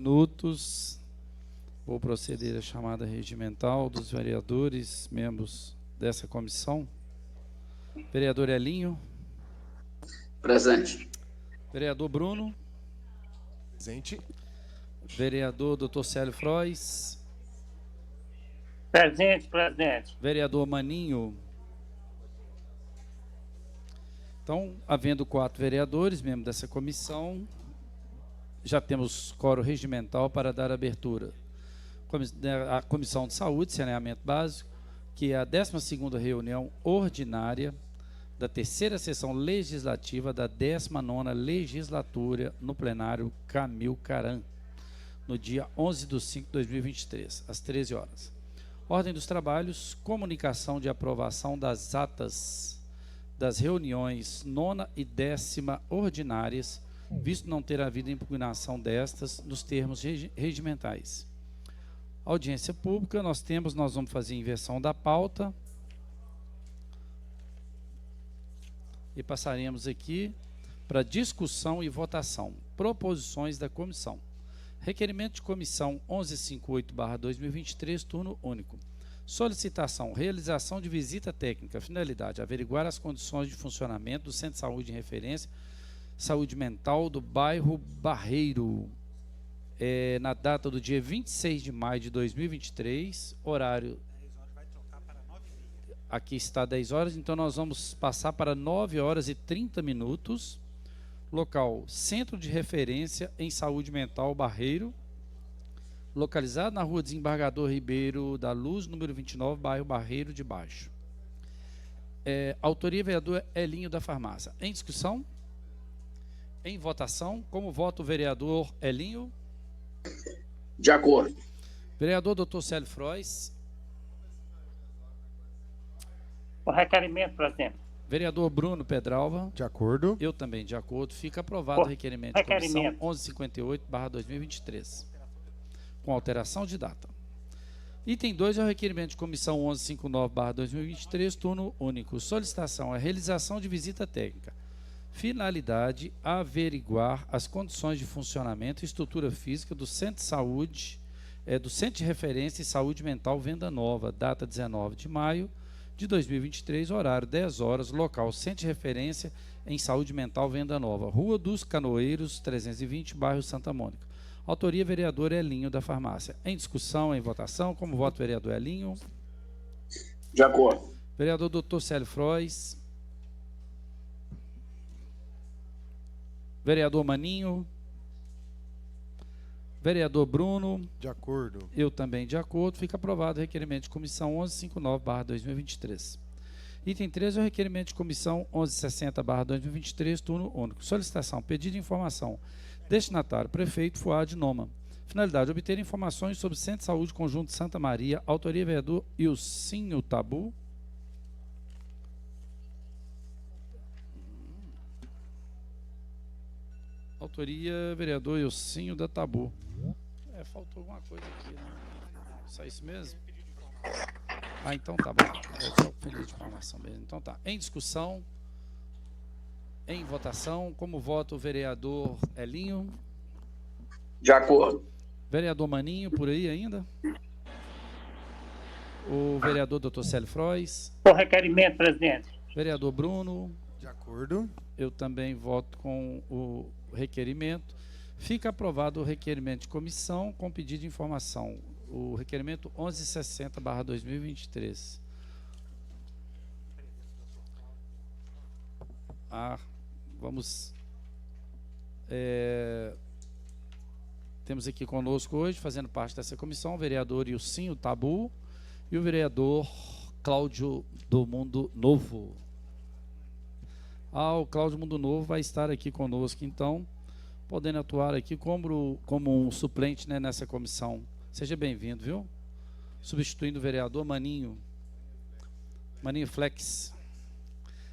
minutos. Vou proceder à chamada regimental dos vereadores, membros dessa comissão. Vereador Elinho. Presente. Vereador Bruno. Presente. Vereador Dr. Célio Frois. Presente, presidente. Vereador Maninho. Então, havendo 4 vereadores, membros dessa comissão, já temos quórum regimental para dar abertura à Comissão de Saúde e Saneamento Básico, que é a 12ª reunião ordinária da 3ª sessão legislativa da 19ª legislatura no plenário Camil Caran, no dia 11/5/2023, às 13 horas. Ordem dos trabalhos: comunicação de aprovação das atas das reuniões 9ª e 10ª ordinárias, visto não ter havido impugnação destas nos termos regimentais. Audiência pública, nós vamos fazer inversão da pauta e passaremos aqui para discussão e votação. Proposições da comissão. Requerimento de comissão 1158/2023, turno único. Solicitação: realização de visita técnica. Finalidade: averiguar as condições de funcionamento do Centro de Saúde de Referência Saúde Mental do bairro Barreiro, na data do dia 26 de maio de 2023, horário... Aqui está 10 horas, então nós vamos passar para 9 horas e 30 minutos. Local: Centro de Referência em Saúde Mental Barreiro, localizado na rua Desembargador Ribeiro da Luz, número 29, bairro Barreiro de Baixo. Autoria: vereador Elinho da Farmácia. Em discussão? Em votação. Como vota o vereador Elinho? De acordo. Vereador Dr. Célio Frois. O requerimento, presidente. Vereador Bruno Pedralva. De acordo. Eu também de acordo. Fica aprovado o requerimento de comissão 1158/2023. Com alteração de data. Item 2 é o requerimento de comissão 1159/2023, turno único. Solicitação: a realização de visita técnica. Finalidade: averiguar as condições de funcionamento e estrutura física do Centro de Saúde, do Centro de Referência e Saúde Mental Venda Nova, data 19 de maio de 2023, horário 10 horas, local: Centro de Referência em Saúde Mental Venda Nova, Rua dos Canoeiros, 320, bairro Santa Mônica. Autoria: vereador Elinho da Farmácia. Em discussão, em votação. Como vota o vereador Elinho? De acordo. Vereador Dr. Célio Frois. Vereador Maninho. Vereador Bruno. De acordo. Eu também de acordo. Fica aprovado o requerimento de comissão 1159/2023. Item 3 é o requerimento de comissão 1160/2023, turno único. Solicitação: pedido de informação. Destinatário: prefeito Fuad Noma. Finalidade: obter informações sobre o Centro de Saúde Conjunto Santa Maria. Autoria: vereador Ilcinho Tabu. Autoria: vereador Ilcinho da Tabu. Faltou alguma coisa aqui, né? Só isso mesmo? Então tá bom. Só o pedido de informação mesmo. Então tá. Em discussão. Em votação. Como vota o vereador Elinho? De acordo. Vereador Maninho, por aí ainda? O vereador Dr. Célio Frois? Por requerimento, presidente. Vereador Bruno? De acordo. Eu também voto com o requerimento. Fica aprovado o requerimento de comissão com pedido de informação. O requerimento 1160/2023. Vamos... temos aqui conosco hoje, fazendo parte dessa comissão, o vereador Ilcinho Tabu e o vereador Cláudio do Mundo Novo. O Cláudio Mundo Novo vai estar aqui conosco, então, podendo atuar aqui como um suplente, né, nessa comissão. Seja bem-vindo, viu? Substituindo o vereador Maninho Flex.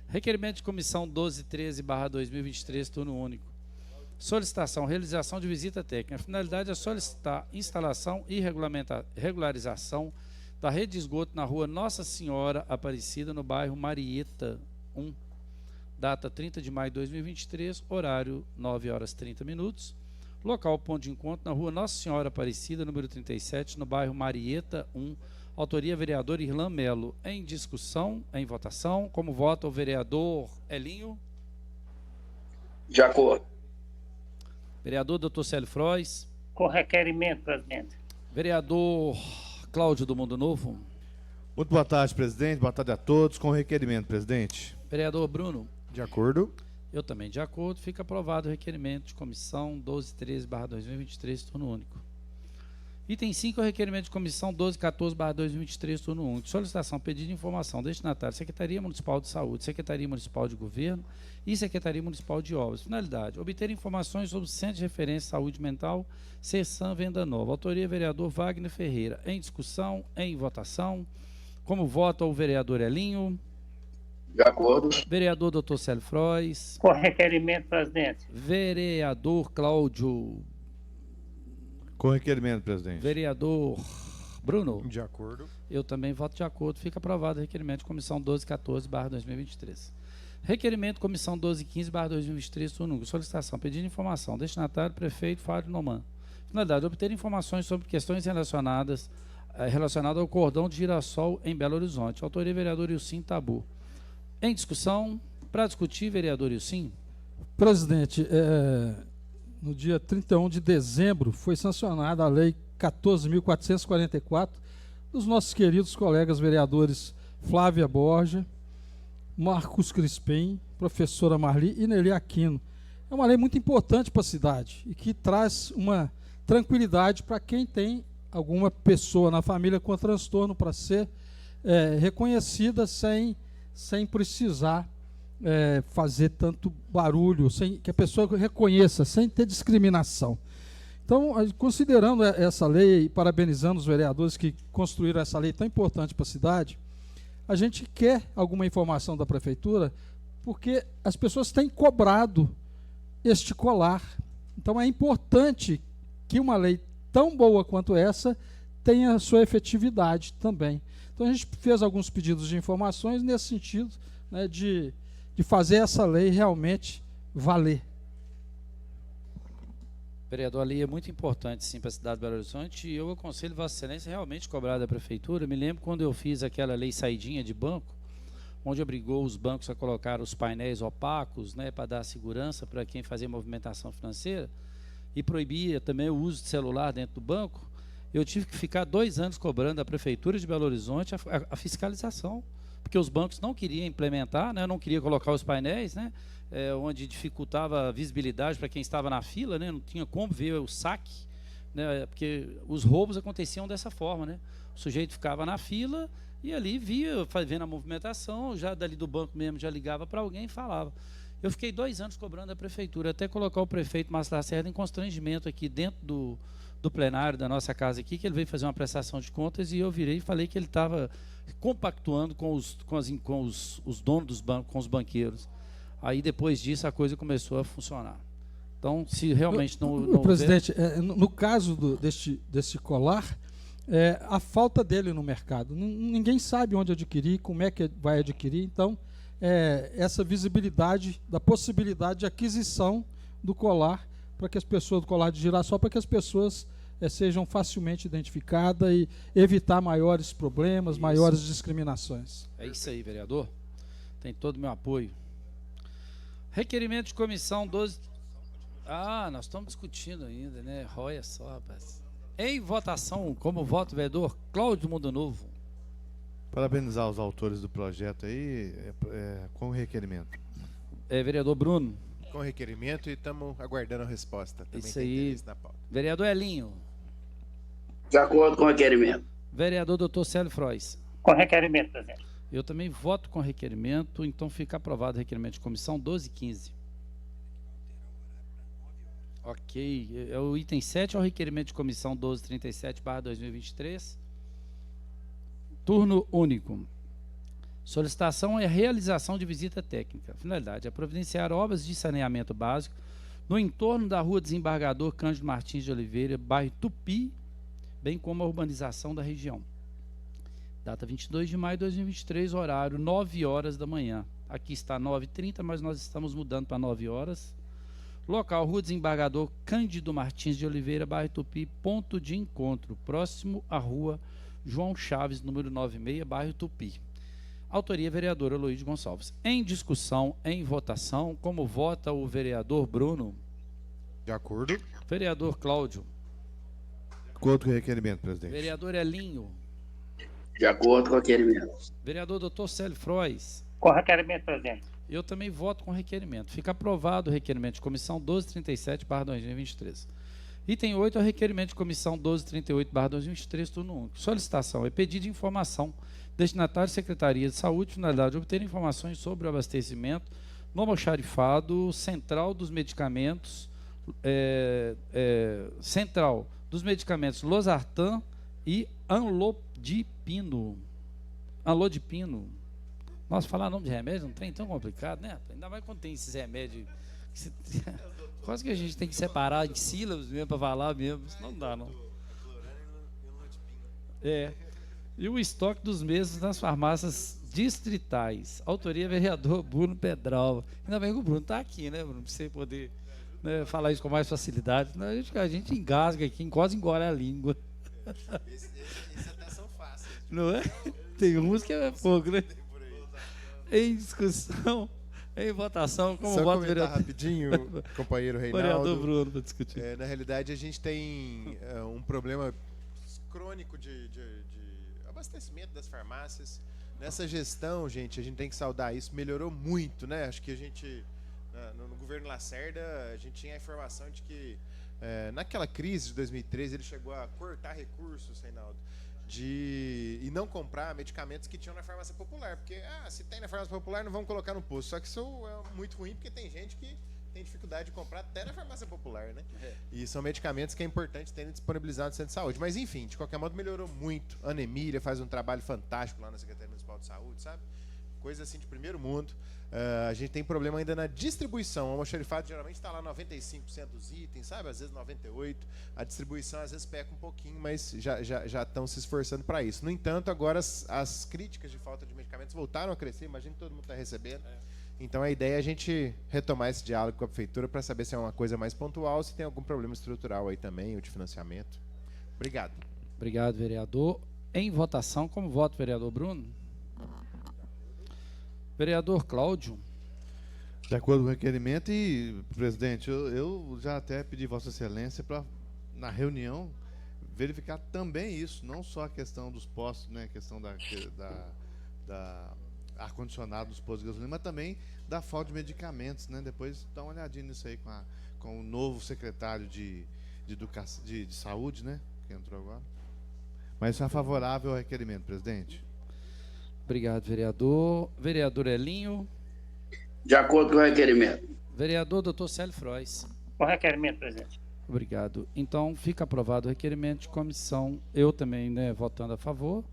Requerimento de comissão 1213/2023, turno único. Solicitação: realização de visita técnica. A finalidade é solicitar instalação e regularização da rede de esgoto na rua Nossa Senhora Aparecida, no bairro Marieta 1. Data 30 de maio de 2023, horário 9 horas 30 minutos. Local ponto de encontro na rua Nossa Senhora Aparecida, número 37, no bairro Marieta 1. Autoria vereador Irlan Melo. Em discussão, em votação. Como vota o vereador Elinho? De acordo. Vereador Dr. Célio Frois. Com requerimento, presidente. Vereador Cláudio do Mundo Novo. Muito boa tarde, presidente. Boa tarde a todos. Com requerimento, presidente. Vereador Bruno. De acordo. Eu também de acordo. Fica aprovado o requerimento de comissão 1213/2023, turno único. Item 5 é o requerimento de comissão 1214/2023, turno único. Solicitação, pedido de informação, destinatário, Secretaria Municipal de Saúde, Secretaria Municipal de Governo e Secretaria Municipal de Obras. Finalidade, obter informações sobre o Centro de Referência de Saúde Mental, CESAM Venda Nova. Autoria, vereador Wagner Ferreira. Em discussão, em votação. Como vota o vereador Elinho? De acordo. Vereador Dr. Célio Frois. Com requerimento, presidente. Vereador Cláudio. Com requerimento, presidente. Vereador Bruno. De acordo. Eu também voto de acordo. Fica aprovado o requerimento de comissão 1214/2023. Requerimento comissão 1215/2023, turno único. Solicitação, pedido de informação. Destinatário, prefeito Fábio Noman. Finalidade, obter informações sobre questões relacionadas ao cordão de girassol em Belo Horizonte. Autoria, vereador Ilcim Tabu. Em discussão, para discutir, vereador Ilcim. Presidente, no dia 31 de dezembro foi sancionada a Lei 14.444 dos nossos queridos colegas vereadores Flávia Borja, Marcos Crispim, professora Marli e Nelly Aquino. É uma lei muito importante para a cidade e que traz uma tranquilidade para quem tem alguma pessoa na família com transtorno para ser reconhecida sem precisar fazer tanto barulho, sem que a pessoa reconheça, sem ter discriminação. Então, considerando essa lei e parabenizando os vereadores que construíram essa lei tão importante para a cidade, a gente quer alguma informação da prefeitura, porque as pessoas têm cobrado este colar. Então, é importante que uma lei tão boa quanto essa tenha sua efetividade também. Então, a gente fez alguns pedidos de informações nesse sentido, né, de fazer essa lei realmente valer. Vereador, a lei é muito importante, sim, para a cidade de Belo Horizonte, e eu aconselho Vossa Excelência realmente cobrar da Prefeitura. Me lembro quando eu fiz aquela lei saidinha de banco, onde obrigou os bancos a colocar os painéis opacos, né, para dar segurança para quem fazia movimentação financeira, e proibia também o uso de celular dentro do banco. Eu tive que ficar 2 anos cobrando da Prefeitura de Belo Horizonte a fiscalização, porque os bancos não queriam implementar, né, não queriam colocar os painéis, né, onde dificultava a visibilidade para quem estava na fila, né, não tinha como ver o saque, né, porque os roubos aconteciam dessa forma, né, o sujeito ficava na fila e ali via, vendo a movimentação, já dali do banco mesmo já ligava para alguém e falava. Eu fiquei 2 anos cobrando da Prefeitura, até colocar o prefeito Márcio Lacerda em constrangimento aqui dentro do plenário da nossa casa aqui, que ele veio fazer uma prestação de contas e eu virei e falei que ele estava compactuando com os donos dos bancos, com os banqueiros. Aí depois disso a coisa começou a funcionar. Então, se realmente não presidente, no caso deste colar, a falta dele no mercado, ninguém sabe onde adquirir, como é que vai adquirir. Então, essa visibilidade da possibilidade de aquisição do colar, para que as pessoas, do colar de girassol, para que as pessoas sejam facilmente identificadas e evitar maiores problemas, isso, maiores discriminações. É isso aí, vereador. Tem todo o meu apoio. Requerimento de comissão 12... nós estamos discutindo ainda, né? Olha só, rapaz. Em votação, como voto, vereador Cláudio do Mundo Novo. Parabenizar os autores do projeto aí, com requerimento. Vereador Bruno. Com requerimento e estamos aguardando a resposta. Também Isso tem aí. interesse na pauta. Vereador Elinho. De acordo com o requerimento. Vereador Dr. Célio Frois. Com requerimento, presidente. Eu também voto com requerimento, então fica aprovado o requerimento de comissão 1215. Ok. O item 7 é o requerimento de comissão 1237/2023. Turno único. Solicitação é realização de visita técnica. Finalidade é providenciar obras de saneamento básico no entorno da rua Desembargador Cândido Martins de Oliveira, bairro Tupi, bem como a urbanização da região. Data 22 de maio de 2023, horário 9 horas da manhã. Aqui está 9h30, mas nós estamos mudando para 9 horas. Local, Rua Desembargador Cândido Martins de Oliveira, bairro Tupi, ponto de encontro, próximo à Rua João Chaves, número 96, bairro Tupi. Autoria, vereador Aloysio Gonçalves. Em discussão, em votação, como vota o vereador Bruno? De acordo. Vereador Cláudio. De acordo com o requerimento, presidente. Vereador Elinho. De acordo com o requerimento. Vereador Dr. Célio Frois. Com requerimento, presidente. Eu também voto com requerimento. Fica aprovado o requerimento de comissão 1237/2023. Item 8 é o requerimento de comissão 1238/2023, turno único. Solicitação é pedido de informação. Destinatário Secretaria de Saúde, finalidade de obter informações sobre o abastecimento no almoxarifado central dos medicamentos, central dos medicamentos Losartan e Anlodipino. Nossa, falar nome de remédio não tem tão complicado, né? Ainda mais quando tem esses remédios. Quase que a gente tem que separar em sílabas mesmo para falar mesmo. Senão não dá, não. E o estoque dos mesmos nas farmácias distritais. Autoria, vereador Bruno Pedralva. Ainda bem que o Bruno está aqui, né, Bruno? Para você poder, né, falar isso com mais facilidade. Senão a gente engasga aqui, quase engole a língua. Esse até são fáceis. Não é? Tem uns que é pouco, né? Em discussão, em votação, como Só voto comentar vereador. rapidinho, companheiro Reinaldo. Vereador Bruno, para discutir. Na realidade, a gente tem um problema crônico de abastecimento das farmácias. Nessa gestão, gente, a gente tem que saudar isso. Melhorou muito, né? Acho que a gente, no governo Lacerda, a gente tinha a informação de que naquela crise de 2013 ele chegou a cortar recursos, Reinaldo, e não comprar medicamentos que tinham na farmácia popular, porque se tem na farmácia popular não vamos colocar no posto, só que isso é muito ruim porque tem gente que tem dificuldade de comprar até na farmácia popular, né? E são medicamentos que é importante terem disponibilizados no centro de saúde, mas enfim, de qualquer modo melhorou muito. A Ana Emília faz um trabalho fantástico lá na Secretaria Municipal de Saúde, sabe? Coisa assim de primeiro mundo. A gente tem problema ainda na distribuição. O almoxarifado geralmente está lá 95% dos itens, sabe? Às vezes 98%. A distribuição às vezes peca um pouquinho, mas já estão se esforçando para isso. No entanto, agora as críticas de falta de medicamentos voltaram a crescer. Imagina que todo mundo está recebendo. Então a ideia é a gente retomar esse diálogo com a prefeitura para saber se é uma coisa mais pontual, se tem algum problema estrutural aí também, ou de financiamento. Obrigado. Obrigado, vereador. Em votação, como voto, vereador Bruno? Vereador Cláudio. De acordo com o requerimento e, presidente, eu já até pedi Vossa Excelência para, na reunião, verificar também isso, não só a questão dos postos, né, a questão da ar-condicionado dos postos de gasolina, mas também da falta de medicamentos, né? Depois dá uma olhadinha nisso aí com o novo secretário de saúde, né? Que entrou agora. Mas isso é favorável ao requerimento, presidente. Obrigado, vereador. Vereador Elinho. De acordo com o requerimento. Vereador Dr. Célio Frois. Com requerimento, presidente. Obrigado. Então, fica aprovado o requerimento de comissão. Eu também, né, votando a favor.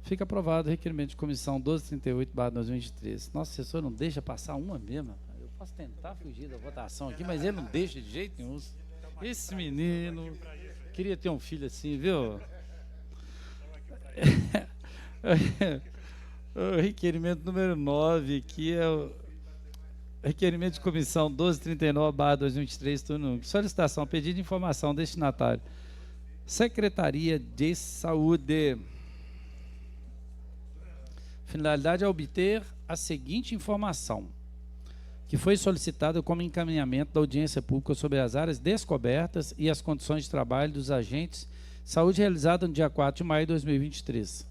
Fica aprovado o requerimento de comissão 1238/2023. Nosso assessor não deixa passar uma mesmo. Eu posso tentar fugir da votação aqui, mas ele não deixa de jeito nenhum. Esse menino queria ter um filho assim, viu? O requerimento número 9, que é o requerimento de comissão 1239/2023, turno 1. Solicitação, pedido de informação, destinatário. Secretaria de Saúde. Finalidade é obter a seguinte informação, que foi solicitada como encaminhamento da audiência pública sobre as áreas descobertas e as condições de trabalho dos agentes de saúde realizada no dia 4 de maio de 2023.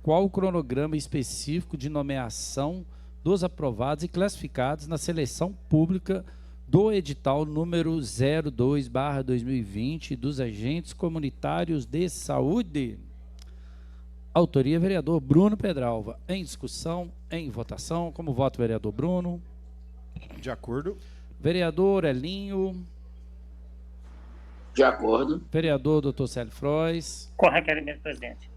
Qual o cronograma específico de nomeação dos aprovados e classificados na seleção pública do edital número 02/2020 dos agentes comunitários de saúde? Autoria, vereador Bruno Pedralva. Em discussão, em votação. Como voto, vereador Bruno? De acordo. Vereador Elinho. De acordo. Vereador Dr. Célio Frois. Com requerimento, presidente.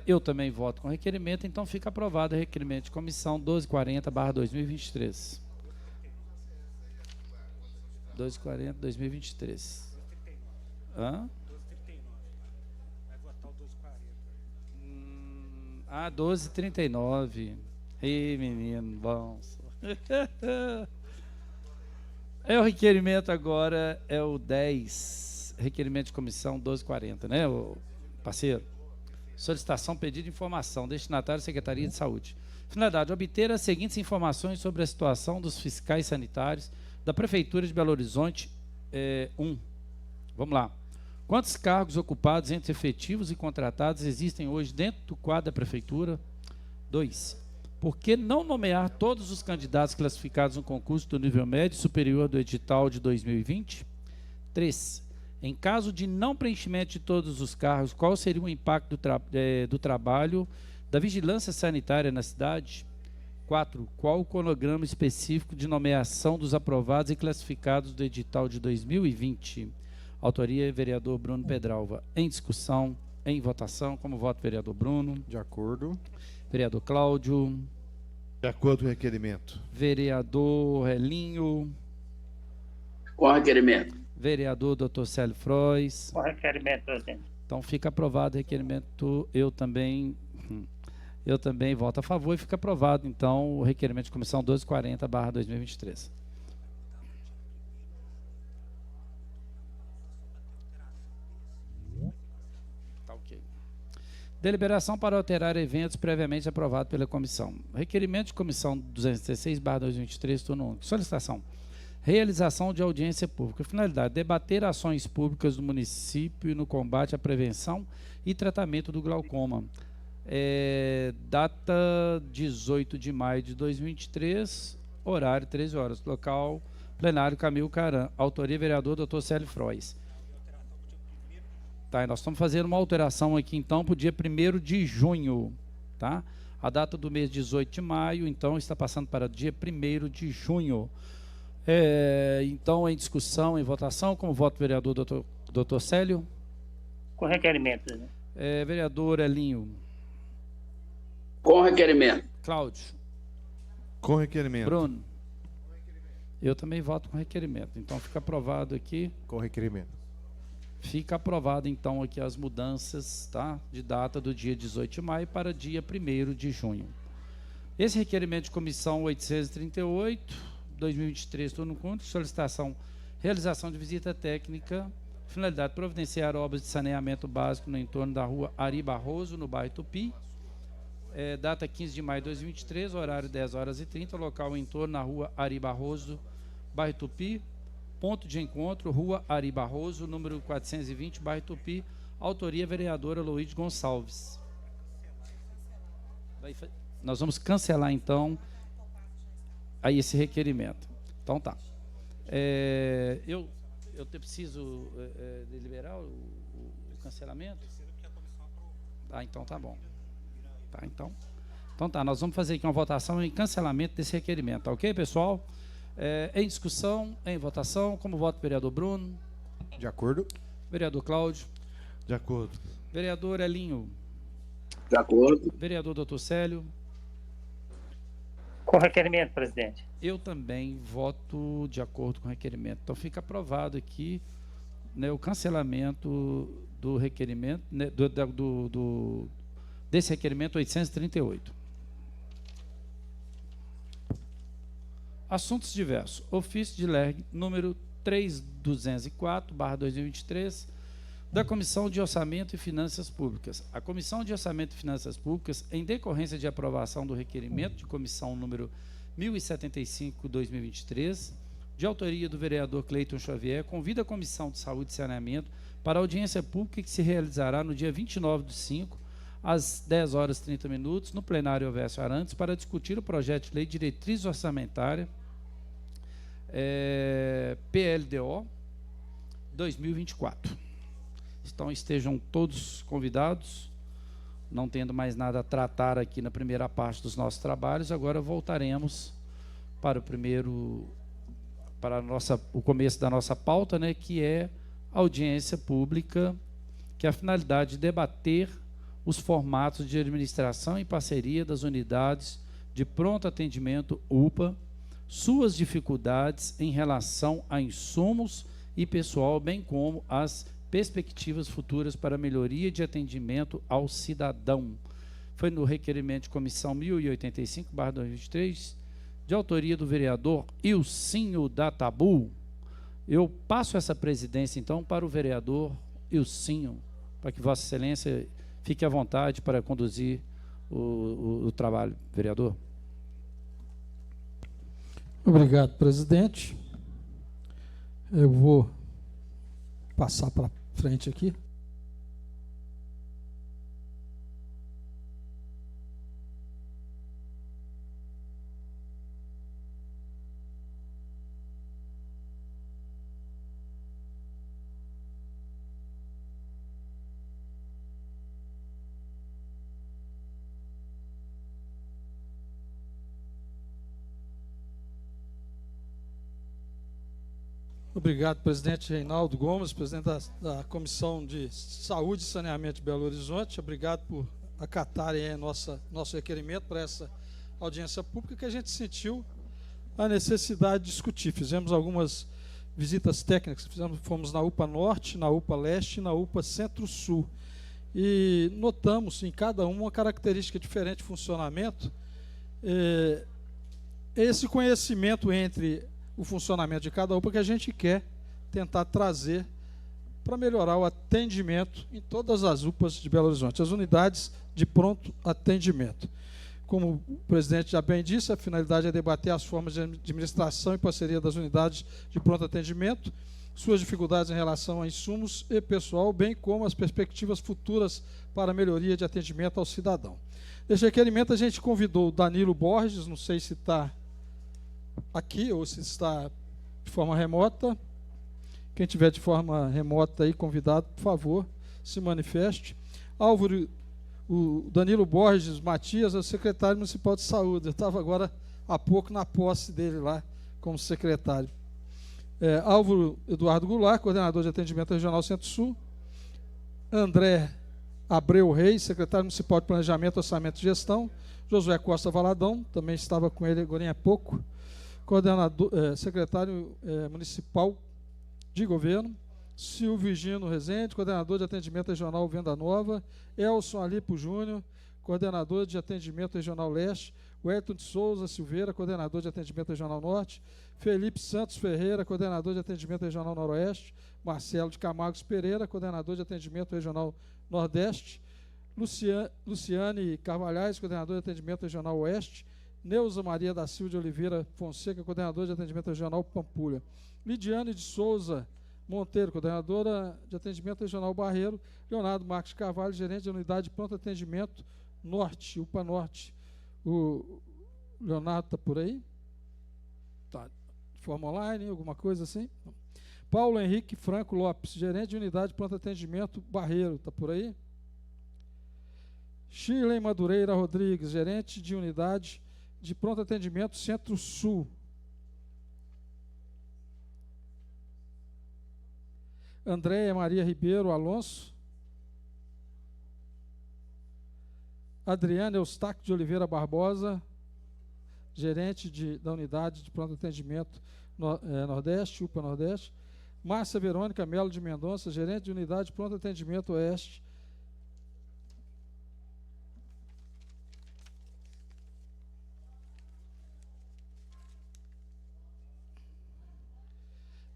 Eu também voto com requerimento, então fica aprovado o requerimento de comissão 1240/2023. 1240/2023. Hã? 1239. Ei, menino, bom. O requerimento agora é o 10, requerimento de comissão 1240, né, parceiro? Solicitação, pedido de informação, destinatário Secretaria de Saúde. Finalidade, obter as seguintes informações sobre a situação dos fiscais sanitários da Prefeitura de Belo Horizonte. Vamos lá. Quantos cargos ocupados entre efetivos e contratados existem hoje dentro do quadro da Prefeitura? 2. Por que não nomear todos os candidatos classificados no concurso do nível médio superior do edital de 2020? 3. Em caso de não preenchimento de todos os cargos, qual seria o impacto do trabalho da vigilância sanitária na cidade? 4. Qual o cronograma específico de nomeação dos aprovados e classificados do edital de 2020? Autoria, vereador Bruno Pedralva. Em discussão, em votação, como voto, vereador Bruno. De acordo. Vereador Cláudio. De acordo com o requerimento. Vereador Elinho. Com o requerimento. Vereador Dr. Célio Frois. Com requerimento, presidente. Então fica aprovado o requerimento. Eu também voto a favor e fica aprovado, então, o requerimento de comissão 1240/2023. Tá ok. Deliberação para alterar eventos previamente aprovado pela comissão. Requerimento de comissão 216/2023, turno único. Solicitação. Realização de audiência pública. Finalidade, debater ações públicas do município no combate à prevenção e tratamento do glaucoma. Data 18 de maio de 2023, horário 13 horas. Local, plenário Camilo Caran. Autoria, vereador Dr. Célio Frois. Tá, e nós estamos fazendo uma alteração aqui, então, para o dia 1º de junho. Tá? A data do mês 18 de maio, então, está passando para o dia 1º de junho. Então, em discussão, em votação, como voto, vereador Dr. Célio. Com requerimento, presidente. Vereador Elinho. Com requerimento. Cláudio. Com requerimento. Bruno. Eu também voto com requerimento. Então fica aprovado aqui. Com requerimento. Fica aprovado então aqui as mudanças, tá? De data do dia 18 de maio para dia 1º de junho. Esse requerimento de comissão 838, 2023, turno único, solicitação, realização de visita técnica, finalidade, providenciar obras de saneamento básico no entorno da rua Ari Barroso, no bairro Tupi. Data 15 de maio de 2023, horário 10h30, local em torno na rua Ari Barroso, bairro Tupi, ponto de encontro, rua Ari Barroso, número 420, bairro Tupi, autoria vereadora Luiz Gonçalves. Nós vamos cancelar então aí esse requerimento. Então tá. Eu preciso deliberar o cancelamento? Ah, então tá bom. Tá, então tá, nós vamos fazer aqui uma votação em cancelamento desse requerimento, tá ok, pessoal? Em discussão, em votação, como voto, vereador Bruno. De acordo. Vereador Cláudio. De acordo. Vereador Elinho. De acordo. Vereador Dr. Célio. Com requerimento, presidente. Eu também voto de acordo com o requerimento. Então fica aprovado aqui, né, o cancelamento do requerimento, né, desse requerimento 838. Assuntos diversos. Ofício de LERG número 3204/2023 da Comissão de Orçamento e Finanças Públicas. A Comissão de Orçamento e Finanças Públicas, em decorrência de aprovação do requerimento de comissão número 1075/2023, de autoria do vereador Cleiton Xavier, convida a Comissão de Saúde e Saneamento para a audiência pública que se realizará no dia 29/5, às 10h30, no plenário Ovésio Arantes, para discutir o projeto de lei de diretriz orçamentária PLDO 2024. Então estejam todos convidados, não tendo mais nada a tratar aqui na primeira parte dos nossos trabalhos. Agora voltaremos para o começo da nossa pauta, né, que é a audiência pública, que é a finalidade de debater os formatos de administração e parceria das unidades de pronto atendimento UPA, suas dificuldades em relação a insumos e pessoal, bem como as perspectivas futuras para melhoria de atendimento ao cidadão. Foi no requerimento de comissão 1085/2023, de autoria do vereador Ilcinho da Tabu. Eu passo essa presidência, então, para o vereador Ilcinho, para que Vossa Excelência fique à vontade para conduzir o trabalho. Vereador. Obrigado, presidente. Eu vou passar para frente aqui. Obrigado, presidente Reinaldo Gomes, presidente da Comissão de Saúde e Saneamento de Belo Horizonte. Obrigado por acatarem nosso requerimento para essa audiência pública, que a gente sentiu a necessidade de discutir. Fizemos algumas visitas técnicas, fomos na UPA Norte, na UPA Leste e na UPA Centro-Sul. E notamos em cada uma característica diferente de funcionamento. Esse conhecimento entre o funcionamento de cada UPA que a gente quer tentar trazer para melhorar o atendimento em todas as UPAs de Belo Horizonte, as unidades de pronto atendimento. Como o presidente já bem disse, a finalidade é debater as formas de administração e parceria das unidades de pronto atendimento, suas dificuldades em relação a insumos e pessoal, bem como as perspectivas futuras para a melhoria de atendimento ao cidadão. Neste requerimento, a gente convidou o Danilo Borges, não sei se está aqui ou se está de forma remota. Quem tiver de forma remota aí, convidado, por favor, se manifeste. Álvaro, o Danilo Borges Matias, é o secretário municipal de saúde. Eu estava agora há pouco na posse dele lá como secretário. Álvaro Eduardo Goulart, coordenador de atendimento regional Centro-Sul. André Abreu Reis, secretário municipal de planejamento, orçamento e gestão. Josué Costa Valadão, também estava com ele agora há pouco. Secretário municipal de governo. Silvio Gino Rezende, coordenador de atendimento regional Venda Nova. Elson Alipo Júnior, coordenador de atendimento regional Leste. Wellington de Souza Silveira, coordenador de atendimento regional Norte. Felipe Santos Ferreira, coordenador de atendimento regional Noroeste. Marcelo de Camargos Pereira, coordenador de atendimento regional Nordeste. Luciane Carvalhais, coordenador de atendimento regional Oeste. Neuza Maria da Silva de Oliveira Fonseca, coordenadora de atendimento regional Pampulha. Lidiane de Souza Monteiro, coordenadora de atendimento regional Barreiro. Leonardo Marques Carvalho, gerente de unidade de pronto atendimento Norte, UPA Norte. O Leonardo está por aí? Tá. De forma online, alguma coisa assim? Paulo Henrique Franco Lopes, gerente de unidade de pronto atendimento Barreiro, está por aí? Shirley Madureira Rodrigues, gerente de unidade de pronto atendimento Centro-Sul. Andréia Maria Ribeiro Alonso. Adriana Eustáquio de Oliveira Barbosa, gerente da unidade de pronto atendimento Nordeste, UPA Nordeste. Márcia Verônica Melo de Mendonça, gerente de unidade de pronto atendimento Oeste.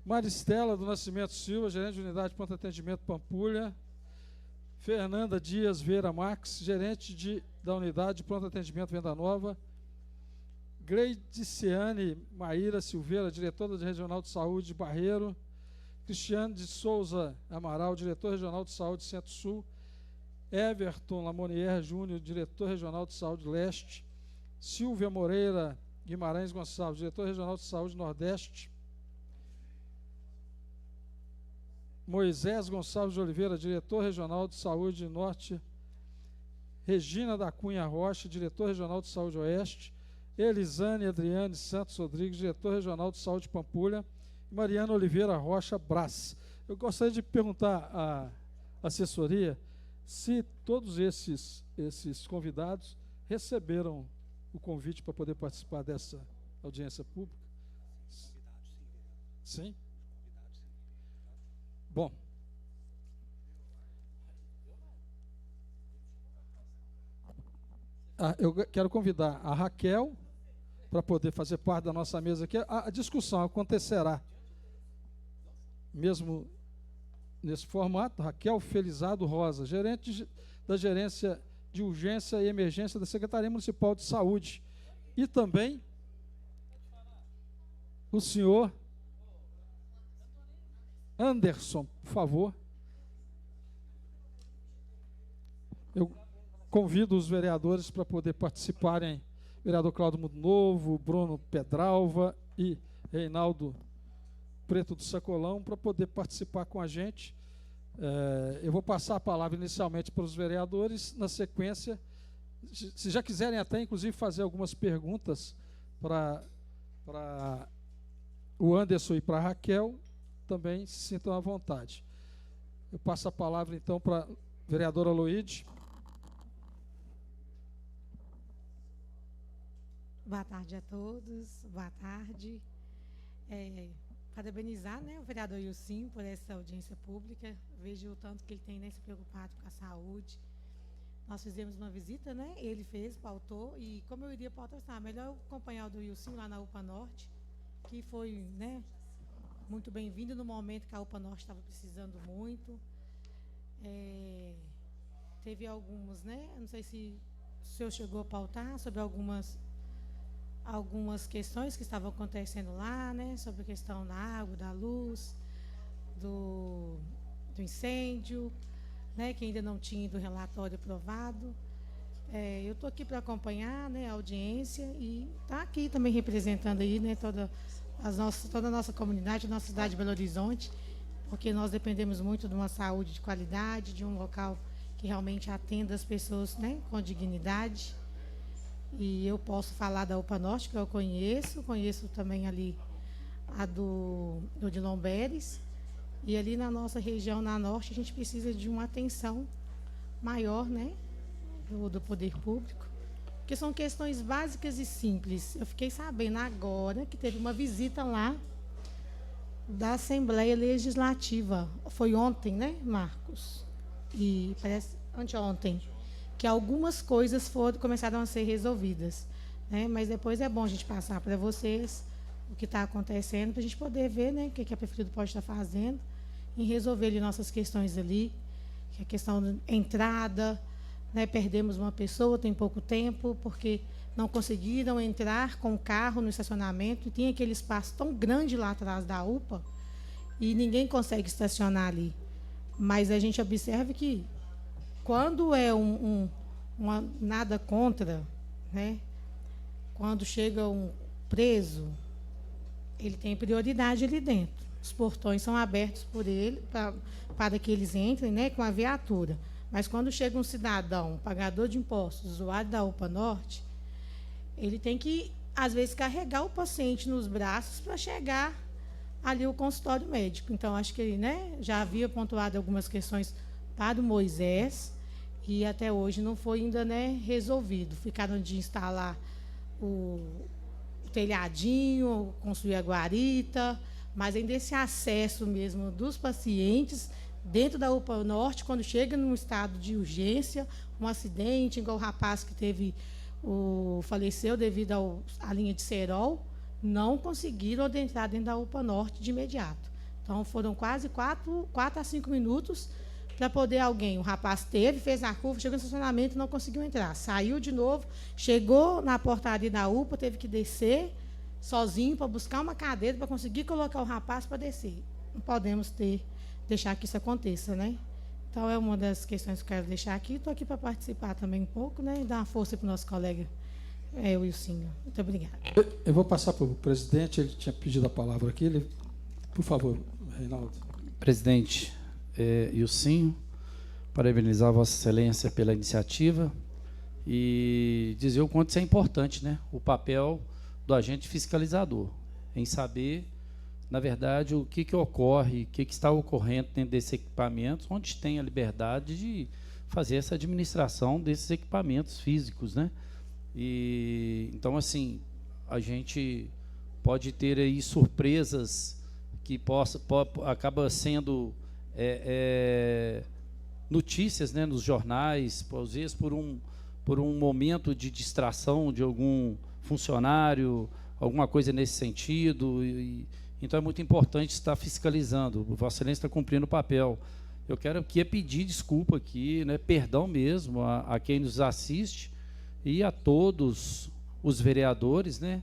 Maristela do Nascimento Silva, gerente de unidade de pronto atendimento Pampulha. Fernanda Dias Vieira Max, gerente da unidade de pronto atendimento Venda Nova. Gleidiciane Maíra Silveira, diretora da Regional de Saúde de Barreiro. Cristiane de Souza Amaral, diretor regional de saúde Centro-Sul. Everton Lamonier Júnior, diretor regional de saúde Leste. Silvia Moreira Guimarães Gonçalves, diretor regional de saúde Nordeste. Moisés Gonçalves de Oliveira, diretor regional de saúde Norte. Regina da Cunha Rocha, diretor regional de saúde Oeste. Elisane Adriane Santos Rodrigues, diretor regional de saúde Pampulha. E Mariana Oliveira Rocha Brás. Eu gostaria de perguntar à assessoria se todos esses convidados receberam o convite para poder participar dessa audiência pública. Sim? Bom, eu quero convidar a Raquel para poder fazer parte da nossa mesa aqui. A discussão acontecerá mesmo nesse formato, Raquel Felizardo Rosa, gerente da Gerência de Urgência e Emergência da Secretaria Municipal de Saúde. E também o senhor Anderson, por favor. Eu convido os vereadores para poder participarem, vereador Cláudio Mundo Novo, Bruno Pedralva e Reinaldo Preto do Sacolão, para poder participar com a gente. Eu vou passar a palavra inicialmente para os vereadores, na sequência, se já quiserem até, inclusive, fazer algumas perguntas para o Anderson e para a Raquel, também se sintam à vontade. Eu passo a palavra, então, para a vereadora Loide. Boa tarde a todos, boa tarde. Parabenizar, né, o vereador Ilcim por essa audiência pública. Vejo o tanto que ele tem, né, se preocupado com a saúde. Nós fizemos uma visita, né, ele fez, pautou, e como eu iria pautar, melhor eu acompanhar o do Ilcim lá na UPA Norte, que foi, né, muito bem-vindo no momento que a UPA Norte estava precisando muito. Teve alguns, né, não sei se o senhor chegou a pautar sobre algumas questões que estavam acontecendo lá, né, sobre a questão da água, da luz, do incêndio, né, que ainda não tinha ido o relatório aprovado. Eu estou aqui para acompanhar, né, a audiência e está aqui também representando aí, né, toda a nossa comunidade, nossa cidade de Belo Horizonte, porque nós dependemos muito de uma saúde de qualidade, de um local que realmente atenda as pessoas, né, com dignidade. E eu posso falar da UPA Norte, que eu conheço também ali a do de Lomberes, e ali na nossa região, na Norte, a gente precisa de uma atenção maior, né, do poder público, porque são questões básicas e simples. Eu fiquei sabendo agora que teve uma visita lá da Assembleia Legislativa, foi ontem, né, Marcos? E parece anteontem, que algumas coisas começaram a ser resolvidas, né? Mas depois é bom a gente passar para vocês o que está acontecendo, para a gente poder ver, né, o que a Prefeitura pode estar fazendo em resolver ali nossas questões ali, que é a questão da entrada, né, perdemos uma pessoa tem pouco tempo, porque não conseguiram entrar com o carro no estacionamento, e tinha aquele espaço tão grande lá atrás da UPA, e ninguém consegue estacionar ali. Mas a gente observa que quando é nada contra, né, quando chega um preso, ele tem prioridade ali dentro. Os portões são abertos por ele, para que eles entrem, né, com a viatura. Mas quando chega um cidadão, pagador de impostos, usuário da UPA Norte, ele tem que, às vezes, carregar o paciente nos braços para chegar ali ao consultório médico. Então, acho que ele, né, já havia pontuado algumas questões para o Moisés, e até hoje não foi ainda, né, resolvido. Ficaram de instalar o telhadinho, construir a guarita, mas ainda esse acesso mesmo dos pacientes dentro da UPA Norte, quando chega num estado de urgência, um acidente, igual o rapaz que faleceu devido à linha de cerol, não conseguiram adentrar dentro da UPA Norte de imediato. Então, foram quase 4 a 5 minutos para poder o rapaz fez a curva, chegou no estacionamento e não conseguiu entrar. Saiu de novo, chegou na portaria da UPA, teve que descer sozinho para buscar uma cadeira para conseguir colocar o rapaz para descer. Não podemos deixar que isso aconteça, né? Então, é uma das questões que eu quero deixar aqui. Estou aqui para participar também um pouco, né, e dar uma força para o nosso colega Wilson. Muito obrigada. Eu vou passar para o presidente, ele tinha pedido a palavra aqui. Por favor, Reinaldo. Presidente Wilson, parabenizar Vossa Excelência pela iniciativa e dizer o quanto isso é importante, né? O papel do agente fiscalizador, em saber, na verdade, o que ocorre, o que está ocorrendo dentro desses equipamentos, onde tem a liberdade de fazer essa administração desses equipamentos físicos, né? E então, assim, a gente pode ter aí surpresas que acaba sendo notícias, né, nos jornais, às vezes por um momento de distração de algum funcionário, alguma coisa nesse sentido, e Então é muito importante estar fiscalizando. Vossa Excelência está cumprindo o papel. Eu quero aqui pedir desculpa aqui, né, perdão mesmo a quem nos assiste e a todos os vereadores, né,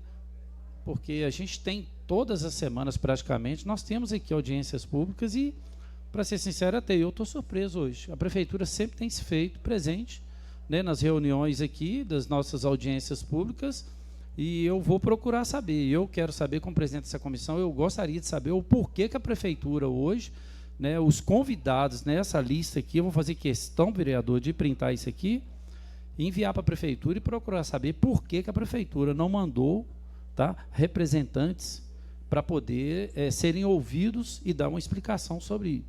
porque a gente tem todas as semanas praticamente, nós temos aqui audiências públicas e, para ser sincero, até eu estou surpreso hoje. A Prefeitura sempre tem se feito presente, né, nas reuniões aqui das nossas audiências públicas, e eu vou procurar saber. Eu quero saber, como presidente dessa comissão, eu gostaria de saber o porquê que a Prefeitura hoje, né, os convidados nessa lista aqui, eu vou fazer questão, vereador, de printar isso aqui, enviar para a Prefeitura e procurar saber por que a Prefeitura não mandou, tá, representantes para poder serem ouvidos e dar uma explicação sobre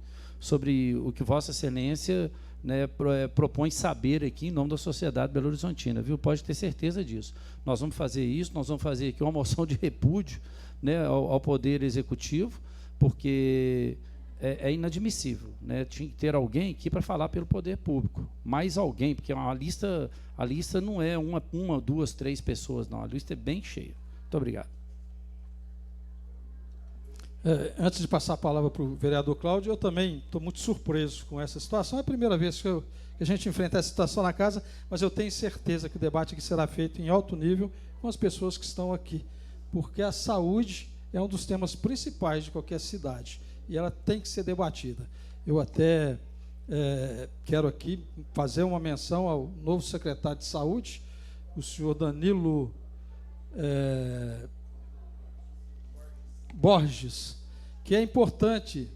o que Vossa Excelência, né, propõe saber aqui em nome da sociedade belo-horizontina, viu? Pode ter certeza disso. Nós vamos fazer isso, nós vamos fazer aqui uma moção de repúdio, né, ao Poder Executivo, porque é inadmissível, né? Tinha que ter alguém aqui para falar pelo poder público, mais alguém, porque a lista não é uma, duas, três pessoas, não, a lista é bem cheia. Muito obrigado. Antes de passar a palavra para o vereador Cláudio, eu também estou muito surpreso com essa situação. É a primeira vez que a gente enfrenta essa situação na casa, mas eu tenho certeza que o debate aqui será feito em alto nível com as pessoas que estão aqui, porque a saúde é um dos temas principais de qualquer cidade e ela tem que ser debatida. Eu até quero aqui fazer uma menção ao novo secretário de Saúde, o senhor Danilo Borges, que é importante,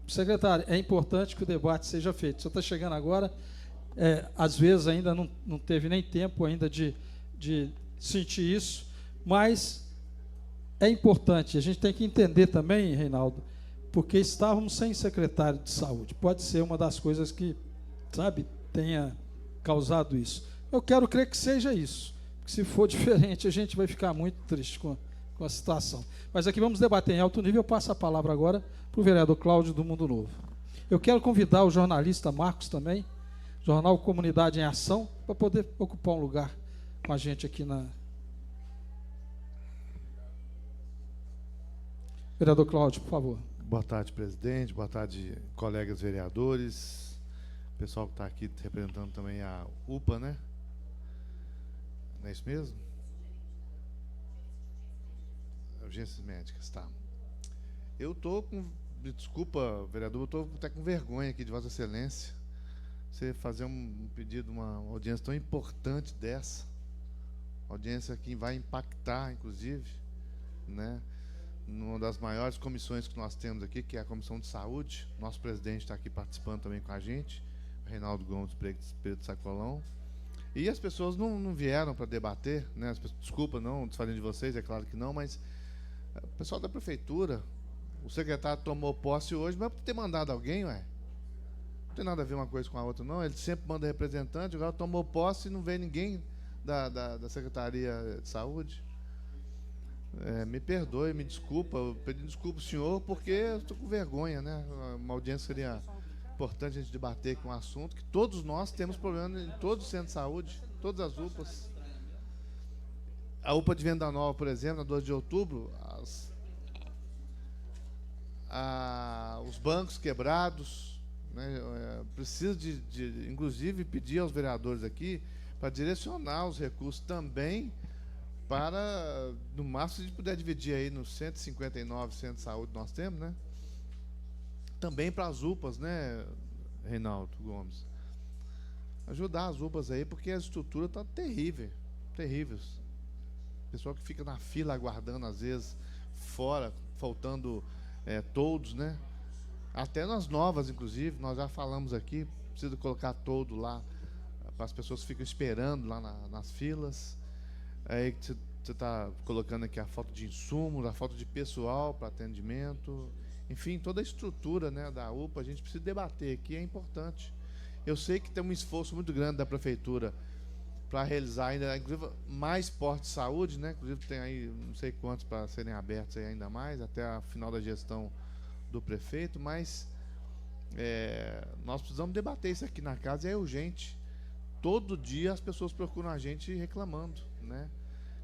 secretário, é importante que o debate seja feito. O senhor está chegando agora, às vezes ainda não teve nem tempo ainda de sentir isso, mas é importante. A gente tem que entender também, Reinaldo, porque estávamos sem secretário de saúde. Pode ser uma das coisas que, sabe, tenha causado isso. Eu quero crer que seja isso, porque se for diferente, a gente vai ficar muito triste com a situação. Mas aqui vamos debater em alto nível. Eu passo a palavra agora para o vereador Cláudio do Mundo Novo. Eu quero convidar o jornalista Marcos também, jornal Comunidade em Ação, para poder ocupar um lugar com a gente aqui na... Vereador Cláudio, por favor. Boa tarde, presidente. Boa tarde, colegas vereadores. Pessoal que está aqui representando também a UPA, né? Não é isso mesmo? Urgências médicas, tá. Eu estou com... Desculpa, vereador, eu estou até com vergonha aqui de Vossa Excelência. Você fazer um pedido, uma audiência tão importante dessa. Audiência que vai impactar, inclusive, né? Numa das maiores comissões que nós temos aqui, que é a Comissão de Saúde. Nosso presidente está aqui participando também com a gente, Reinaldo Gomes Pedro Sacolão. E as pessoas não vieram para debater, né? Desculpa, não desfalando de vocês, é claro que não, mas o pessoal da prefeitura, o secretário tomou posse hoje, mas por ter mandado alguém, ué. Não tem nada a ver uma coisa com a outra, não. Ele sempre manda representante, agora tomou posse e não veio ninguém da Secretaria de Saúde. Me perdoe, me desculpa, eu pedi desculpa ao senhor, porque eu estou com vergonha, né? Uma audiência seria importante a gente debater com um assunto que todos nós temos problema em todos os centros de saúde, todas as UPAs. A UPA de Venda Nova, por exemplo, na 12 de outubro, os bancos quebrados, né? Preciso inclusive, pedir aos vereadores aqui para direcionar os recursos também para, no máximo, se a gente puder dividir aí nos 159 centros de saúde que nós temos, né? Também para as UPAs, né, Reinaldo Gomes? Ajudar as UPAs aí, porque a estrutura está terrível. Pessoal que fica na fila aguardando, às vezes, fora, faltando todos, né? Até nas novas, inclusive, nós já falamos aqui, precisa colocar todo lá, para as pessoas que ficam esperando lá nas filas. Aí você está colocando aqui a falta de insumos, a falta de pessoal para atendimento, enfim, toda a estrutura, né, da UPA, a gente precisa debater aqui, é importante. Eu sei que tem um esforço muito grande da prefeitura para realizar ainda, inclusive, mais postos de saúde, né? Inclusive tem aí não sei quantos para serem abertos aí ainda mais, até a final da gestão do prefeito, mas nós precisamos debater isso aqui na casa, é urgente. Todo dia as pessoas procuram a gente reclamando, né?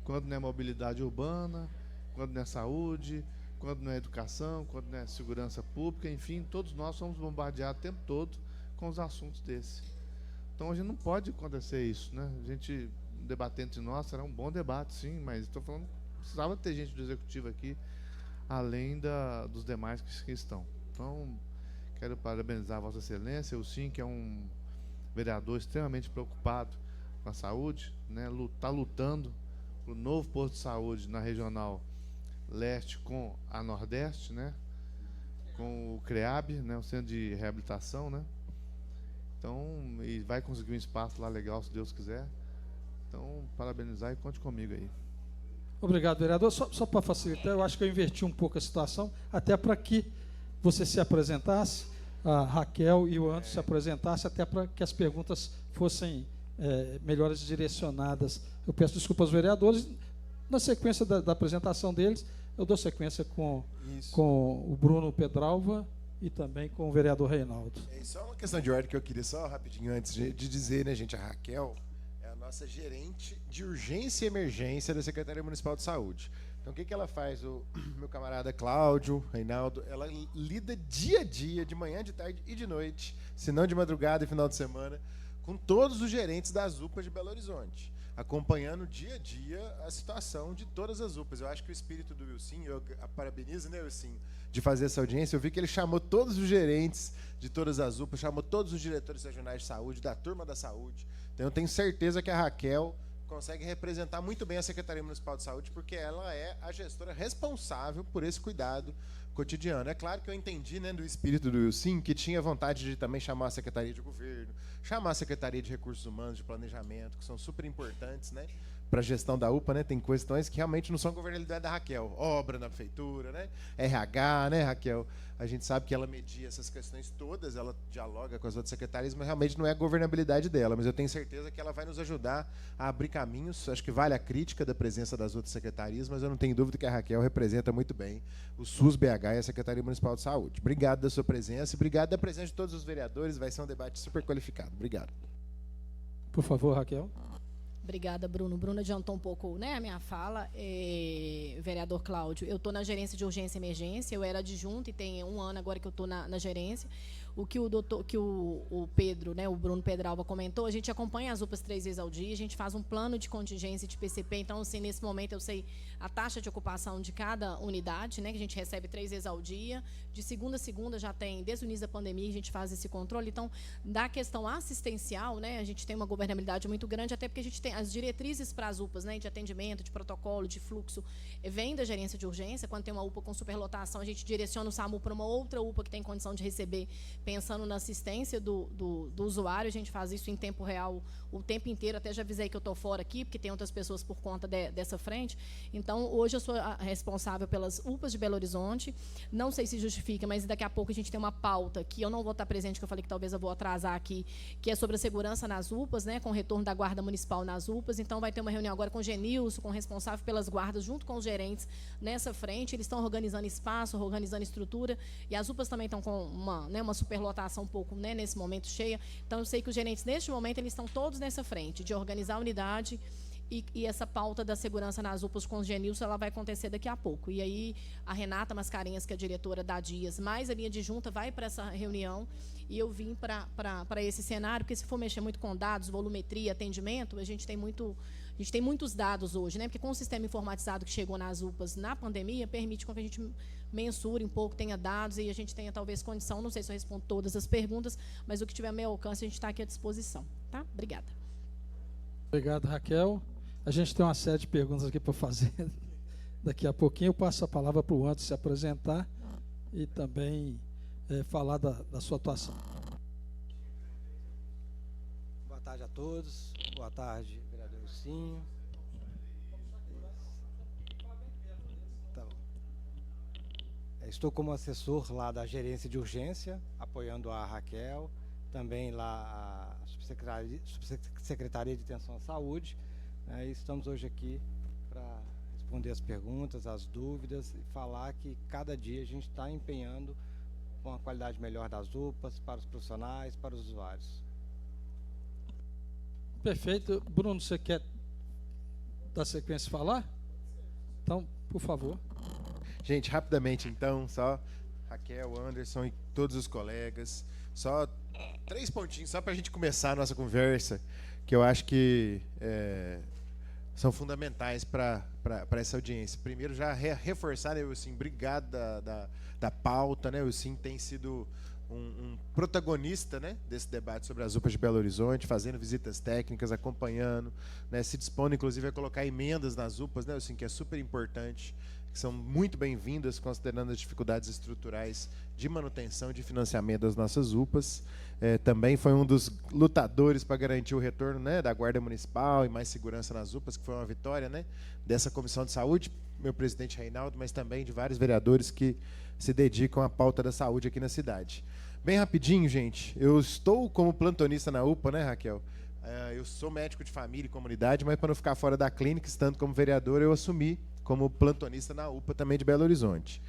Quando não é mobilidade urbana, quando não é saúde, quando não é educação, quando não é segurança pública, enfim, todos nós somos bombardeados o tempo todo com os assuntos desses. Então a gente não pode acontecer isso, né? A gente debatendo entre nós, será um bom debate, sim, mas estou falando, precisava ter gente do executivo aqui, além dos demais que estão. Então, quero parabenizar a Vossa Excelência, o Sim, que é um vereador extremamente preocupado com a saúde, né? Está lutando para o novo posto de saúde na Regional Leste com a Nordeste, né? Com o CREAB, né? O Centro de Reabilitação, né? Então, e vai conseguir um espaço lá legal, se Deus quiser. Então, parabenizar e conte comigo aí. Obrigado, vereador. Só para facilitar, eu acho que eu inverti um pouco a situação, até para que você se apresentasse, a Raquel e o Anderson se apresentassem, até para que as perguntas fossem melhores direcionadas. Eu peço desculpas aos vereadores. Na sequência da apresentação deles, eu dou sequência com o Bruno Pedralva e também com o vereador Reinaldo. É só uma questão de ordem que eu queria só rapidinho antes de dizer, né, gente? A Raquel é a nossa gerente de urgência e emergência da Secretaria Municipal de Saúde. Então, o que ela faz? O meu camarada Cláudio, Reinaldo, ela lida dia a dia, de manhã, de tarde e de noite, se não de madrugada e final de semana, com todos os gerentes das UPAs de Belo Horizonte, acompanhando dia a dia a situação de todas as UPAs. Eu acho que o espírito do Wilson, eu parabenizo, né, Wilson, de fazer essa audiência. Eu vi que ele chamou todos os gerentes de todas as UPAs, chamou todos os diretores regionais de saúde, da turma da saúde. Então, eu tenho certeza que a Raquel consegue representar muito bem a Secretaria Municipal de Saúde, porque ela é a gestora responsável por esse cuidado cotidiano. É claro que eu entendi, né, do espírito do Wilson, que tinha vontade de também chamar a Secretaria de Governo, chamar a Secretaria de Recursos Humanos, de Planejamento, que são super importantes, né, para a gestão da UPA, né? Tem questões que realmente não são governabilidade da Raquel. Obra na prefeitura, né? RH, né, Raquel? A gente sabe que ela media essas questões todas, ela dialoga com as outras secretarias, mas realmente não é a governabilidade dela. Mas eu tenho certeza que ela vai nos ajudar a abrir caminhos. Acho que vale a crítica da presença das outras secretarias, mas eu não tenho dúvida que a Raquel representa muito bem o SUS-BH e a Secretaria Municipal de Saúde. Obrigado da sua presença e obrigado da presença de todos os vereadores. Vai ser um debate super qualificado. Obrigado. Por favor, Raquel. Obrigada, Bruno. Bruno adiantou um pouco, né, a minha fala. Vereador Cláudio, eu estou na gerência de urgência e emergência, eu era adjunta e tem 1 ano agora que eu estou na gerência. O que o Pedro, né, o Bruno Pedralva comentou, a gente acompanha as UPAs 3 vezes ao dia, a gente faz um plano de contingência de PCP, então, assim, nesse momento eu sei a taxa de ocupação de cada unidade, né, que a gente recebe 3 vezes ao dia, de segunda a segunda já tem, desde o início da pandemia, a gente faz esse controle. Então, da questão assistencial, né, a gente tem uma governabilidade muito grande, até porque a gente tem as diretrizes para as UPAs, né, de atendimento, de protocolo, de fluxo, vem da gerência de urgência. Quando tem uma UPA com superlotação, a gente direciona o SAMU para uma outra UPA que tem condição de receber, pensando na assistência do usuário. A gente faz isso em tempo real o tempo inteiro. Até já avisei que eu estou fora aqui, porque tem outras pessoas por conta dessa frente. Então, hoje eu sou a responsável pelas UPAs de Belo Horizonte. Não sei se justifica, mas daqui a pouco a gente tem uma pauta que eu não vou estar presente, que eu falei que talvez eu vou atrasar aqui, que é sobre a segurança nas UPAs, né, com o retorno da Guarda Municipal nas UPAs. Então, vai ter uma reunião agora com o Genilson, com o responsável pelas guardas, junto com os gerentes nessa frente. Eles estão organizando espaço, organizando estrutura, e as UPAs também estão com uma superlotação um pouco, né, nesse momento cheia. Então, eu sei que os gerentes, neste momento, eles estão todos nessa frente, de organizar a unidade, e essa pauta da segurança nas UPAs com o Genilson, ela vai acontecer daqui a pouco. E aí, a Renata Mascarenhas, que é a diretora da Dias, mais a linha de junta, vai para essa reunião, e eu vim para esse cenário, porque se for mexer muito com dados, volumetria, atendimento, a gente tem muitos dados hoje, né? Porque com o sistema informatizado que chegou nas UPAs na pandemia, permite com que a gente mensure um pouco, tenha dados, e a gente tenha talvez condição, não sei se eu respondo todas as perguntas, mas o que tiver a meu alcance, a gente está aqui à disposição. Tá? Obrigada. Obrigado, Raquel. A gente tem uma série de perguntas aqui para fazer. Daqui a pouquinho eu passo a palavra para o Anderson se apresentar e também falar da sua atuação. Boa tarde a todos. Boa tarde, vereador Wilson. Tá bom. Estou como assessor lá da gerência de urgência, apoiando a Raquel, também lá a subsecretaria de Atenção à Saúde. E estamos hoje aqui para responder as perguntas, as dúvidas e falar que cada dia a gente está empenhando uma qualidade melhor das UPAs, para os profissionais, para os usuários. Perfeito. Bruno, você quer dar sequência e falar? Então, por favor. Gente, rapidamente então, só Raquel, Anderson e todos os colegas, só 3 pontinhos só para a gente começar a nossa conversa, que eu acho que são fundamentais para essa audiência. Primeiro, já reforçar, né, Wilson, obrigado da pauta, né, Wilson tem sido um protagonista, né, desse debate sobre as UPAs de Belo Horizonte, fazendo visitas técnicas, acompanhando, né, se dispondo, inclusive, a colocar emendas nas UPAs, né, Wilson, que é super importante, que são muito bem-vindas, considerando as dificuldades estruturais de manutenção e de financiamento das nossas UPAs. Também foi um dos lutadores para garantir o retorno, né, da Guarda Municipal e mais segurança nas UPAs, que foi uma vitória, né, dessa Comissão de Saúde, meu presidente Reinaldo, mas também de vários vereadores que se dedicam à pauta da saúde aqui na cidade. Bem rapidinho, gente, eu estou como plantonista na UPA, né, Raquel? Eu sou médico de família e comunidade, mas para não ficar fora da clínica, estando como vereador, eu assumi como plantonista na UPA também de Belo Horizonte.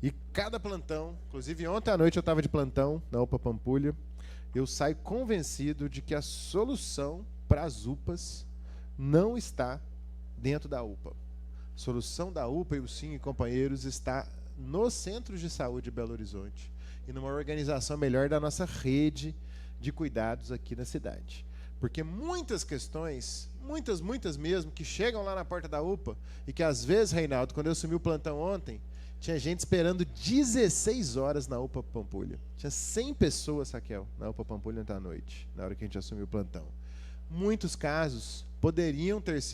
E cada plantão, inclusive ontem à noite eu estava de plantão na UPA Pampulha, eu saio convencido de que a solução para as UPAs não está dentro da UPA. A solução da UPA, e o Sim e companheiros, está nos centros de saúde de Belo Horizonte e numa organização melhor da nossa rede de cuidados aqui na cidade. Porque muitas questões, muitas mesmo, que chegam lá na porta da UPA e que às vezes, Reinaldo, quando eu assumi o plantão ontem, tinha gente esperando 16 horas na UPA Pampulha. Tinha 100 pessoas, Raquel, na UPA Pampulha ontem à noite, na hora que a gente assumiu o plantão. Muitos casos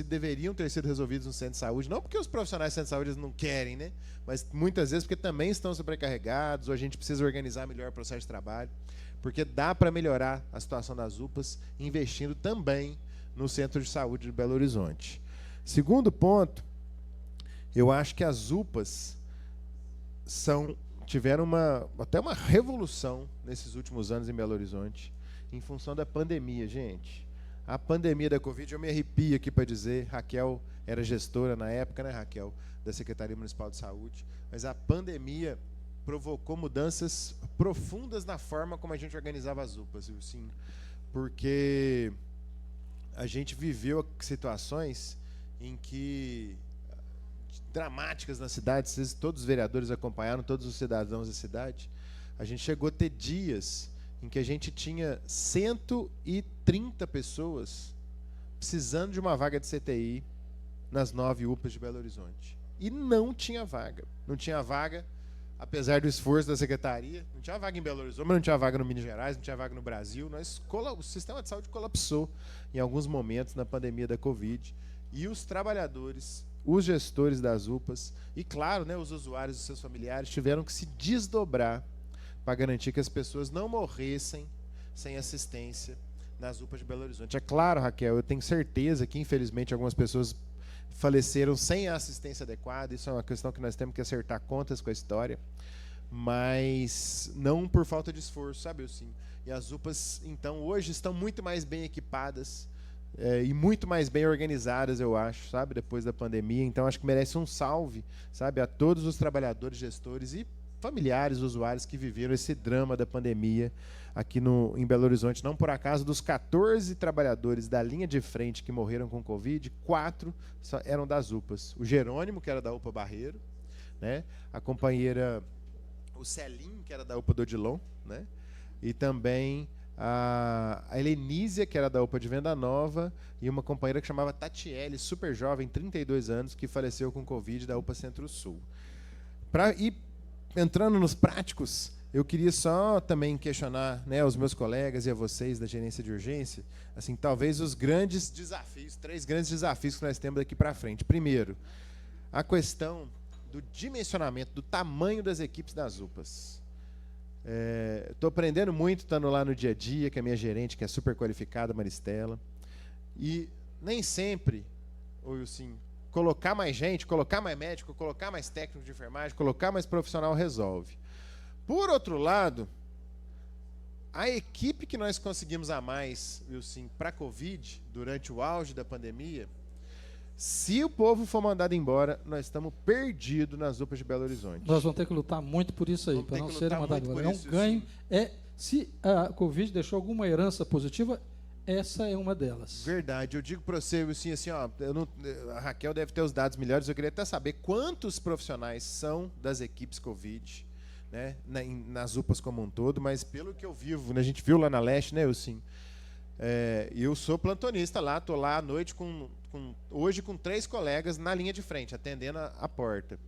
deveriam ter sido resolvidos no centro de saúde, não porque os profissionais do centro de saúde não querem, né? Mas muitas vezes porque também estão sobrecarregados, ou a gente precisa organizar melhor o processo de trabalho, porque dá para melhorar a situação das UPAs, investindo também no centro de saúde de Belo Horizonte. Segundo ponto, eu acho que as UPAs tiveram até uma revolução nesses últimos anos em Belo Horizonte, em função da pandemia, gente. A pandemia da Covid, eu me arrepio aqui para dizer, Raquel era gestora na época, né, Raquel, da Secretaria Municipal de Saúde, mas a pandemia provocou mudanças profundas na forma como a gente organizava as UPAs, viu? Sim, porque a gente viveu situações em que dramáticas na cidade, todos os vereadores acompanharam, todos os cidadãos da cidade, a gente chegou a ter dias em que a gente tinha 130 pessoas precisando de uma vaga de CTI nas 9 UPAs de Belo Horizonte. E não tinha vaga. Não tinha vaga, apesar do esforço da secretaria, não tinha vaga em Belo Horizonte, mas não tinha vaga no Minas Gerais, não tinha vaga no Brasil. O sistema de saúde colapsou em alguns momentos na pandemia da Covid. E os trabalhadores, os gestores das UPAs e, claro, né, os usuários e seus familiares tiveram que se desdobrar para garantir que as pessoas não morressem sem assistência nas UPAs de Belo Horizonte. É claro, Raquel, eu tenho certeza que, infelizmente, algumas pessoas faleceram sem a assistência adequada. Isso é uma questão que nós temos que acertar contas com a história, mas não por falta de esforço, sabe, assim. E as UPAs, então, hoje estão muito mais bem equipadas e muito mais bem organizadas, eu acho, sabe, depois da pandemia. Então, acho que merece um salve, sabe, a todos os trabalhadores, gestores e familiares, usuários que viveram esse drama da pandemia aqui em Belo Horizonte. Não por acaso, dos 14 trabalhadores da linha de frente que morreram com Covid, 4 eram das UPAs. O Jerônimo, que era da UPA Barreiro, né? A companheira, o Celim, que era da UPA do Odilon, né? E também a Helenísia, que era da UPA de Venda Nova, e uma companheira que chamava Tatiele, super jovem, 32 anos, que faleceu com Covid da UPA Centro-Sul. Entrando nos práticos, eu queria só também questionar, né, os meus colegas e a vocês da gerência de urgência, assim, talvez os grandes desafios, 3 grandes desafios que nós temos daqui para frente. Primeiro, a questão do dimensionamento, do tamanho das equipes das UPAs. Estou aprendendo muito estando lá no dia a dia, com a minha gerente, que é super qualificada, Maristela, e nem sempre, Wilson, colocar mais gente, colocar mais médico, colocar mais técnico de enfermagem, colocar mais profissional resolve. Por outro lado, a equipe que nós conseguimos a mais, Wilson, para a Covid, durante o auge da pandemia, se o povo for mandado embora, nós estamos perdidos nas UPAs de Belo Horizonte. Nós vamos ter que lutar muito por isso aí, para não serem mandados embora. É um ganho. Se a Covid deixou alguma herança positiva, essa é uma delas. Verdade, eu digo para você assim, ó, a Raquel deve ter os dados melhores, eu queria até saber quantos profissionais são das equipes Covid, né, nas UPAs como um todo, mas pelo que eu vivo, né, a gente viu lá na Leste, né, eu sou plantonista lá, estou lá à noite hoje com 3 colegas na linha de frente, atendendo a porta.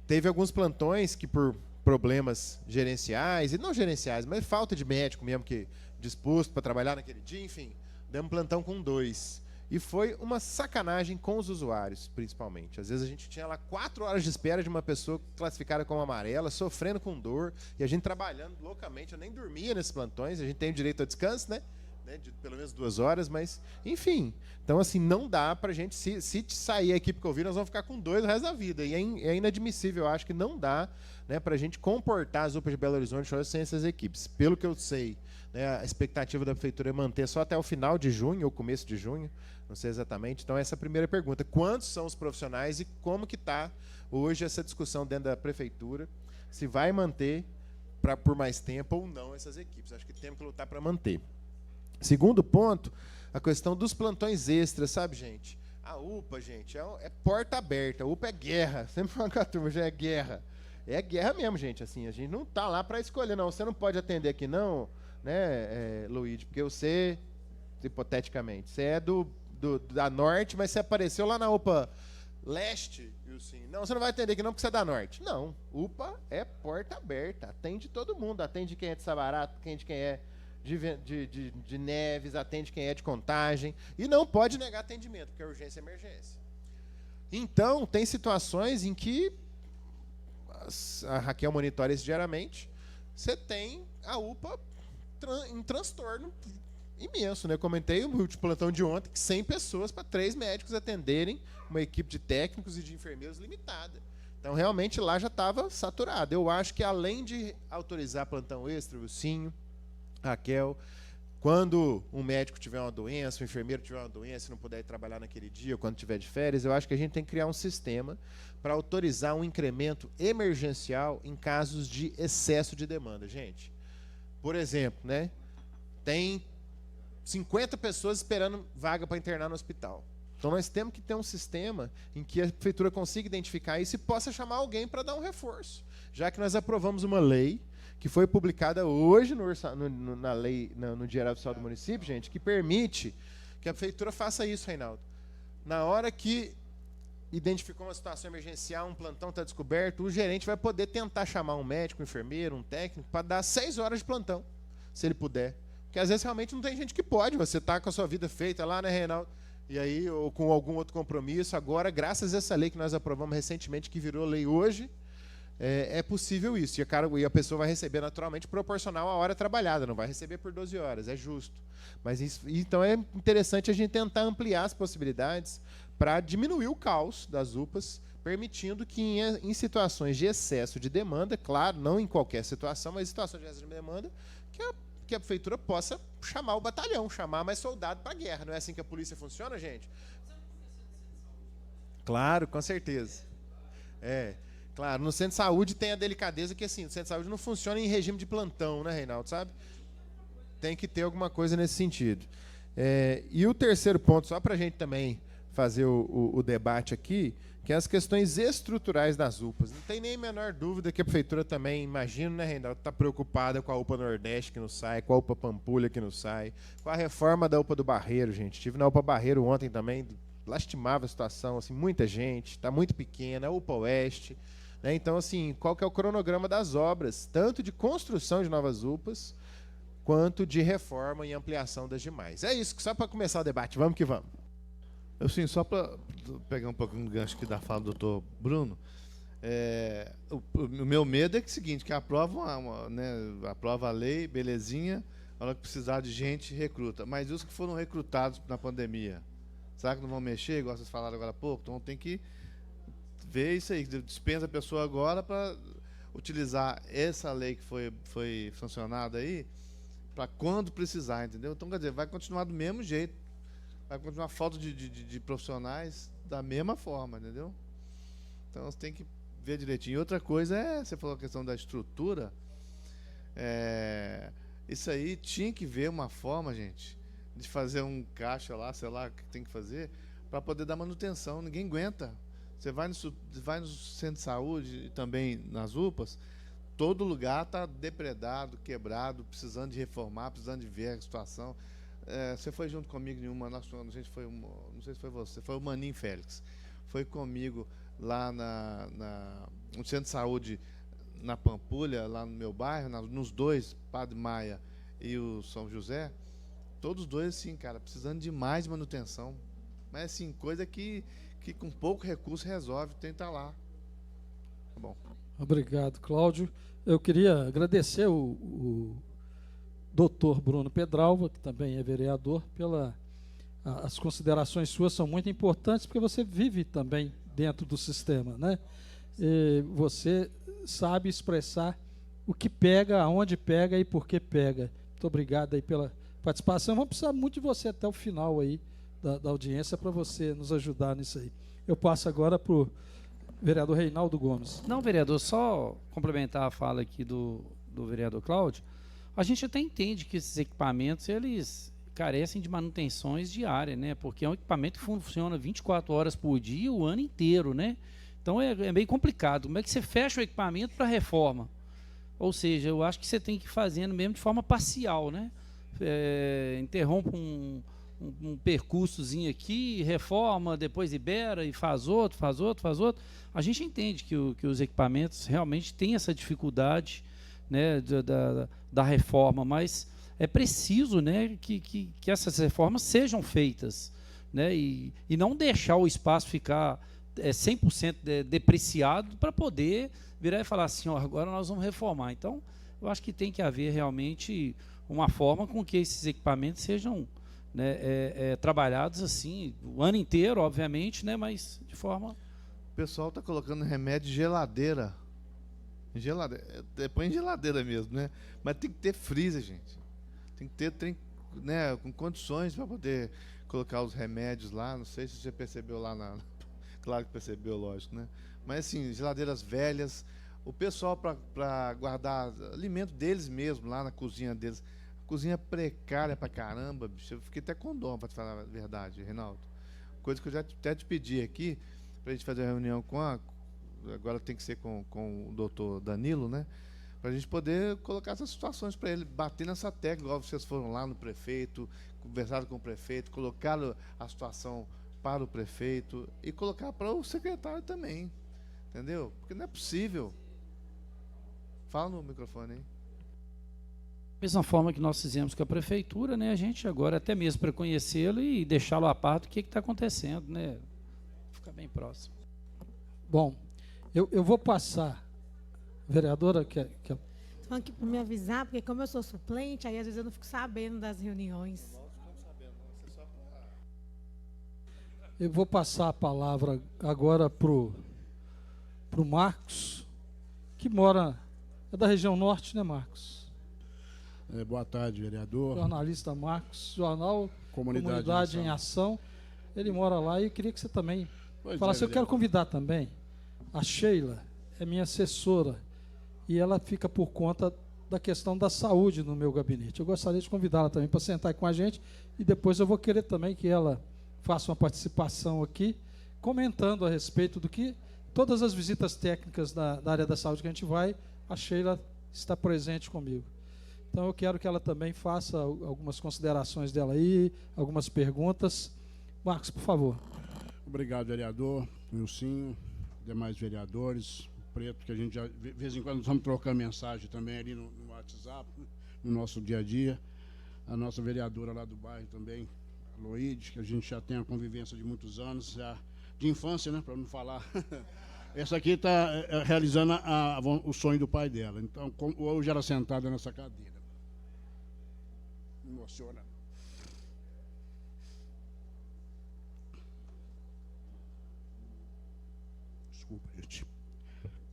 Teve alguns plantões que por problemas gerenciais, e não gerenciais, mas falta de médico mesmo, que disposto para trabalhar naquele dia, enfim, demos plantão com 2. E foi uma sacanagem com os usuários, principalmente. Às vezes a gente tinha lá 4 horas de espera de uma pessoa classificada como amarela, sofrendo com dor, e a gente trabalhando loucamente. Eu nem dormia nesses plantões, a gente tem o direito a descanso, né? De pelo menos 2 horas, mas, enfim. Então, assim, não dá pra gente, se sair a equipe Covid, nós vamos ficar com 2 o resto da vida. E é inadmissível, eu acho que não dá, né, pra gente comportar as UPAs de Belo Horizonte sem essas equipes. Pelo que eu sei, né, a expectativa da prefeitura é manter só até o final de junho, ou começo de junho, não sei exatamente. Então, essa é a primeira pergunta. Quantos são os profissionais e como que está hoje essa discussão dentro da prefeitura? Se vai manter por mais tempo ou não essas equipes. Acho que temos que lutar para manter. Segundo ponto, a questão dos plantões extras, sabe, gente? A UPA, gente, é porta aberta. A UPA é guerra. Sempre falo com a turma, já é guerra. É guerra mesmo, gente. Assim, a gente não está lá para escolher, não. Você não pode atender aqui, não, né, Luíde? Porque você, hipoteticamente, você é da Norte, mas você apareceu lá na UPA Leste, e assim, não, você não vai atender aqui não porque você é da Norte. Não, UPA é porta aberta. Atende todo mundo. Atende quem é de Sabará, atende quem é de Neves, atende quem é de Contagem, e não pode negar atendimento, porque é urgência e emergência. Então, tem situações em que a Raquel monitora isso diariamente, você tem a UPA em transtorno imenso, né? Eu comentei o último plantão de ontem, que 100 pessoas para 3 médicos atenderem uma equipe de técnicos e de enfermeiros limitada. Então, realmente, lá já estava saturado. Eu acho que, além de autorizar plantão extra, Wilsinho, Raquel, quando um médico tiver uma doença, um enfermeiro tiver uma doença e não puder ir trabalhar naquele dia, ou quando tiver de férias, eu acho que a gente tem que criar um sistema para autorizar um incremento emergencial em casos de excesso de demanda. Gente, por exemplo, né, tem 50 pessoas esperando vaga para internar no hospital. Então nós temos que ter um sistema em que a prefeitura consiga identificar isso e possa chamar alguém para dar um reforço. Já que nós aprovamos uma lei que foi publicada hoje no Diário Oficial do Município, gente, que permite que a prefeitura faça isso, Reinaldo. Na hora que identificou uma situação emergencial, um plantão está descoberto, o gerente vai poder tentar chamar um médico, um enfermeiro, um técnico, para dar 6 horas de plantão, se ele puder. Porque às vezes realmente não tem gente que pode, você está com a sua vida feita lá, né, Reinaldo? E aí, ou com algum outro compromisso. Agora, graças a essa lei que nós aprovamos recentemente, que virou lei hoje, é possível isso. E a pessoa vai receber naturalmente proporcional à hora trabalhada, não vai receber por 12 horas, é justo. Mas então é interessante a gente tentar ampliar as possibilidades para diminuir o caos das UPAs, permitindo que em situações de excesso de demanda, claro, não em qualquer situação, mas em situações de excesso de demanda, que a prefeitura possa chamar o batalhão, chamar mais soldado para a guerra. Não é assim que a polícia funciona, gente? Claro, com certeza. Claro, no centro de saúde tem a delicadeza que, assim, o centro de saúde não funciona em regime de plantão, né, Reinaldo, sabe? Tem que ter alguma coisa nesse sentido. E o terceiro ponto, só para a gente também fazer o debate aqui, que é as questões estruturais das UPAs. Não tem nem a menor dúvida que a prefeitura também, imagino, né, Reinaldo, está preocupada com a UPA Nordeste que não sai, com a UPA Pampulha que não sai, com a reforma da UPA do Barreiro, gente. Estive na UPA Barreiro ontem também, lastimável a situação, assim, muita gente, está muito pequena, a UPA Oeste. Né? Então, assim, qual que é o cronograma das obras, tanto de construção de novas UPAs, quanto de reforma e ampliação das demais. É isso, só para começar o debate. Vamos que vamos. Sim, só para pegar um pouquinho do gancho aqui da fala do doutor Bruno, o meu medo é que é o seguinte, que aprova a lei, belezinha, na hora que precisar de gente, recruta. Mas os que foram recrutados na pandemia, será que não vão mexer, igual vocês falaram agora há pouco? Então tem que ver isso aí, dispensa a pessoa agora para utilizar essa lei que foi sancionada aí, para quando precisar, entendeu? Então, quer dizer, vai continuar do mesmo jeito, vai continuar a falta de profissionais da mesma forma, entendeu? Então, você tem que ver direitinho. Outra coisa você falou a questão da estrutura, Isso aí tinha que ver uma forma, gente, de fazer um caixa lá, sei lá, o que tem que fazer, para poder dar manutenção. Ninguém aguenta. Você vai no centro de saúde e também nas UPAs, todo lugar está depredado, quebrado, precisando de reformar, precisando de ver a situação. Você foi junto comigo em uma, a gente foi, não sei se foi você, foi o Maninho Félix. Foi comigo lá no centro de saúde na Pampulha, lá no meu bairro, nos dois, Padre Maia e o São José, todos dois, assim, cara, precisando de mais manutenção. Mas, assim, coisa que com pouco recurso resolve, tenta lá. Tá bom. Obrigado, Cláudio. Eu queria agradecer o doutor Bruno Pedralva, que também é vereador, as considerações suas são muito importantes, porque você vive também dentro do sistema, né? E você sabe expressar o que pega, aonde pega e por que pega. Muito obrigado aí pela participação. Vamos precisar muito de você até o final aí da audiência para você nos ajudar nisso aí. Eu passo agora para o vereador Reinaldo Gomes. Não, vereador, só complementar a fala aqui do vereador Cláudio. A gente até entende que esses equipamentos, eles carecem de manutenções diárias, né? Porque é um equipamento que funciona 24 horas por dia o ano inteiro, né? Então é meio complicado. Como é que você fecha o equipamento para reforma? Ou seja, eu acho que você tem que ir fazendo mesmo de forma parcial, né? Interrompe um percursozinho aqui, reforma, depois libera e faz outro. A gente entende que os equipamentos realmente têm essa dificuldade, né, da reforma, mas é preciso, né, que essas reformas sejam feitas, né, e não deixar o espaço ficar 100% depreciado para poder virar e falar assim, ó, agora nós vamos reformar. Então, eu acho que tem que haver realmente uma forma com que esses equipamentos sejam, né, trabalhados assim, o ano inteiro, obviamente, né, mas de forma... O pessoal está colocando remédio em geladeira. Põe em geladeira mesmo, né? Mas tem que ter freezer, gente. Tem que ter, né, com condições para poder colocar os remédios lá. Não sei se você percebeu lá Claro que percebeu, lógico, né? Mas assim, geladeiras velhas. O pessoal para guardar alimento deles mesmo lá na cozinha deles. Cozinha precária pra caramba, bicho. Eu fiquei até com dó, para te falar a verdade, Reinaldo. Coisa que eu já até te pedi aqui, pra gente fazer uma reunião agora tem que ser com o doutor Danilo, né? Pra gente poder colocar essas situações para ele, bater nessa tecla, igual vocês foram lá no prefeito, conversaram com o prefeito, colocaram a situação para o prefeito e colocar para o secretário também, entendeu? Porque não é possível. Fala no microfone aí. Mesma forma que nós fizemos com a prefeitura, né? A gente agora, até mesmo para conhecê-lo e deixá-lo a par do que está acontecendo, né? Ficar bem próximo. Bom, eu vou passar. Vereadora, quer... Estou falando aqui para me avisar, porque como eu sou suplente, aí às vezes eu não fico sabendo das reuniões. Eu vou passar a palavra agora para o Marcos, que mora... É da região norte, né, Marcos? Boa tarde, vereador. Jornalista Marcos, jornal Comunidade em Ação. Ele mora lá e eu queria que você também falasse. Eu vereador. quero convidar também a Sheila, é minha assessora, e ela fica por conta da questão da saúde no meu gabinete. Eu gostaria de convidá-la também para sentar aqui com a gente e depois eu vou querer também que ela faça uma participação aqui, comentando a respeito do que todas as visitas técnicas da área da saúde que a gente vai, a Sheila está presente comigo. Então eu quero que ela também faça algumas considerações dela aí, algumas perguntas. Marcos, por favor. Obrigado, vereador, Nilcinho, demais vereadores, Preto, que a gente já, de vez em quando, vamos trocando mensagem também ali no WhatsApp, no nosso dia a dia. A nossa vereadora lá do bairro também, a Loide, que a gente já tem a convivência de muitos anos, já de infância, né, para não falar. Essa aqui está realizando o sonho do pai dela. Então, hoje ela sentada nessa cadeira. Emociona. Desculpa, gente.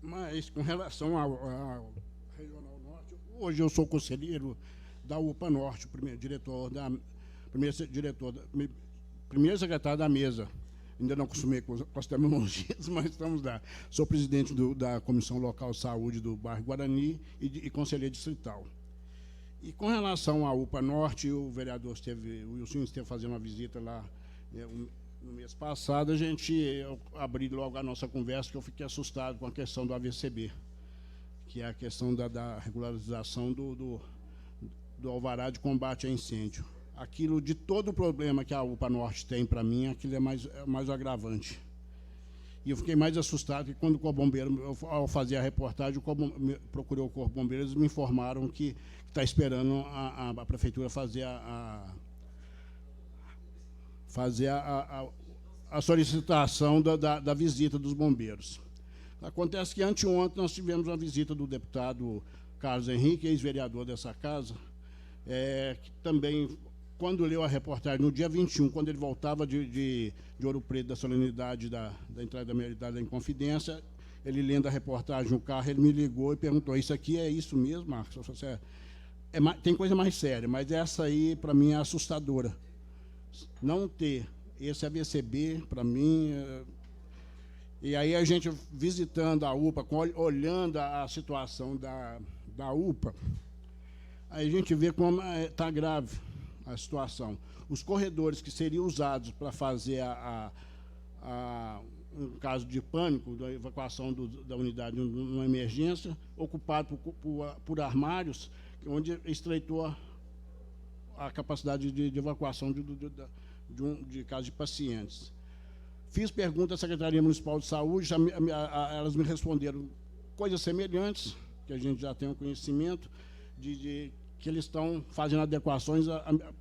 Mas, com relação ao Regional Norte, hoje eu sou conselheiro da UPA Norte, primeiro secretário da mesa. Ainda não acostumei com as terminologias, mas estamos lá. Sou presidente da Comissão Local de Saúde do bairro Guarani e conselheiro distrital. E com relação à UPA Norte, o vereador o Wilson esteve fazendo uma visita lá no mês passado, eu abri logo a nossa conversa, que eu fiquei assustado com a questão do AVCB, que é a questão da regularização do alvará de combate a incêndio. Aquilo, de todo o problema que a UPA Norte tem para mim, aquilo é mais agravante. E eu fiquei mais assustado que quando o Corpo Bombeiro, ao fazer a reportagem, procurei o Corpo Bombeiro, eles me informaram que está esperando a Prefeitura fazer a solicitação da visita dos bombeiros. Acontece que anteontem nós tivemos uma visita do deputado Carlos Henrique, ex-vereador dessa casa, que também, quando leu a reportagem, no dia 21, quando ele voltava de Ouro Preto, da solenidade da entrada da maioridade da Inconfidência, ele lendo a reportagem no carro, ele me ligou e perguntou: isso aqui é isso mesmo, Marcos? Eu falei assim, tem coisa mais séria, mas essa aí, para mim, é assustadora. Não ter esse AVCB, para mim... E aí a gente, visitando a UPA, olhando a situação da UPA, aí a gente vê como está grave a situação. Os corredores que seriam usados para fazer um caso de pânico, da evacuação da unidade numa emergência, ocupado por armários, onde estreitou a capacidade de evacuação de casos de pacientes. Fiz pergunta à Secretaria Municipal de Saúde, elas me responderam coisas semelhantes, que a gente já tem um conhecimento, que eles estão fazendo adequações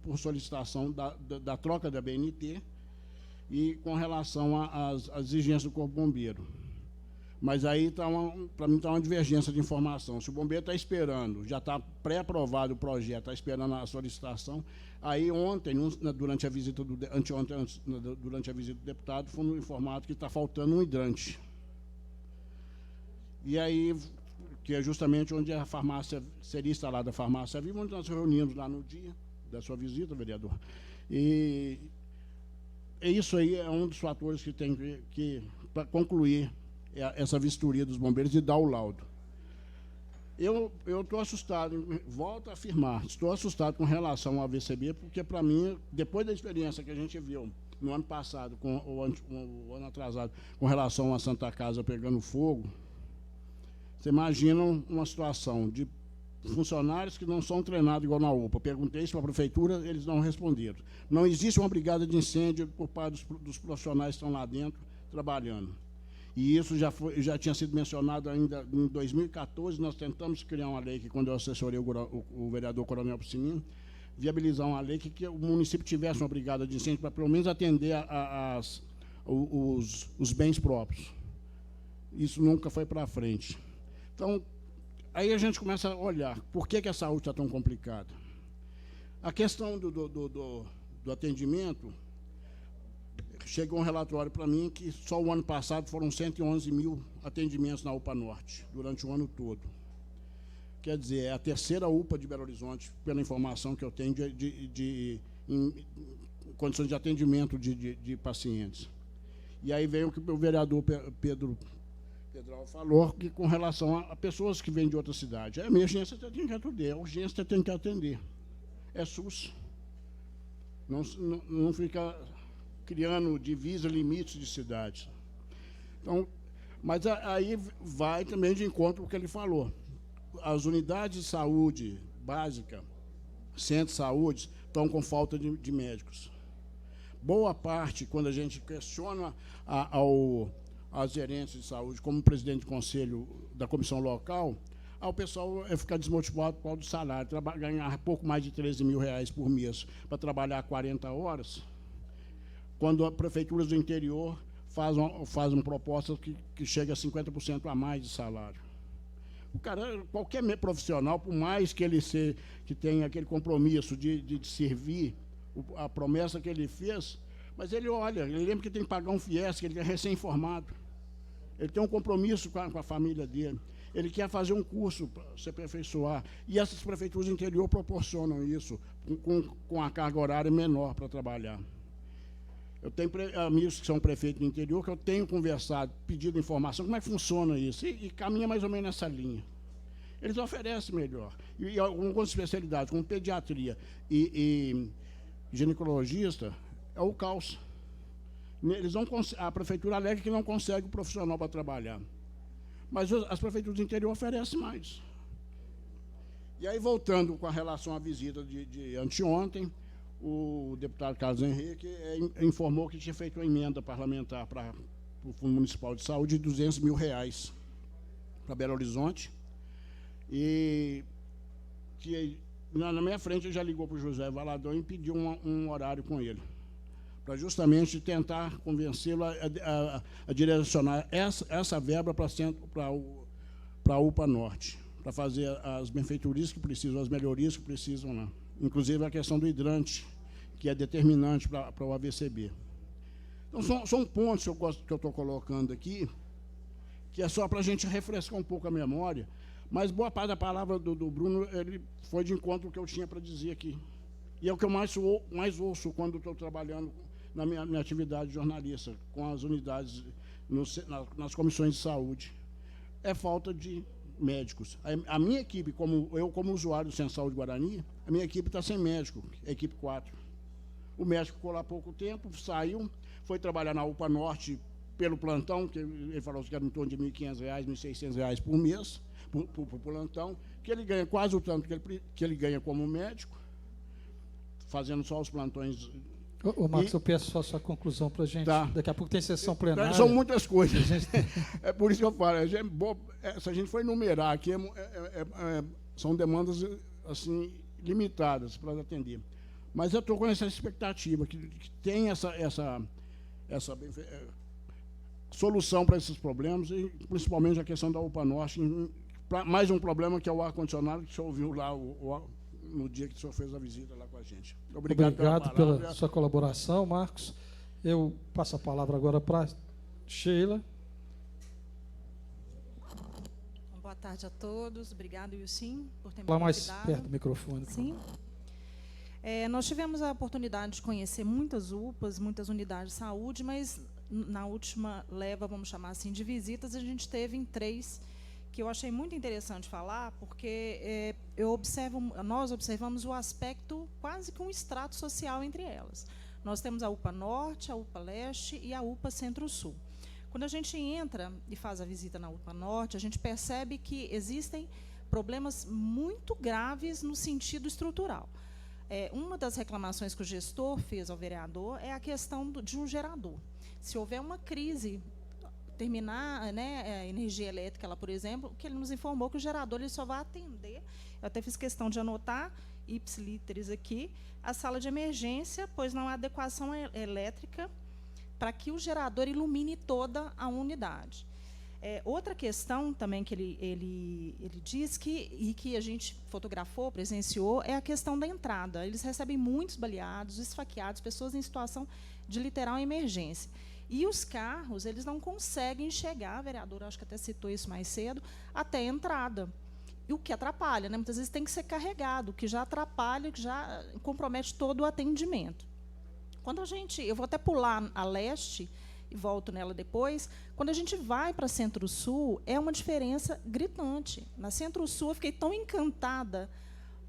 por solicitação da troca da BNT e com relação às exigências do Corpo Bombeiro. Mas aí, para mim, está uma divergência de informação. Se o bombeiro está esperando, já está pré-aprovado o projeto, está esperando a solicitação, aí ontem, durante a visita durante a visita do deputado, fomos informados que está faltando um hidrante. E aí, que é justamente onde a farmácia seria instalada, a farmácia Viva, onde nós reunimos lá no dia da sua visita, vereador. E isso aí é um dos fatores que tem que para concluir essa vistoria dos bombeiros e dar o laudo. Eu estou assustado, volto a afirmar, estou assustado com relação ao AVCB, porque, para mim, depois da experiência que a gente viu no ano passado, o ano atrasado, com relação à Santa Casa pegando fogo, você imagina uma situação de funcionários que não são treinados igual na UPA. Perguntei isso para a Prefeitura, eles não responderam. Não existe uma brigada de incêndio por parte dos profissionais que estão lá dentro trabalhando. E isso já tinha sido mencionado ainda em 2014, nós tentamos criar uma lei que, quando eu assessorei o vereador Coronel Piscinino, viabilizar uma lei que o município tivesse uma brigada de incêndio para, pelo menos, atender os bens próprios. Isso nunca foi para frente. Então, aí a gente começa a olhar por que a saúde está tão complicada. A questão do atendimento, chegou um relatório para mim que só o ano passado foram 111 mil atendimentos na UPA Norte, durante o ano todo. Quer dizer, é a terceira UPA de Belo Horizonte, pela informação que eu tenho, em condições de atendimento de pacientes. E aí vem o que o vereador Pedro falou, que com relação a pessoas que vêm de outra cidade. A emergência você tem que atender, a urgência você tem que atender. É SUS. Não fica criando divisa, limites de cidades. Então, mas aí vai também de encontro com o que ele falou. As unidades de saúde básica, centros de saúde, estão com falta de médicos. Boa parte, quando a gente questiona as gerentes de saúde, como presidente de conselho da comissão local, o pessoal fica desmotivado por causa do salário, ganhar pouco mais de R$13 mil por mês para trabalhar 40 horas, quando a prefeitura do interior faz uma proposta que chega a 50% a mais de salário. O cara, qualquer profissional, por mais que ele que tenha aquele compromisso de servir, a promessa que ele fez, mas ele lembra que tem que pagar um FIES, que ele é recém-formado. Ele tem um compromisso com a família dele. Ele quer fazer um curso para se aperfeiçoar. E essas prefeituras do interior proporcionam isso, com a carga horária menor para trabalhar. Eu tenho amigos que são prefeitos do interior, que eu tenho conversado, pedido informação, como é que funciona isso? E caminha mais ou menos nessa linha. eles oferecem melhor. E algumas especialidades, como pediatria e ginecologista, é o caos. Eles não a prefeitura alega que não consegue o profissional para trabalhar. Mas as prefeituras do interior oferecem mais. E aí, voltando com a relação à visita de anteontem, o deputado Carlos Henrique informou que tinha feito uma emenda parlamentar para o Fundo Municipal de Saúde de R$200 mil para Belo Horizonte. E que na minha frente já ligou para o José Valadão e pediu um horário com ele, para justamente tentar convencê-lo a direcionar essa verba para a UPA Norte, para fazer as benfeitorias que precisam, as melhorias que precisam lá. Inclusive a questão do hidrante, que é determinante para o AVCB. Então, são pontos que eu estou colocando aqui, que é só para a gente refrescar um pouco a memória, mas boa parte da palavra do Bruno ele foi de encontro ao que eu tinha para dizer aqui. E é o que eu mais ouço quando estou trabalhando na minha atividade de jornalista, com as unidades, nas comissões de saúde. É falta de médicos. A minha equipe, como usuário do Centro de Saúde Guarani, a minha equipe está sem médico, a equipe 4. O médico ficou lá há pouco tempo, saiu, foi trabalhar na UPA Norte pelo plantão, que ele falou que era em torno de R$ 1.500, R$ 1.600 por mês, por plantão, que ele ganha quase o tanto que ele ganha como médico, fazendo só os plantões. Ô Marcos, eu peço só a sua conclusão para a gente. Tá. Daqui a pouco tem sessão plenária. São muitas coisas. É por isso que eu falo, se a gente for enumerar aqui, são demandas assim, limitadas para atender. Mas eu estou com essa expectativa, que tem essa solução para esses problemas, e principalmente a questão da UPA Norte, mais um problema que é o ar-condicionado, que o senhor ouviu lá no dia que o senhor fez a visita lá com a gente. Obrigado pela sua colaboração, Marcos. Eu passo a palavra agora para Sheila. Boa tarde a todos. Obrigado, Wilson, por ter me Falar mais convidado. perto do microfone. Sim. Nós tivemos a oportunidade de conhecer muitas UPAs, muitas unidades de saúde, mas na última leva, vamos chamar assim, de visitas, a gente teve em 3, que eu achei muito interessante falar, porque nós observamos o aspecto, quase que um extrato social entre elas. Nós temos a UPA Norte, a UPA Leste e a UPA Centro-Sul. Quando a gente entra e faz a visita na UPA Norte, a gente percebe que existem problemas muito graves no sentido estrutural. Uma das reclamações que o gestor fez ao vereador é a questão de um gerador. Se houver uma crise, terminar a energia elétrica, lá, por exemplo, o que ele nos informou que o gerador ele só vai atender, eu até fiz questão de anotar, ipsiliteres aqui, a sala de emergência, pois não há adequação elétrica para que o gerador ilumine toda a unidade. Outra questão também que ele diz que a gente fotografou, presenciou, é a questão da entrada. Eles recebem muitos baleados, esfaqueados, pessoas em situação de literal emergência. E os carros, eles não conseguem chegar, a vereadora acho que até citou isso mais cedo, até a entrada. E o que atrapalha, né? Muitas vezes tem que ser carregado, o que já atrapalha, que já compromete todo o atendimento. Quando eu vou até pular a Leste, e volto nela depois, quando a gente vai para Centro-Sul, é uma diferença gritante. Na Centro-Sul, eu fiquei tão encantada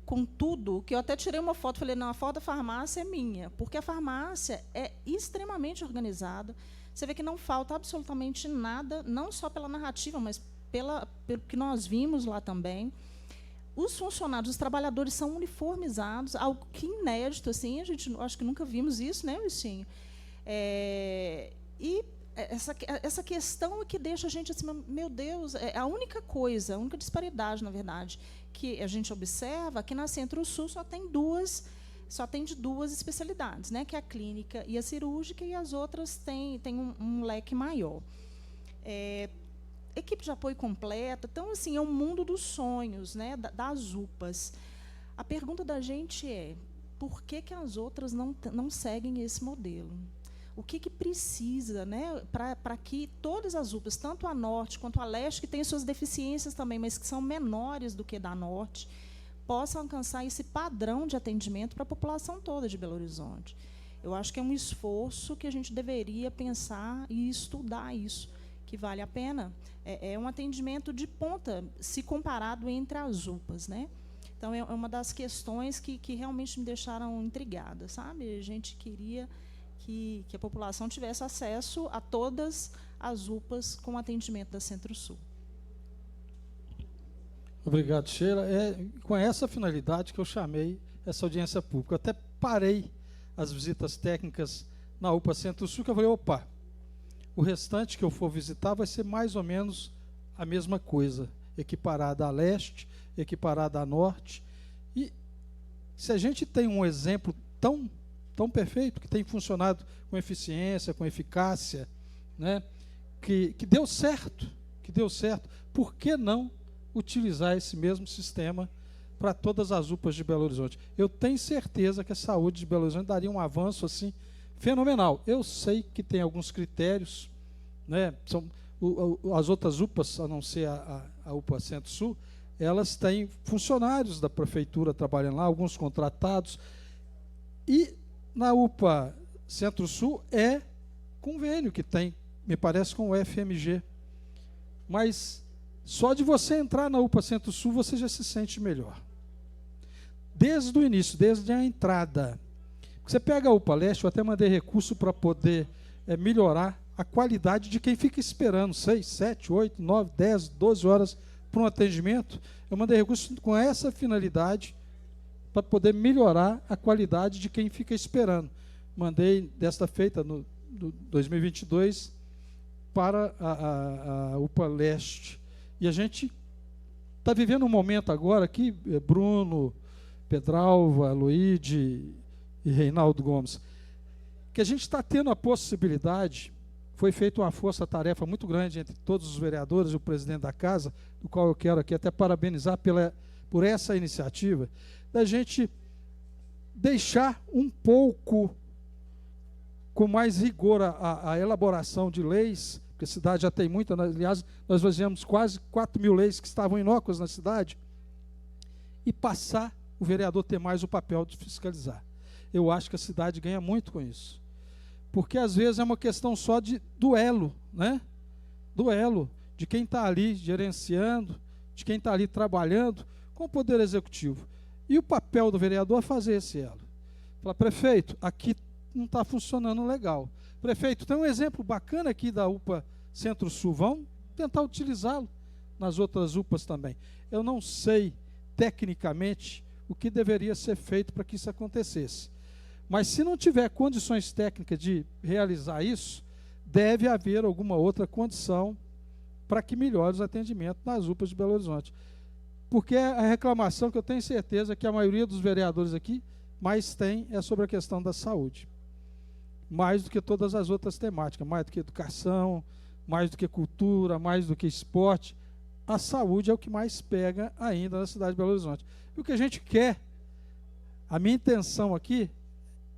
com tudo, que eu até tirei uma foto, falei, não, a foto da farmácia é minha, porque a farmácia é extremamente organizada, você vê que não falta absolutamente nada, não só pela narrativa, mas pelo que nós vimos lá também. Os funcionários, os trabalhadores são uniformizados, algo que inédito, assim, a gente acho que nunca vimos isso, né, Lucinho? E essa questão é que deixa a gente assim, meu Deus, a única coisa, a única disparidade, na verdade, que a gente observa, que na Centro-Sul só tem de duas especialidades, né, que é a clínica e a cirúrgica, e as outras têm um leque maior. Equipe de apoio completa, então, assim, é um mundo dos sonhos, né, das UPAs. A pergunta da gente é, por que as outras não seguem esse modelo? O que precisa, né, para que todas as UPAs, tanto a Norte quanto a Leste, que têm suas deficiências também, mas que são menores do que da Norte, possam alcançar esse padrão de atendimento para a população toda de Belo Horizonte? Eu acho que é um esforço que a gente deveria pensar e estudar isso. que vale a pena. É um atendimento de ponta, se comparado entre as UPAs, né? Então, é uma das questões que realmente me deixaram intrigada, sabe? A gente queria que a população tivesse acesso a todas as UPAs com atendimento da Centro-Sul. Obrigado, Sheila. É com essa finalidade que eu chamei essa audiência pública. Eu até parei as visitas técnicas na UPA Centro-Sul, que eu falei, opa, o restante que eu for visitar vai ser mais ou menos a mesma coisa, equiparada a leste, equiparada a norte. E se a gente tem um exemplo tão perfeito, que tem funcionado com eficiência, com eficácia, né, que deu certo, por que não utilizar esse mesmo sistema para todas as UPAs de Belo Horizonte? Eu tenho certeza que a saúde de Belo Horizonte daria um avanço assim fenomenal. Eu sei que tem alguns critérios, né, as outras UPAs, a não ser a UPA Centro-Sul, elas têm funcionários da prefeitura trabalhando lá, alguns contratados, e na UPA Centro-Sul é convênio que tem, me parece, com o FMG. Mas só de você entrar na UPA Centro-Sul, você já se sente melhor. Desde o início, desde a entrada. Você pega a UPA Leste, eu até mandei recurso para poder melhorar a qualidade de quem fica esperando 6, 7, 8, 9, 10, 12 horas para um atendimento. Eu mandei recurso com essa finalidade para poder melhorar a qualidade de quem fica esperando. Mandei desta feita, no 2022, para a UPA Leste. E a gente está vivendo um momento agora aqui, Bruno, Pedralva, Luíde e Reinaldo Gomes, que a gente está tendo a possibilidade, foi feita uma força-tarefa muito grande entre todos os vereadores e o presidente da casa, do qual eu quero aqui até parabenizar por essa iniciativa, da gente deixar um pouco com mais rigor a elaboração de leis, porque a cidade já tem muita, aliás, nós fazíamos quase 4.000 leis que estavam inócuas na cidade, e passar o vereador ter mais o papel de fiscalizar. Eu acho que a cidade ganha muito com isso. Porque às vezes é uma questão só de duelo, né? Duelo de quem está ali gerenciando, de quem está ali trabalhando com o Poder Executivo. E o papel do vereador é fazer esse elo. Falar, prefeito, aqui não está funcionando legal. Prefeito, tem um exemplo bacana aqui da UPA Centro-Sul, vamos tentar utilizá-lo nas outras UPAs também. Eu não sei, tecnicamente, o que deveria ser feito para que isso acontecesse. Mas se não tiver condições técnicas de realizar isso, deve haver alguma outra condição para que melhore os atendimentos nas UPAs de Belo Horizonte. Porque a reclamação que eu tenho certeza que a maioria dos vereadores aqui mais tem é sobre a questão da saúde. Mais do que todas as outras temáticas, mais do que educação, mais do que cultura, mais do que esporte. A saúde é o que mais pega ainda na cidade de Belo Horizonte. E o que a gente quer, a minha intenção aqui,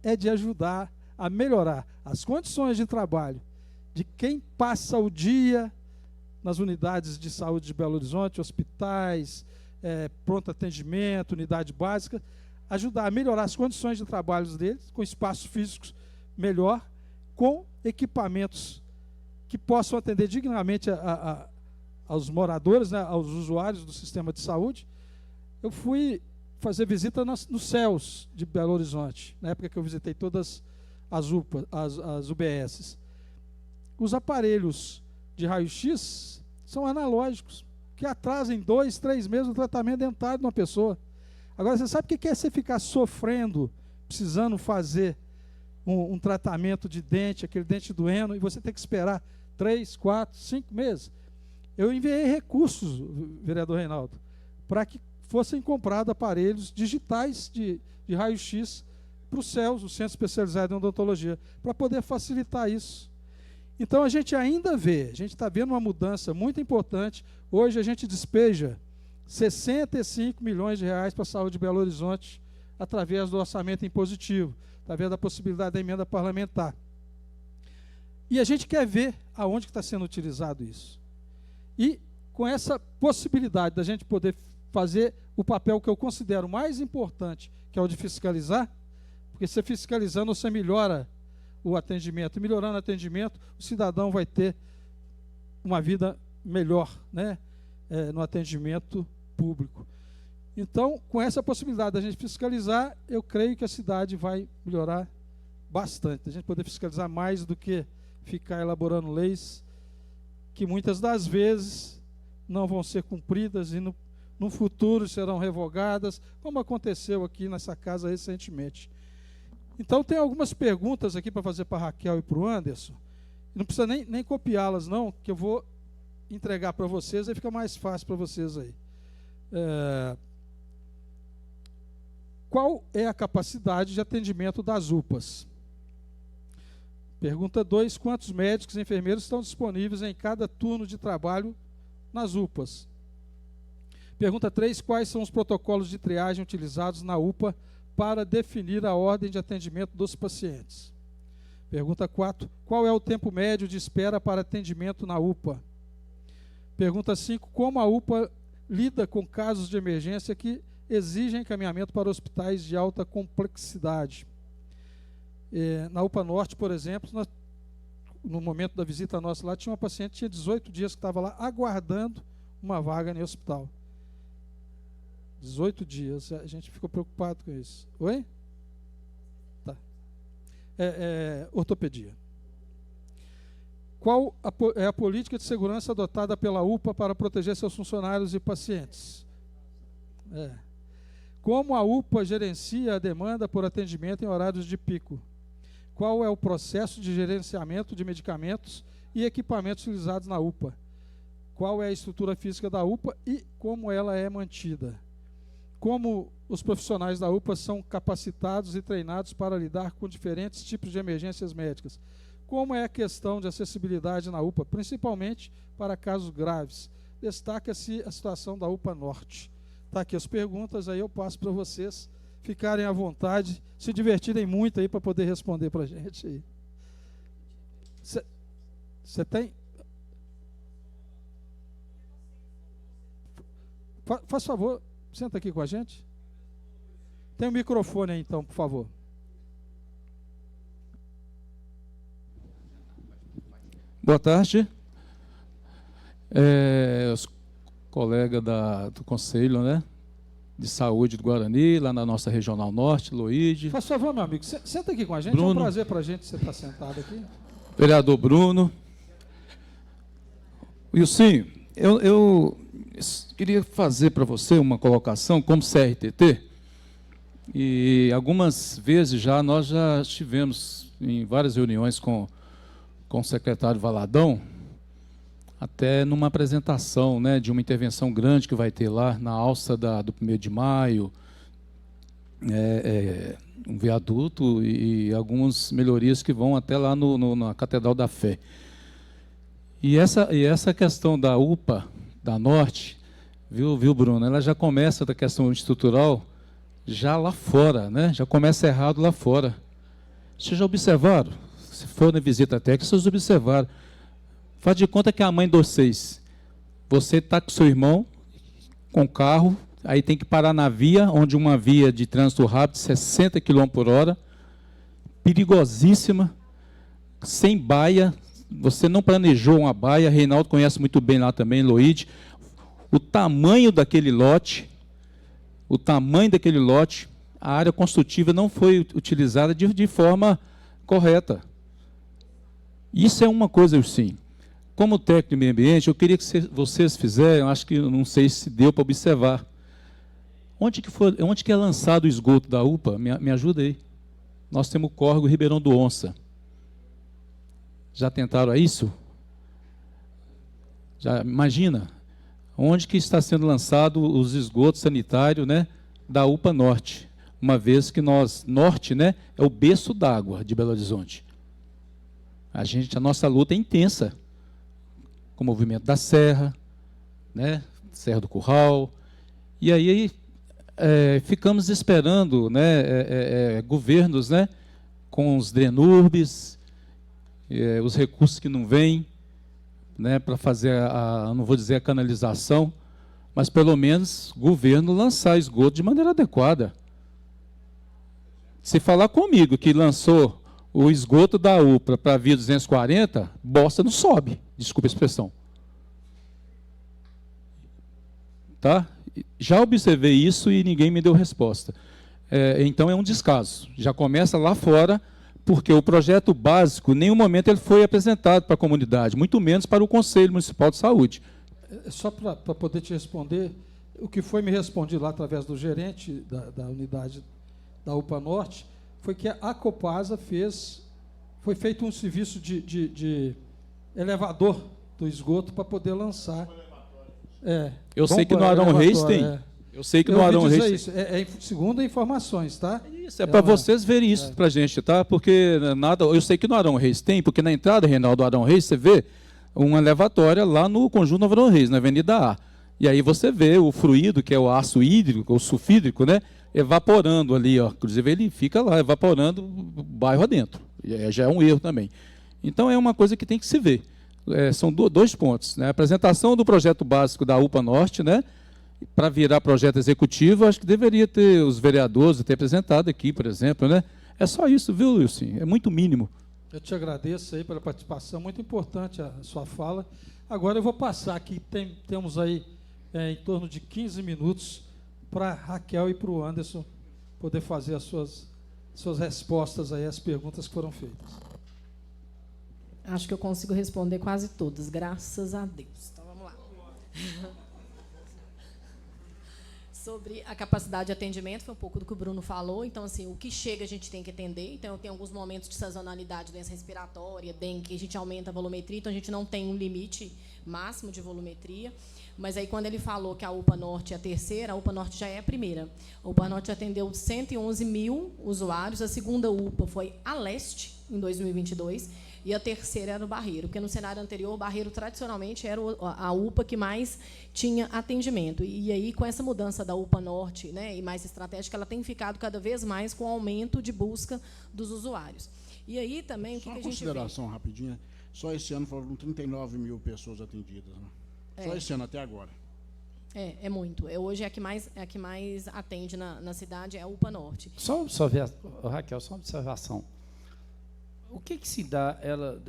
é de ajudar a melhorar as condições de trabalho de quem passa o dia nas unidades de saúde de Belo Horizonte, hospitais, pronto atendimento, unidade básica, ajudar a melhorar as condições de trabalho deles, com espaços físicos melhor, com equipamentos que possam atender dignamente aos moradores, né, aos usuários do sistema de saúde. Eu fui fazer visita nos CELS de Belo Horizonte, na época que eu visitei todas as UPAs, as UBSs. Os aparelhos de raio-x são analógicos, que atrasam 2, 3 meses o tratamento dentário de uma pessoa. Agora, você sabe o que é você ficar sofrendo, precisando fazer um tratamento de dente, aquele dente doendo, e você tem que esperar 3, 4, 5 meses? Eu enviei recursos, vereador Reinaldo, para que fossem comprados aparelhos digitais de raio-x para o CELS, o Centro Especializado em Odontologia, para poder facilitar isso. Então a gente ainda vê, a gente está vendo uma mudança muito importante. Hoje a gente despeja 65 milhões de reais para a saúde de Belo Horizonte através do orçamento impositivo, através da possibilidade da emenda parlamentar. E a gente quer ver aonde que está sendo utilizado isso. E com essa possibilidade da gente poder fazer o papel que eu considero mais importante, que é o de fiscalizar, porque você fiscalizando, você melhora o atendimento. E melhorando o atendimento, o cidadão vai ter uma vida melhor, né, no atendimento público. Então, com essa possibilidade da gente fiscalizar, eu creio que a cidade vai melhorar bastante. A gente poder fiscalizar mais do que ficar elaborando leis que muitas das vezes não vão ser cumpridas e no futuro serão revogadas, como aconteceu aqui nessa casa recentemente. Então, tem algumas perguntas aqui para fazer para a Raquel e para o Anderson. Não precisa nem copiá-las, não, que eu vou entregar para vocês, aí fica mais fácil para vocês aí. Qual é a capacidade de atendimento das UPAs? Pergunta 2, quantos médicos e enfermeiros estão disponíveis em cada turno de trabalho nas UPAs? Pergunta 3, quais são os protocolos de triagem utilizados na UPA para definir a ordem de atendimento dos pacientes? Pergunta 4, qual é o tempo médio de espera para atendimento na UPA? Pergunta 5, como a UPA lida com casos de emergência que exigem encaminhamento para hospitais de alta complexidade? Na UPA Norte, por exemplo, no momento da visita nossa lá, tinha uma paciente que tinha 18 dias que estava lá aguardando uma vaga no hospital. 18 dias, a gente ficou preocupado com isso. Oi? Tá. Ortopedia. Qual é a política de segurança adotada pela UPA para proteger seus funcionários e pacientes? Como a UPA gerencia a demanda por atendimento em horários de pico? Qual é o processo de gerenciamento de medicamentos e equipamentos utilizados na UPA? Qual é a estrutura física da UPA e como ela é mantida? Como os profissionais da UPA são capacitados e treinados para lidar com diferentes tipos de emergências médicas? Como é a questão de acessibilidade na UPA, principalmente para casos graves? Destaca-se a situação da UPA Norte. Está aqui as perguntas, aí eu passo para vocês ficarem à vontade, se divertirem muito aí para poder responder para a gente aí. Você tem? Faz favor, senta aqui com a gente. Tem um microfone aí então, por favor. Boa tarde. Os colegas do Conselho, né, de Saúde do Guarani, lá na nossa Regional Norte, Loide. Faz favor, meu amigo, senta aqui com a gente, Bruno, é um prazer para a gente você estar sentado aqui. Vereador Bruno. Wilson, eu queria fazer para você uma colocação como CRTT, e algumas vezes nós já estivemos em várias reuniões com o secretário Valadão, até numa apresentação, né, de uma intervenção grande que vai ter lá na alça do 1º de maio, um viaduto e algumas melhorias que vão até lá na Catedral da Fé. E essa questão da UPA, da Norte, viu, Bruno, ela já começa da questão estrutural já lá fora, né? Já começa errado lá fora. Vocês já observaram? Se for na visita técnica, vocês observaram. Faz de conta que a mãe de vocês, você está com seu irmão, com o carro, aí tem que parar na via, onde uma via de trânsito rápido, 60 km por hora, perigosíssima, sem baia, você não planejou uma baia, Reinaldo conhece muito bem lá também, Loide, o tamanho daquele lote, a área construtiva não foi utilizada de forma correta. Isso é uma coisa, sim. Como técnico de meio ambiente, eu queria que vocês fizessem, acho que não sei se deu para observar. Onde que é lançado o esgoto da UPA? Me ajuda aí. Nós temos o córrego Ribeirão do Onça. Já tentaram a isso? Já imagina, onde que está sendo lançado os esgotos sanitários, né, da UPA Norte, uma vez que Norte, né, é o berço d'água de Belo Horizonte. A nossa luta é intensa, com o movimento da Serra, né, Serra do Curral, e aí ficamos esperando, né, governos, né, com os DRENURBs, os recursos que não vêm, né, para fazer não vou dizer a canalização, mas pelo menos o governo lançar esgoto de maneira adequada. Se falar comigo que lançou o esgoto da UPA para a via 240, bosta não sobe, desculpa a expressão. tá? Já observei isso e ninguém me deu resposta. Então é um descaso. Já começa lá fora, porque o projeto básico, em nenhum momento ele foi apresentado para a comunidade, muito menos para o Conselho Municipal de Saúde. Só para poder te responder, o que foi me respondido lá através do gerente da unidade da UPA Norte foi que a Copasa foi feito um serviço de elevador do esgoto para poder lançar. Eu sei que no Arão Reis tem. Eu sei que no Arão Reis tem. Segundo informações, tá? Isso, para vocês verem isso para a gente, tá? Porque eu sei que no Arão Reis tem, porque na entrada, Reinaldo, do Arão Reis, você vê uma elevatória lá no conjunto Nova Arão Reis, na Avenida A. E aí você vê o fluido, que é o aço hídrico, ou sulfídrico, né? Evaporando ali, ó. Inclusive ele fica lá, evaporando o bairro adentro. Já é um erro também. Então é uma coisa que tem que se ver. São dois pontos, né? A apresentação do projeto básico da UPA Norte, né? Para virar projeto executivo, acho que deveria ter os vereadores ter apresentado aqui, por exemplo, né? É só isso, viu, Wilson? É muito mínimo. Eu te agradeço aí pela participação, muito importante a sua fala. Agora eu vou passar aqui, temos aí em torno de 15 minutos para a Raquel e para o Anderson poder fazer as suas respostas aí às perguntas que foram feitas. Acho que eu consigo responder quase todas, graças a Deus. Então, vamos lá. Sobre a capacidade de atendimento, foi um pouco do que o Bruno falou. Então, assim, o que chega a gente tem que atender. Então, tem alguns momentos de sazonalidade, doença respiratória, dengue, que a gente aumenta a volumetria. Então, a gente não tem um limite máximo de volumetria. Mas aí, quando ele falou que a UPA Norte é a terceira, a UPA Norte já é a primeira. A UPA Norte atendeu 111 mil usuários. A segunda UPA foi a Leste, em 2022. E a terceira era o Barreiro, porque no cenário anterior, o Barreiro, tradicionalmente, era a UPA que mais tinha atendimento. E aí, com essa mudança da UPA Norte, né, e mais estratégica, ela tem ficado cada vez mais com o aumento de busca dos usuários. E aí, também, o que a gente vê? Só uma consideração rapidinha. Só esse ano foram 39 mil pessoas atendidas. Né? Só esse ano, até agora. É muito. Hoje é a que mais atende na cidade, é a UPA Norte. Raquel, só uma observação. O que se dá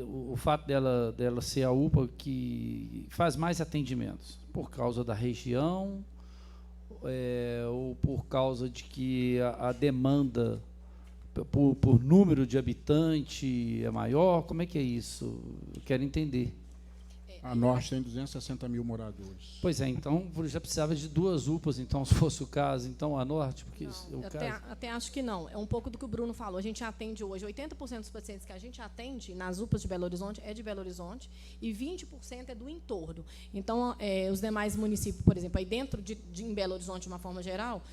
o fato dela ser a UPA que faz mais atendimentos? Por causa da região ou por causa de que a demanda por número de habitante é maior? Como é que é isso? Eu quero entender. A Norte tem 260 mil moradores. Pois é, então já precisava de 2 UPAs, então, se fosse o caso, então a Norte, porque até acho que não. É um pouco do que o Bruno falou. A gente atende hoje, 80% dos pacientes que a gente atende nas UPAs de Belo Horizonte é de Belo Horizonte e 20% é do entorno. Então, os demais municípios, por exemplo, aí dentro em Belo Horizonte, de uma forma geral,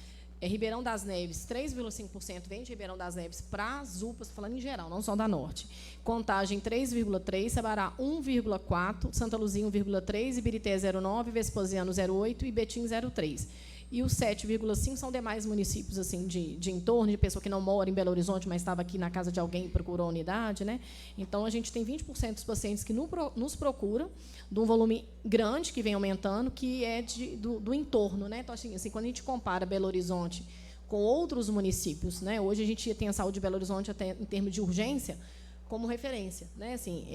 Ribeirão das Neves, 3,5% vem de Ribeirão das Neves para as UPAs, falando em geral, não só da Norte. Contagem 3,3%, Sabará 1,4%, Santa Luzia 1,3%, Ibirité 0,9%, Vespasiano 0,8% e Betim 0,3%. E os 7,5% são demais municípios assim, de entorno, de pessoa que não mora em Belo Horizonte, mas estava aqui na casa de alguém e procurou a unidade. Né? Então, a gente tem 20% dos pacientes que nos procuram, de um volume grande, que vem aumentando, que é do entorno. Né? Então, assim, quando a gente compara Belo Horizonte com outros municípios, né? Hoje a gente tem a saúde de Belo Horizonte, até em termos de urgência, como referência. Né? Assim,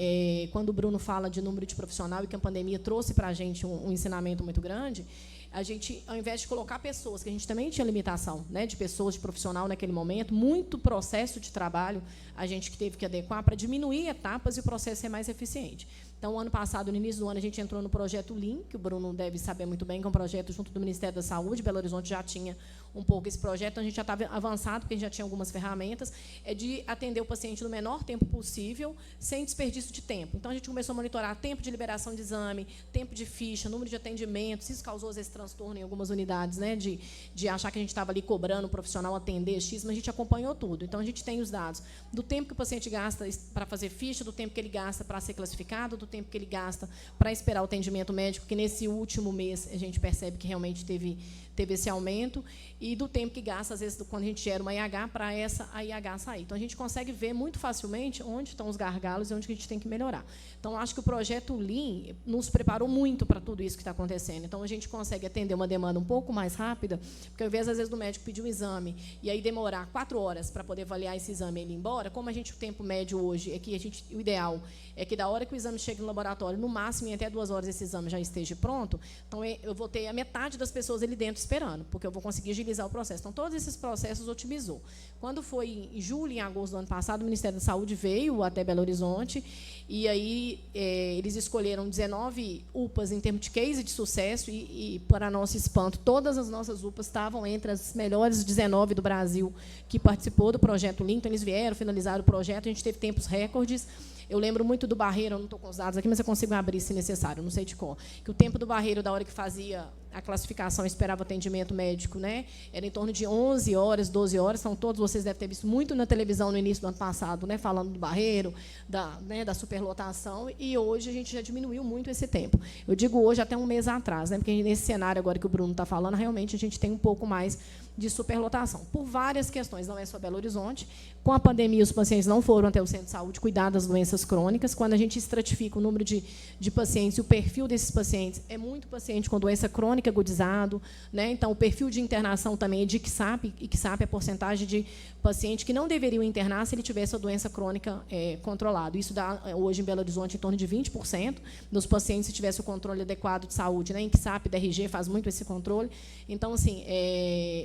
quando o Bruno fala de número de profissional e que a pandemia trouxe para a gente um ensinamento muito grande, a gente, ao invés de colocar pessoas, que a gente também tinha limitação, né, de pessoas, de profissional naquele momento, muito processo de trabalho a gente que teve que adequar para diminuir etapas e o processo ser mais eficiente. Então, ano passado, no início do ano, a gente entrou no projeto Lean, que o Bruno deve saber muito bem, que é um projeto junto do Ministério da Saúde. Belo Horizonte já tinha um pouco esse projeto, então a gente já estava avançado, porque a gente já tinha algumas ferramentas, de atender o paciente no menor tempo possível, sem desperdício de tempo. Então, a gente começou a monitorar tempo de liberação de exame, tempo de ficha, número de atendimentos. Isso causou, às vezes, transtorno em algumas unidades, né, de achar que a gente estava ali cobrando o profissional atender X, mas a gente acompanhou tudo. Então, a gente tem os dados do tempo que o paciente gasta para fazer ficha, do tempo que ele gasta para ser classificado, do tempo que ele gasta para esperar o atendimento médico, que nesse último mês a gente percebe que realmente teve esse aumento, e do tempo que gasta, às vezes, quando a gente gera uma IH, para essa a IH sair. Então, a gente consegue ver muito facilmente onde estão os gargalos e onde a gente tem que melhorar. Então, acho que o projeto Lean nos preparou muito para tudo isso que está acontecendo. Então, a gente consegue atender uma demanda um pouco mais rápida, porque ao invés, às vezes, do médico pedir um exame e aí demorar 4 horas para poder avaliar esse exame e ele ir embora, como o tempo médio hoje é que o ideal é que da hora que o exame chega no laboratório, no máximo em até 2 horas esse exame já esteja pronto, então eu vou ter a metade das pessoas ali dentro esperando, porque eu vou conseguir agilizar o processo. Então, todos esses processos otimizou. Quando foi em julho, em agosto do ano passado, o Ministério da Saúde veio até Belo Horizonte e aí eles escolheram 19 UPAs em termos de case de sucesso e, para nosso espanto, todas as nossas UPAs estavam entre as melhores 19 do Brasil que participou do projeto Lean. Então, eles vieram, finalizaram o projeto, a gente teve tempos recordes. Eu lembro muito do Barreiro, eu não estou com os dados aqui, mas eu consigo abrir se necessário, não sei de qual. Que o tempo do Barreiro, da hora que fazia a classificação, esperava o atendimento médico, né, era em torno de 11 horas, 12 horas. Então, todos vocês devem ter visto muito na televisão no início do ano passado, né, falando do Barreiro, da superlotação, e hoje a gente já diminuiu muito esse tempo. Eu digo hoje até um mês atrás, né, porque nesse cenário agora que o Bruno está falando, realmente a gente tem um pouco mais de superlotação, por várias questões, não é só Belo Horizonte. Com a pandemia, os pacientes não foram até o centro de saúde cuidar das doenças crônicas. Quando a gente estratifica o número de pacientes e o perfil desses pacientes, é muito paciente com doença crônica agudizado, né? Então, o perfil de internação também é de ICSAP, e ICSAP é a porcentagem de paciente que não deveriam internar se ele tivesse a doença crônica controlada. Isso dá, hoje, em Belo Horizonte, em torno de 20% dos pacientes, se tivesse o controle adequado de saúde, né? ICSAP, DRG, faz muito esse controle. Então, assim,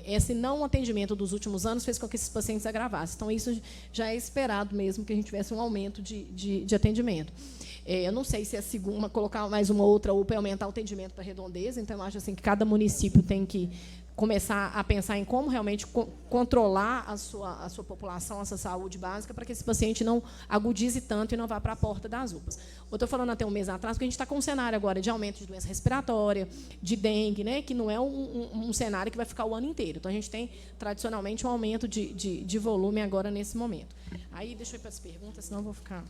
esse não atendimento dos últimos anos fez com que esses pacientes agravassem. Então, isso já é esperado mesmo que a gente tivesse um aumento de atendimento. Eu não sei se colocar mais uma outra UPA e aumentar o atendimento para Redondeza. Então, eu acho assim, que cada município tem que começar a pensar em como realmente controlar a sua população, a sua saúde básica, para que esse paciente não agudize tanto e não vá para a porta das UPAs. Eu estou falando até um mês atrás, porque a gente está com um cenário agora de aumento de doença respiratória, de dengue, né, que não é um cenário que vai ficar o ano inteiro. Então, a gente tem, tradicionalmente, um aumento de volume agora nesse momento. Aí, deixa eu ir para as perguntas, senão eu vou ficar...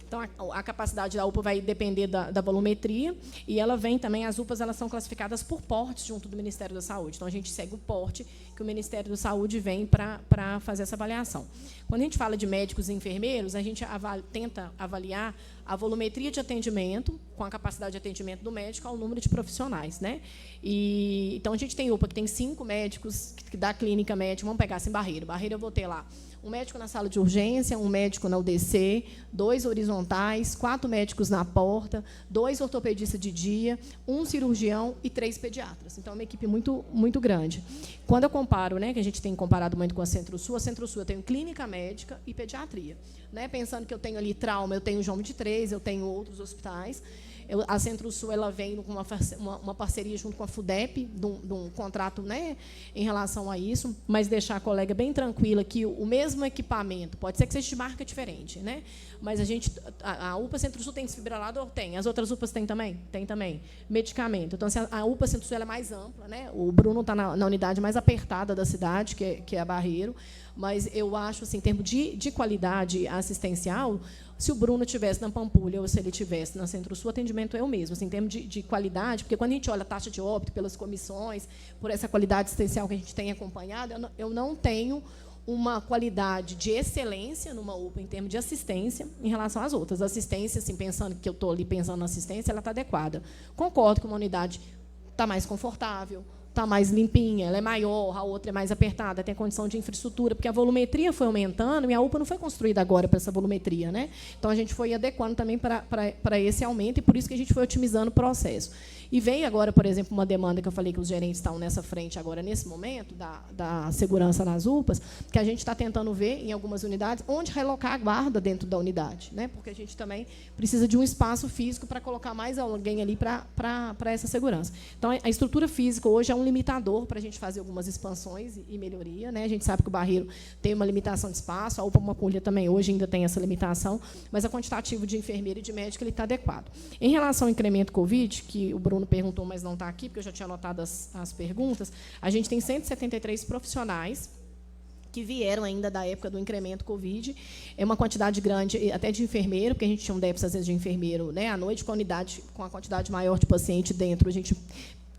Então, a capacidade da UPA vai depender da volumetria, e ela vem também, as UPAs elas são classificadas por portes junto do Ministério da Saúde. Então, a gente segue o porte que o Ministério da Saúde vem para fazer essa avaliação. Quando a gente fala de médicos e enfermeiros, a gente tenta avaliar a volumetria de atendimento, com a capacidade de atendimento do médico, ao número de profissionais, né? Então, a gente tem UPA que tem 5 médicos da clínica médica. Vamos pegar assim, Barreiro. Barreiro, eu vou ter lá um médico na sala de urgência, um médico na UDC, 2 horizontais, 4 médicos na porta, 2 ortopedistas de dia, 1 cirurgião e 3 pediatras. Então, é uma equipe muito, muito grande. Quando eu comparo, né, que a gente tem comparado muito com a Centro-Sul eu tenho clínica médica e pediatria. Né, pensando que eu tenho ali trauma, eu tenho João 23, eu tenho outros hospitais. A Centro-Sul ela vem com uma parceria junto com a FUDEP, de um contrato, né, em relação a isso, mas deixar a colega bem tranquila que o mesmo equipamento, pode ser que seja de marca diferente, né, mas a UPA Centro-Sul tem desfibrilador? Tem. As outras UPAs têm também? Tem também. Medicamento. Então, assim, a UPA Centro-Sul ela é mais ampla, né? O Bruno está na unidade mais apertada da cidade, que é a Barreiro, mas eu acho, assim, em termos de qualidade assistencial, se o Bruno estivesse na Pampulha ou se ele estivesse na Centro-Sul, o atendimento é o mesmo, assim, em termos de qualidade, porque quando a gente olha a taxa de óbito pelas comissões, por essa qualidade assistencial que a gente tem acompanhado, eu não tenho uma qualidade de excelência numa UPA em termos de assistência em relação às outras. A assistência, assim, pensando que eu estou ali pensando na assistência, ela está adequada. Concordo que uma unidade está mais confortável, está mais limpinha, ela é maior, a outra é mais apertada, tem condição de infraestrutura, porque a volumetria foi aumentando e a UPA não foi construída agora para essa volumetria, né? Então, a gente foi adequando também para esse aumento, e por isso que a gente foi otimizando o processo. E veio agora, por exemplo, uma demanda que eu falei que os gerentes estão nessa frente agora, nesse momento, da segurança nas UPAs, que a gente está tentando ver, em algumas unidades, onde relocar a guarda dentro da unidade, né? Porque a gente também precisa de um espaço físico para colocar mais alguém ali para essa segurança. Então, a estrutura física hoje é um limitador para a gente fazer algumas expansões e melhoria, né? A gente sabe que o Barreiro tem uma limitação de espaço, a UPA Pampulha também hoje ainda tem essa limitação, mas o quantitativo de enfermeiro e de médico ele está adequado. Em relação ao incremento Covid, que o Bruno perguntou, mas não está aqui, porque eu já tinha anotado as perguntas, a gente tem 173 profissionais que vieram ainda da época do incremento Covid. É uma quantidade grande, até de enfermeiro, porque a gente tinha um déficit, às vezes, de enfermeiro, né, à noite, com a quantidade maior de paciente dentro, a gente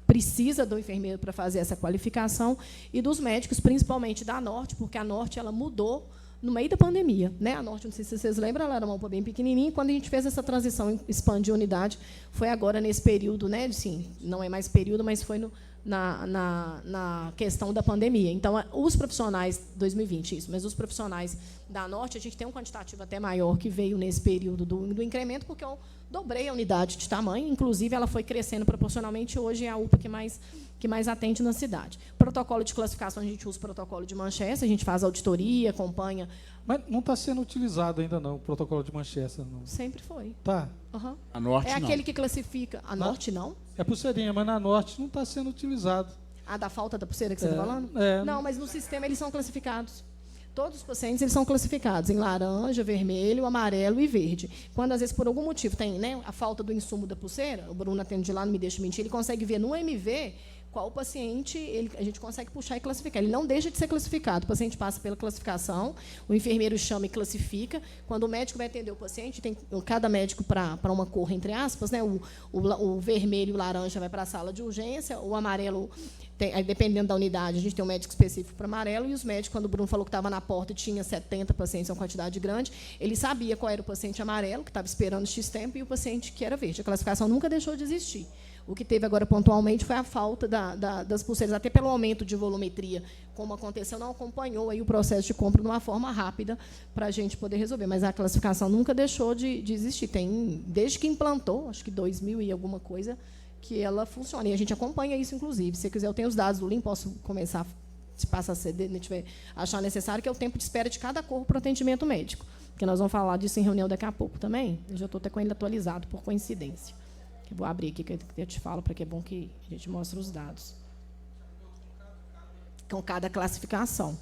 precisa do enfermeiro para fazer essa qualificação, e dos médicos, principalmente da Norte, porque a Norte ela mudou, no meio da pandemia, né? A Norte, não sei se vocês lembram, ela era uma UPA bem pequenininha, e quando a gente fez essa transição, expandir a unidade, foi agora nesse período, né? Sim, não é mais período, mas foi na questão da pandemia. Então, os profissionais, 2020, isso, mas os profissionais da Norte, a gente tem um quantitativo até maior que veio nesse período do incremento, porque eu dobrei a unidade de tamanho, inclusive ela foi crescendo proporcionalmente, hoje é a UPA que mais atende na cidade. Protocolo de classificação, a gente usa o protocolo de Manchester, a gente faz auditoria, acompanha. Mas não está sendo utilizado ainda, não, o protocolo de Manchester, não. Sempre foi. Tá. Uhum. A Norte é não. aquele que classifica. A Norte não? É pulseirinha, mas na Norte não está sendo utilizado. Ah, da falta da pulseira que você está falando? Não, mas no sistema eles são classificados. Todos os pacientes eles são classificados em laranja, vermelho, amarelo e verde. Quando, às vezes, por algum motivo, tem, né, a falta do insumo da pulseira, o Bruno atende de lá, não me deixa mentir, ele consegue ver no MV qual paciente a gente consegue puxar e classificar. Ele não deixa de ser classificado. O paciente passa pela classificação, o enfermeiro chama e classifica. Quando o médico vai atender o paciente, tem cada médico para uma cor, entre aspas, né? O vermelho e o laranja vai para a sala de urgência, o amarelo, dependendo da unidade, a gente tem um médico específico para amarelo, e os médicos, quando o Bruno falou que estava na porta e tinha 70 pacientes, uma quantidade grande, ele sabia qual era o paciente amarelo, que estava esperando X tempo, e o paciente que era verde. A classificação nunca deixou de existir. O que teve agora pontualmente foi a falta das pulseiras, até pelo aumento de volumetria, como aconteceu, não acompanhou aí o processo de compra de uma forma rápida para a gente poder resolver. Mas a classificação nunca deixou de existir. Tem, desde que implantou, acho que 2000 e alguma coisa, que ela funciona. E a gente acompanha isso, inclusive. Se você quiser, eu tenho os dados do LIM, posso começar, se passa a CD, se tiver achar necessário, que é o tempo de espera de cada corpo para o atendimento médico. Porque nós vamos falar disso em reunião daqui a pouco também. Eu já estou até com ele atualizado, por coincidência. Eu vou abrir aqui, que eu te falo, porque é bom que a gente mostre os dados. Com cada classificação.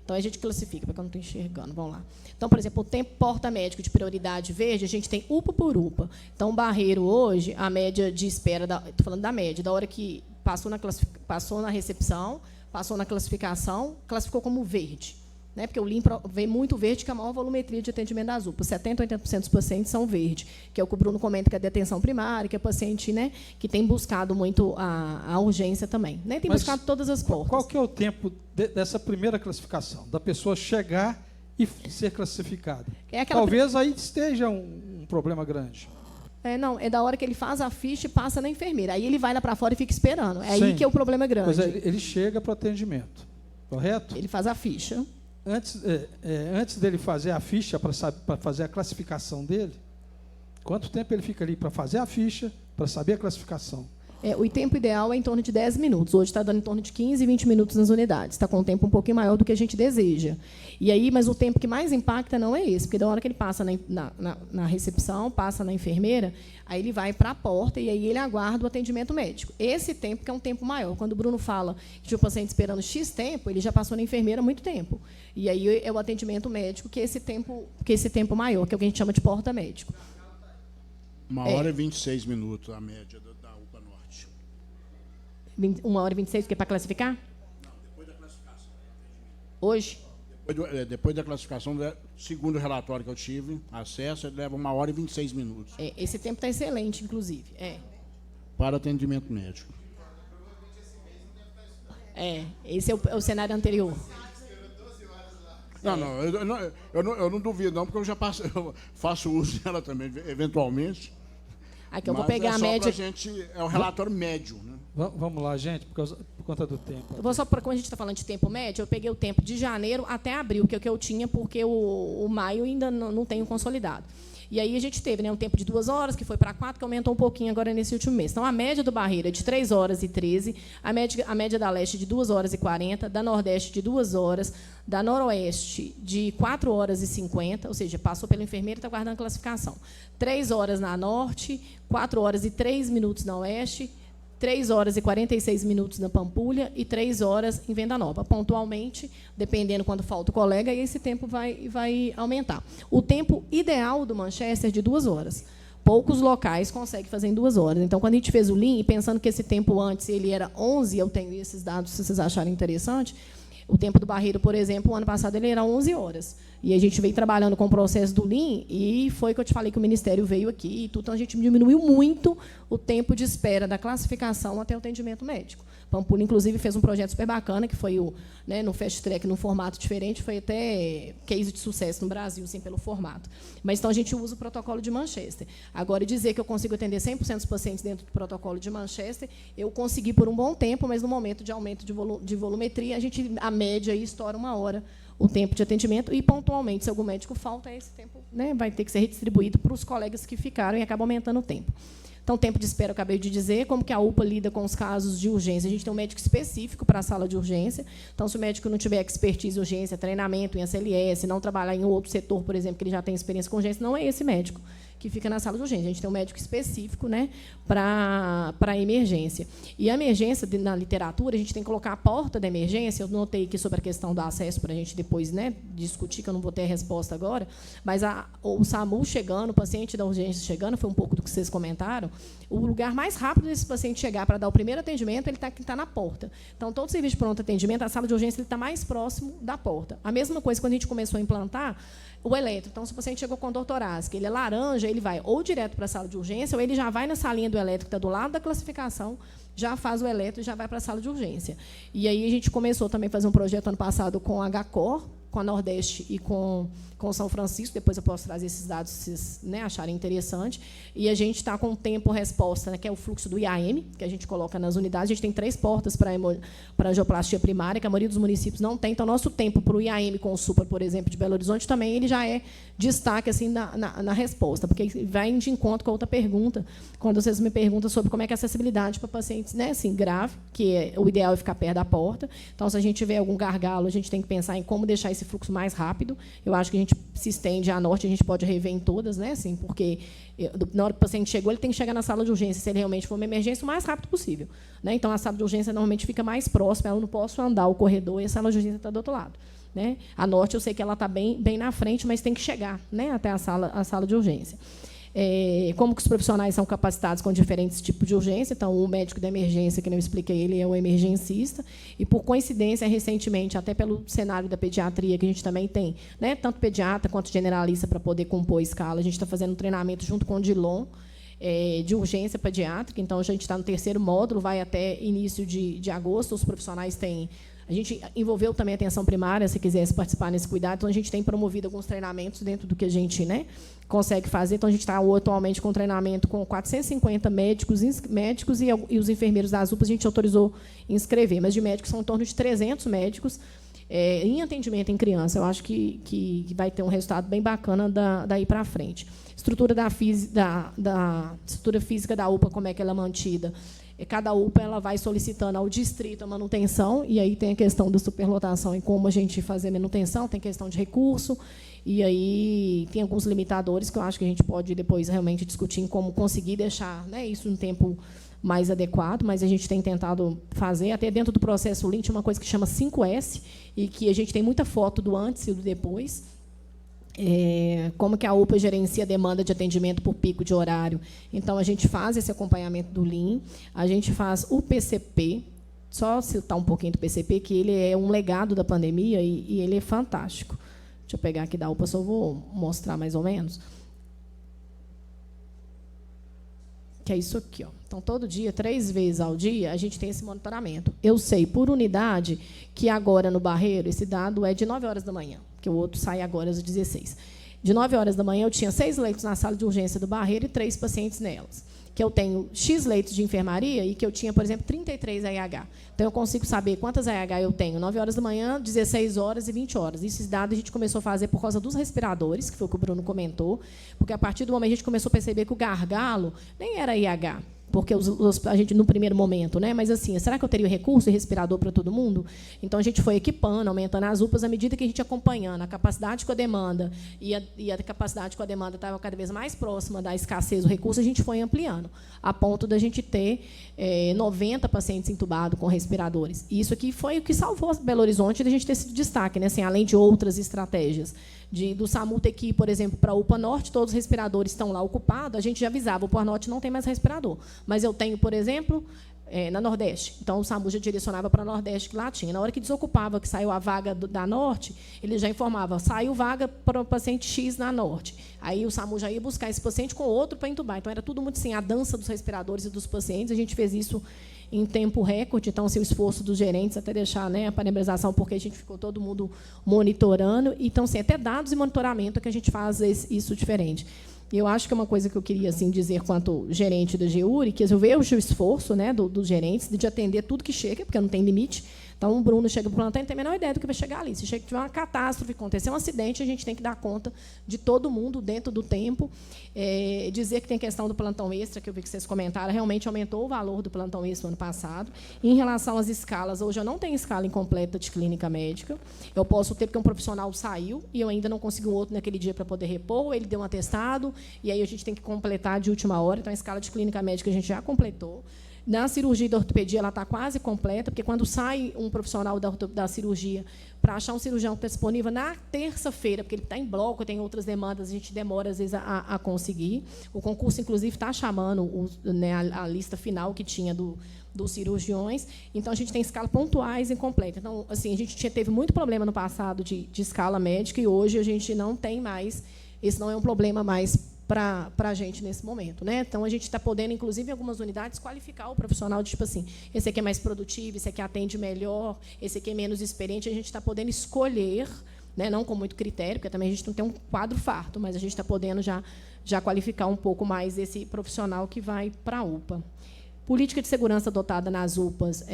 Então, a gente classifica, porque eu não estou enxergando. Vamos lá. Então, por exemplo, o tempo porta-médico de prioridade verde, a gente tem UPA por UPA. Então, o Barreiro, hoje, a média de espera, estou falando da média, da hora que passou na recepção, passou na classificação, classificou como verde. Né, porque o LIM vê muito verde, que é a maior volumetria de atendimento das UPAs. 70% a 80% dos pacientes são verde, que é o que o Bruno comenta, que é de atenção primária, que é paciente, né, que tem buscado muito a urgência também. Né, tem buscado todas as portas. Qual que é o tempo dessa primeira classificação? Da pessoa chegar e ser classificada? Talvez aí esteja um problema grande. Não, é da hora que ele faz a ficha e passa na enfermeira. Aí ele vai lá para fora e fica esperando. É Sim. Aí que é o problema grande. Pois é, ele chega para o atendimento, correto? Ele faz a ficha. Antes dele fazer a ficha, para fazer a classificação dele, quanto tempo ele fica ali para fazer a ficha, para saber a classificação? O tempo ideal é em torno de 10 minutos. Hoje está dando em torno de 15 e 20 minutos nas unidades. Está com um tempo um pouquinho maior do que a gente deseja. E aí, mas o tempo que mais impacta não é esse, porque da hora que ele passa na recepção, passa na enfermeira, aí ele vai para a porta e aí ele aguarda o atendimento médico. Esse tempo que é um tempo maior. Quando o Bruno fala que o paciente esperando X tempo, ele já passou na enfermeira há muito tempo. E aí é o atendimento médico que é esse tempo maior, que é o que a gente chama de porta médico. 1h e 26 minutos a média da UPA Norte. 1h e 26, que é para classificar? Não, depois da classificação. Hoje? Depois da classificação, segundo o relatório que eu tive, acesso, ele leva 1h e 26 minutos. Esse tempo está excelente, inclusive. Para atendimento médico. Esse é o cenário anterior. Eu não duvido, não, porque eu já faço uso dela também, eventualmente. Aqui eu vou pegar a média. É o relatório médio, né? Vamos lá, gente, por conta do tempo. Eu vou só, quando a gente está falando de tempo médio, eu peguei o tempo de janeiro até abril, que é o que eu tinha, porque o maio ainda não tenho consolidado. E aí a gente teve, né, um tempo de 2 horas, que foi para 4, que aumentou um pouquinho agora nesse último mês. Então, a média do Barreiro é de 3 horas e 13, a média da Leste de 2 horas e 40, da Nordeste de 2 horas, da Noroeste de 4 horas e 50, ou seja, passou pelo enfermeiro e está guardando a classificação. 3 horas na Norte, 4 horas e 3 minutos na Oeste, 3 horas e 46 minutos na Pampulha e 3 horas em Venda Nova. Pontualmente, dependendo quando falta o colega, e esse tempo vai aumentar. O tempo ideal do Manchester é de 2 horas. Poucos locais conseguem fazer em 2 horas. Então, quando a gente fez o LIM, pensando que esse tempo antes ele era 11, eu tenho esses dados, se vocês acharem interessante, o tempo do Barreiro, por exemplo, o ano passado ele era 11 horas. E a gente veio trabalhando com o processo do LIM e foi que eu te falei que o Ministério veio aqui. Então, a gente diminuiu muito o tempo de espera da classificação até o atendimento médico. Pampulha, inclusive, fez um projeto super bacana, que foi né, no Fast Track, num formato diferente, foi até case de sucesso no Brasil, assim, pelo formato. Mas, então, a gente usa o protocolo de Manchester. Agora, dizer que eu consigo atender 100% dos pacientes dentro do protocolo de Manchester, eu consegui por um bom tempo, mas, no momento de aumento de volumetria, a média aí estoura 1 hora o tempo de atendimento, e, pontualmente, se algum médico falta, esse tempo, né, vai ter que ser redistribuído para os colegas que ficaram e acaba aumentando o tempo. Então, tempo de espera, eu acabei de dizer. Como que a UPA lida com os casos de urgência? A gente tem um médico específico para a sala de urgência. Então, se o médico não tiver expertise em urgência, treinamento em SLS, não trabalhar em outro setor, por exemplo, que ele já tem experiência com urgência, não é esse médico que fica na sala de urgência. A gente tem um médico específico, né, para a emergência. E a emergência, na literatura, a gente tem que colocar a porta da emergência. Eu notei aqui sobre a questão do acesso, para a gente depois, né, discutir, que eu não vou ter a resposta agora, mas o SAMU chegando, o paciente da urgência chegando, foi um pouco do que vocês comentaram, o lugar mais rápido desse paciente chegar para dar o primeiro atendimento, ele está na porta. Então, todo serviço de pronto atendimento, a sala de urgência está mais próximo da porta. A mesma coisa quando a gente começou a implantar o eletro. Então, se o paciente chegou com dor torácica, ele é laranja, ele vai ou direto para a sala de urgência, ou ele já vai na salinha do eletro, que está do lado da classificação, já faz o eletro e já vai para a sala de urgência. E aí a gente começou também a fazer um projeto ano passado com a HCOR, com a Nordeste e com São Francisco. Depois eu posso trazer esses dados, se vocês, né, acharem interessante. E a gente está com tempo-resposta, né, que é o fluxo do IAM, que a gente coloca nas unidades. A gente tem 3 portas para angioplastia primária, que a maioria dos municípios não tem. Então, nosso tempo para o IAM com o SUPA, por exemplo, de Belo Horizonte, também ele já é destaque assim, na resposta, porque vai de encontro com a outra pergunta, quando vocês me perguntam sobre como é que é a acessibilidade para pacientes, né, assim, grave, que o ideal é ficar perto da porta. Então, se a gente tiver algum gargalo, a gente tem que pensar em como deixar esse fluxo mais rápido. Eu acho que a gente se estende à norte, a gente pode rever em todas, né, assim, porque na hora que o paciente chegou, ele tem que chegar na sala de urgência, se ele realmente for uma emergência, o mais rápido possível, né? Então, a sala de urgência normalmente fica mais próxima, eu não posso andar o corredor e a sala de urgência está do outro lado, né? A norte, eu sei que ela está bem na frente, mas tem que chegar, né, até a sala de urgência. Como que os profissionais são capacitados com diferentes tipos de urgência. Então, o médico da emergência, que eu expliquei, ele é o emergencista. E, por coincidência, recentemente, até pelo cenário da pediatria, que a gente também tem, né, tanto pediatra quanto generalista, para poder compor a escala, a gente está fazendo um treinamento junto com o DILOM, de urgência pediátrica. Então, a gente está no 3º módulo, vai até início de agosto. Os profissionais têm... A gente envolveu também a atenção primária, se quisesse participar nesse cuidado. Então, a gente tem promovido alguns treinamentos dentro do que a gente, né, consegue fazer. Então, a gente está atualmente com treinamento com 450 médicos e os enfermeiros das UPAs a gente autorizou inscrever. Mas de médicos são em torno de 300 médicos em atendimento em criança. Eu acho que vai ter um resultado bem bacana daí para frente. Estrutura estrutura física da UPA, como é que ela é mantida? Cada UPA ela vai solicitando ao distrito a manutenção, e aí tem a questão da superlotação e como a gente fazer a manutenção, tem questão de recurso, e aí tem alguns limitadores que eu acho que a gente pode depois realmente discutir em como conseguir deixar, né, isso em tempo mais adequado, mas a gente tem tentado fazer, até dentro do processo Lean, uma coisa que chama 5S, e que a gente tem muita foto do antes e do depois. Como que a UPA gerencia a demanda de atendimento por pico de horário. Então, a gente faz esse acompanhamento do Lean, a gente faz o PCP, só citar um pouquinho do PCP, que ele é um legado da pandemia e ele é fantástico. Deixa eu pegar aqui da UPA, só vou mostrar mais ou menos. Que é isso aqui, ó. Então, todo dia, 3 vezes ao dia, a gente tem esse monitoramento. Eu sei, por unidade, que agora no Barreiro, esse dado é de 9 horas da manhã, que o outro sai agora às 16. De 9 horas da manhã, eu tinha 6 leitos na sala de urgência do Barreiro e 3 pacientes nelas. Que eu tenho X leitos de enfermaria e que eu tinha, por exemplo, 33 AIH. Então, eu consigo saber quantas AIH eu tenho. 9 horas da manhã, 16 horas e 20 horas. Esses dados a gente começou a fazer por causa dos respiradores, que foi o que o Bruno comentou, porque, a partir do momento, a gente começou a perceber que o gargalo nem era IH, porque a gente, no primeiro momento, né? Mas, assim, será que eu teria recurso e respirador para todo mundo? Então, a gente foi equipando, aumentando as UPAs, à medida que a gente ia acompanhando a capacidade com a demanda, e a capacidade com a demanda estava cada vez mais próxima da escassez do recurso, a gente foi ampliando, a ponto da gente ter 90 pacientes entubados com respiradores. E isso aqui foi o que salvou Belo Horizonte da gente ter esse destaque, né? Assim, além de outras estratégias. Do SAMU ter que ir, por exemplo, para a UPA Norte, todos os respiradores estão lá ocupados, a gente já avisava, o UPA Norte não tem mais respirador. Mas eu tenho, por exemplo, na Nordeste. Então, o SAMU já direcionava para a Nordeste, que lá tinha. Na hora que desocupava, que saiu a vaga da Norte, ele já informava, saiu vaga para o paciente X na Norte. Aí o SAMU já ia buscar esse paciente com outro para entubar. Então, era tudo muito assim, a dança dos respiradores e dos pacientes. A gente fez isso em tempo recorde. Então, assim, o esforço dos gerentes, até deixar, né, a parabenização, porque a gente ficou todo mundo monitorando. Então, assim, até dados e monitoramento que a gente faz isso diferente. E eu acho que é uma coisa que eu queria assim, dizer quanto gerente da GEURI, que eu vejo o esforço, né, dos gerentes de atender tudo que chega, porque não tem limite. Então, o Bruno chega para o plantão e não tem a menor ideia do que vai chegar ali. Se tiver uma catástrofe, acontecer um acidente, a gente tem que dar conta de todo mundo dentro do tempo. Dizer que tem questão do plantão extra, que eu vi que vocês comentaram, realmente aumentou o valor do plantão extra no ano passado. Em relação às escalas, hoje eu não tenho escala incompleta de clínica médica. Eu posso ter, porque um profissional saiu e eu ainda não consegui um outro naquele dia para poder repor, ele deu um atestado, e aí a gente tem que completar de última hora. Então, a escala de clínica médica a gente já completou. Na cirurgia da ortopedia, ela está quase completa, porque quando sai um profissional da cirurgia, para achar um cirurgião que está disponível na terça-feira, porque ele está em bloco, tem outras demandas, a gente demora, às vezes, a conseguir. O concurso, inclusive, está chamando né, a lista final que tinha dos cirurgiões. Então, a gente tem escala pontuais incompleta. Então, assim, a gente teve muito problema no passado de escala médica, e hoje a gente não tem mais. Esse não é um problema mais para a gente nesse momento, né? Então, a gente está podendo, inclusive, em algumas unidades, qualificar o profissional de, tipo assim, esse aqui é mais produtivo, esse aqui atende melhor, esse aqui é menos experiente. A gente está podendo escolher, né? Não com muito critério, porque também a gente não tem um quadro farto, mas a gente está podendo já qualificar um pouco mais esse profissional que vai para a UPA. Política de segurança adotada nas UPAs,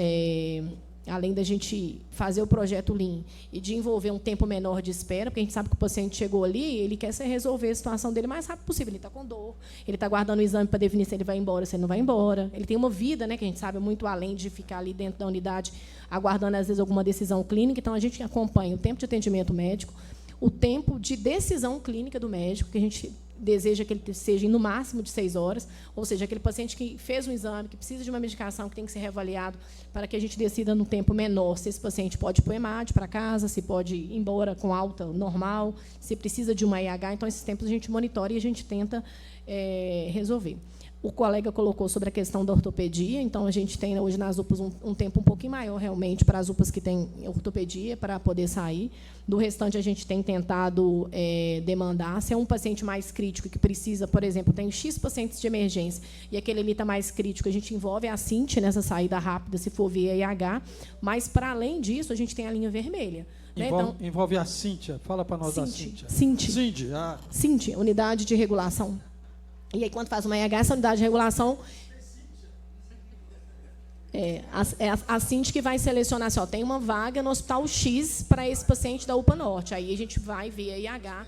além da gente fazer o projeto Lean e de envolver um tempo menor de espera, porque a gente sabe que o paciente chegou ali, ele quer resolver a situação dele o mais rápido possível. Ele está com dor, ele está guardando o exame para definir se ele vai embora, se ele não vai embora. Ele tem uma vida, né, que a gente sabe muito além de ficar ali dentro da unidade, aguardando, às vezes, alguma decisão clínica. Então, a gente acompanha o tempo de atendimento médico, o tempo de decisão clínica do médico, que a gente deseja que ele seja no máximo de 6 horas, ou seja, aquele paciente que fez um exame, que precisa de uma medicação, que tem que ser reavaliado, para que a gente decida no tempo menor se esse paciente pode ir para o EMAD, para casa, se pode ir embora com alta normal, se precisa de uma IH. Então, esses tempos a gente monitora e a gente tenta resolver. O colega colocou sobre a questão da ortopedia, então a gente tem hoje nas UPAs um tempo um pouquinho maior, realmente, para as UPAs que têm ortopedia, para poder sair. Do restante, a gente tem tentado demandar. Se é um paciente mais crítico, que precisa, por exemplo, tem X pacientes de emergência, e aquele ali está mais crítico, a gente envolve a CINT nessa saída rápida, se for via IH. Mas, para além disso, a gente tem a linha vermelha. Envolve a Cíntia. Fala para nós da Cíntia. CINT, Unidade de Regulação. E aí, quando faz uma IH, essa unidade de regulação a CINT que vai selecionar assim, tem uma vaga no Hospital X para esse paciente da UPA Norte. Aí a gente vai ver a IH,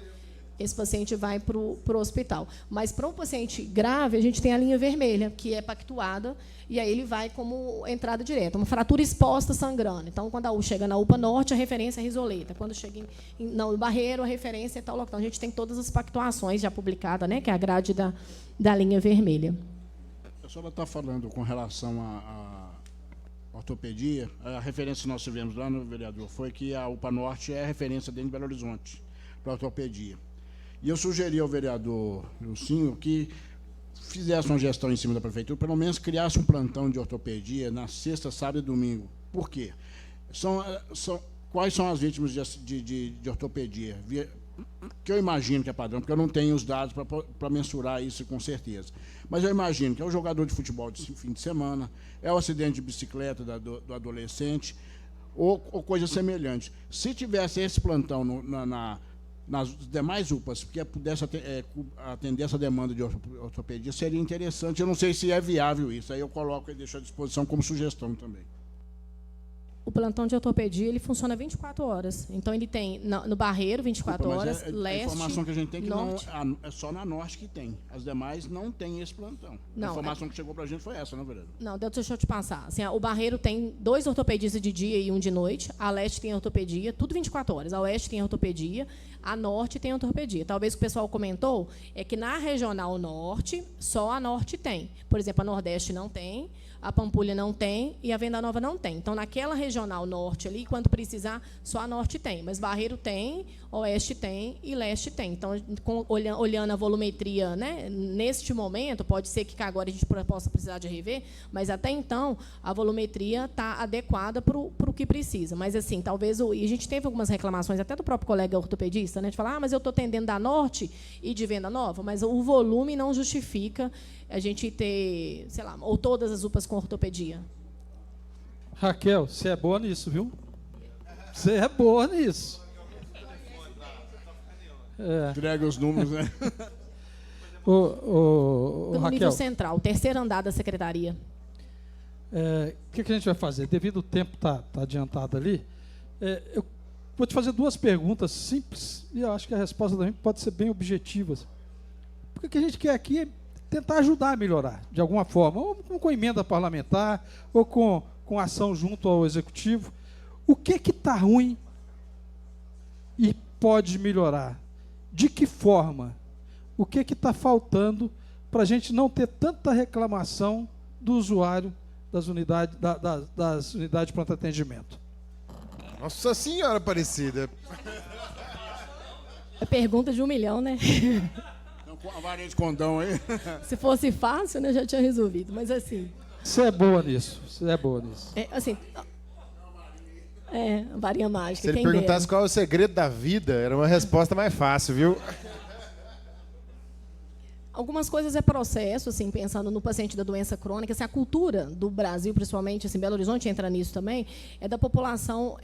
esse paciente vai para o hospital. Mas, para um paciente grave, a gente tem a linha vermelha, que é pactuada, e aí ele vai como entrada direta. Uma fratura exposta sangrando. Então, quando a U chega na UPA Norte, a referência é Risoleta. Quando chega no Barreiro, a referência é tal local. Então, a gente tem todas as pactuações já publicadas, né, que é a grade da linha vermelha. A senhora está falando com relação à ortopedia. A referência que nós tivemos lá no vereador foi que a UPA Norte é a referência dentro de Belo Horizonte para ortopedia. E eu sugeri ao vereador Lucinho que fizesse uma gestão em cima da prefeitura, pelo menos criasse um plantão de ortopedia na sexta, sábado e domingo. Por quê? Quais são as vítimas de ortopedia? Que eu imagino que é padrão, porque eu não tenho os dados para mensurar isso com certeza. Mas eu imagino que é o jogador de futebol de fim de semana, é o acidente de bicicleta do adolescente, ou coisa semelhante. Se tivesse esse plantão nas demais UPAs, que pudesse atender essa demanda de ortopedia, seria interessante. Eu não sei se é viável isso, aí eu coloco e deixo à disposição como sugestão também. O plantão de ortopedia, ele funciona 24 horas. Então, ele tem no Barreiro, 24 horas, leste, a informação que a gente tem que norte. É só na norte que tem. As demais não tem esse plantão. Não, a informação que chegou para a gente foi essa, não é verdade? Não, deixa eu te passar. Assim, o Barreiro tem 2 ortopedistas de dia e 1 de noite. A leste tem ortopedia, tudo 24 horas. A oeste tem ortopedia, a norte tem ortopedia. Talvez o pessoal comentou é que na regional norte, só a norte tem. Por exemplo, a nordeste não tem, a Pampulha não tem e a Venda Nova não tem. Então, naquela regional norte ali, quando precisar, só a norte tem. Mas Barreiro tem, oeste tem e leste tem. Então, olhando a volumetria, né, neste momento, pode ser que agora a gente possa precisar de rever, mas até então a volumetria está adequada para o que precisa. Mas, assim, talvez... E a gente teve algumas reclamações, até do próprio colega ortopedista, né, de falar, mas eu estou atendendo da norte e de Venda Nova, mas o volume não justifica a gente ter, sei lá, ou todas as UPAs com ortopedia. Raquel, você é boa nisso, viu? Você é boa nisso. Entrega os números, né? No Raquel, nível central, terceiro andar da secretaria. O que a gente vai fazer? Devido ao tempo tá adiantado ali, eu vou te fazer duas perguntas simples e eu acho que a resposta também pode ser bem objetiva. Porque o que a gente quer aqui é tentar ajudar a melhorar, de alguma forma, ou com emenda parlamentar, ou com ação junto ao executivo. O que está ruim e pode melhorar? De que forma? O que está faltando para a gente não ter tanta reclamação do usuário das unidades de pronto atendimento? Nossa Senhora Aparecida. É pergunta de 1 milhão, né? Então, com a varinha de condão aí. Se fosse fácil, né, já tinha resolvido. Mas assim... Você é boa nisso. Você é boa nisso. Assim... varinha mágica. Se ele perguntasse qual é o segredo da vida, era uma resposta mais fácil, viu? Algumas coisas é processo, assim, pensando no paciente da doença crônica, assim, a cultura do Brasil, principalmente, assim, Belo Horizonte entra nisso também, é da população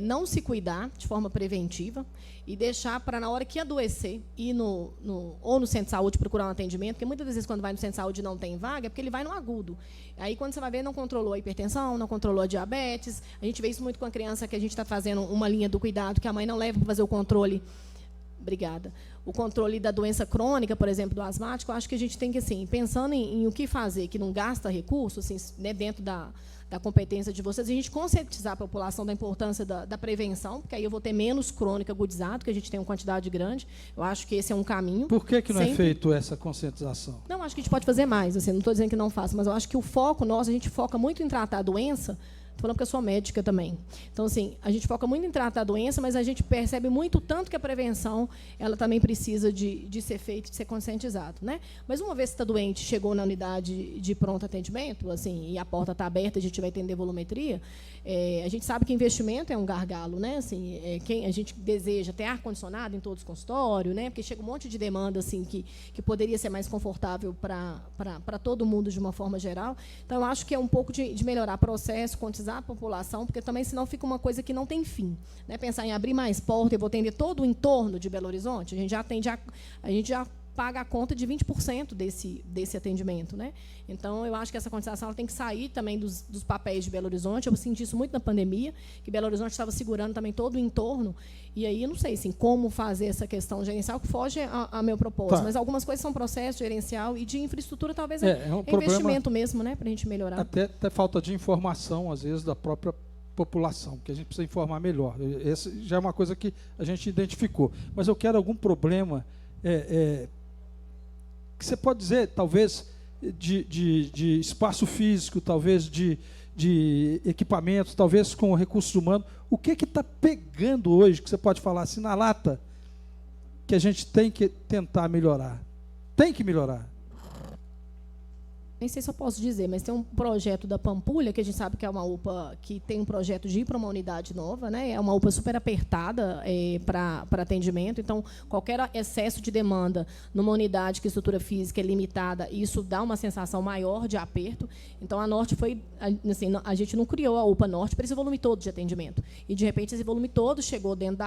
não se cuidar de forma preventiva e deixar para, na hora que adoecer, ir ou no centro de saúde procurar um atendimento, porque muitas vezes quando vai no centro de saúde e não tem vaga, é porque ele vai no agudo. Aí, quando você vai ver, não controlou a hipertensão, não controlou a diabetes. A gente vê isso muito com a criança que a gente está fazendo uma linha do cuidado, que a mãe não leva para fazer o controle. Obrigada. O controle da doença crônica, por exemplo, do asmático, eu acho que a gente tem que, assim, pensando em o que fazer, que não gasta recursos, assim, né, dentro da competência de vocês, a gente conscientizar a população da importância da prevenção, porque aí eu vou ter menos crônico agudizado, que a gente tem uma quantidade grande. Eu acho que esse é um caminho. Por que não é feito essa conscientização? Não, acho que a gente pode fazer mais, assim, não estou dizendo que não faça, mas eu acho que o foco nosso, a gente foca muito em tratar a doença. Estou falando porque eu sou médica também. Então, assim, a gente foca muito em tratar a doença, mas a gente percebe muito tanto que a prevenção ela também precisa de ser feita, de ser conscientizado, né? Mas uma vez que está doente, chegou na unidade de pronto atendimento, assim, e a porta está aberta, a gente vai atender volumetria, a gente sabe que investimento é um gargalo, né? Assim, quem a gente deseja ter ar-condicionado em todos os consultórios, né? Porque chega um monte de demanda assim, que poderia ser mais confortável para todo mundo de uma forma geral. Então, eu acho que é um pouco de melhorar o processo, conscientizar a população, porque também, senão, fica uma coisa que não tem fim. Né? Pensar em abrir mais porta, eu vou atender todo o entorno de Belo Horizonte, a gente já paga a conta de 20% desse atendimento. Né? Então, eu acho que essa conscientização ela tem que sair também dos papéis de Belo Horizonte. Eu senti isso muito na pandemia, que Belo Horizonte estava segurando também todo o entorno, e aí eu não sei assim, como fazer essa questão gerencial, que foge a meu propósito. Tá. Mas algumas coisas são processo gerencial e de infraestrutura, talvez um investimento mesmo, né, para a gente melhorar. Até falta de informação, às vezes, da própria população, que a gente precisa informar melhor. Essa já é uma coisa que a gente identificou. Mas eu quero algum problema que você pode dizer, talvez, de espaço físico, talvez de equipamentos, talvez com recursos humanos. O que está pegando hoje, que você pode falar assim na lata, que a gente tem que tentar melhorar? Tem que melhorar. Nem sei se eu posso dizer, mas tem um projeto da Pampulha, que a gente sabe que é uma UPA que tem um projeto de ir para uma unidade nova, né? É uma UPA super apertada para atendimento, então qualquer excesso de demanda numa unidade que a estrutura física é limitada, isso dá uma sensação maior de aperto. Então a Norte foi, assim, a gente não criou a UPA Norte para esse volume todo de atendimento. E de repente esse volume todo chegou dentro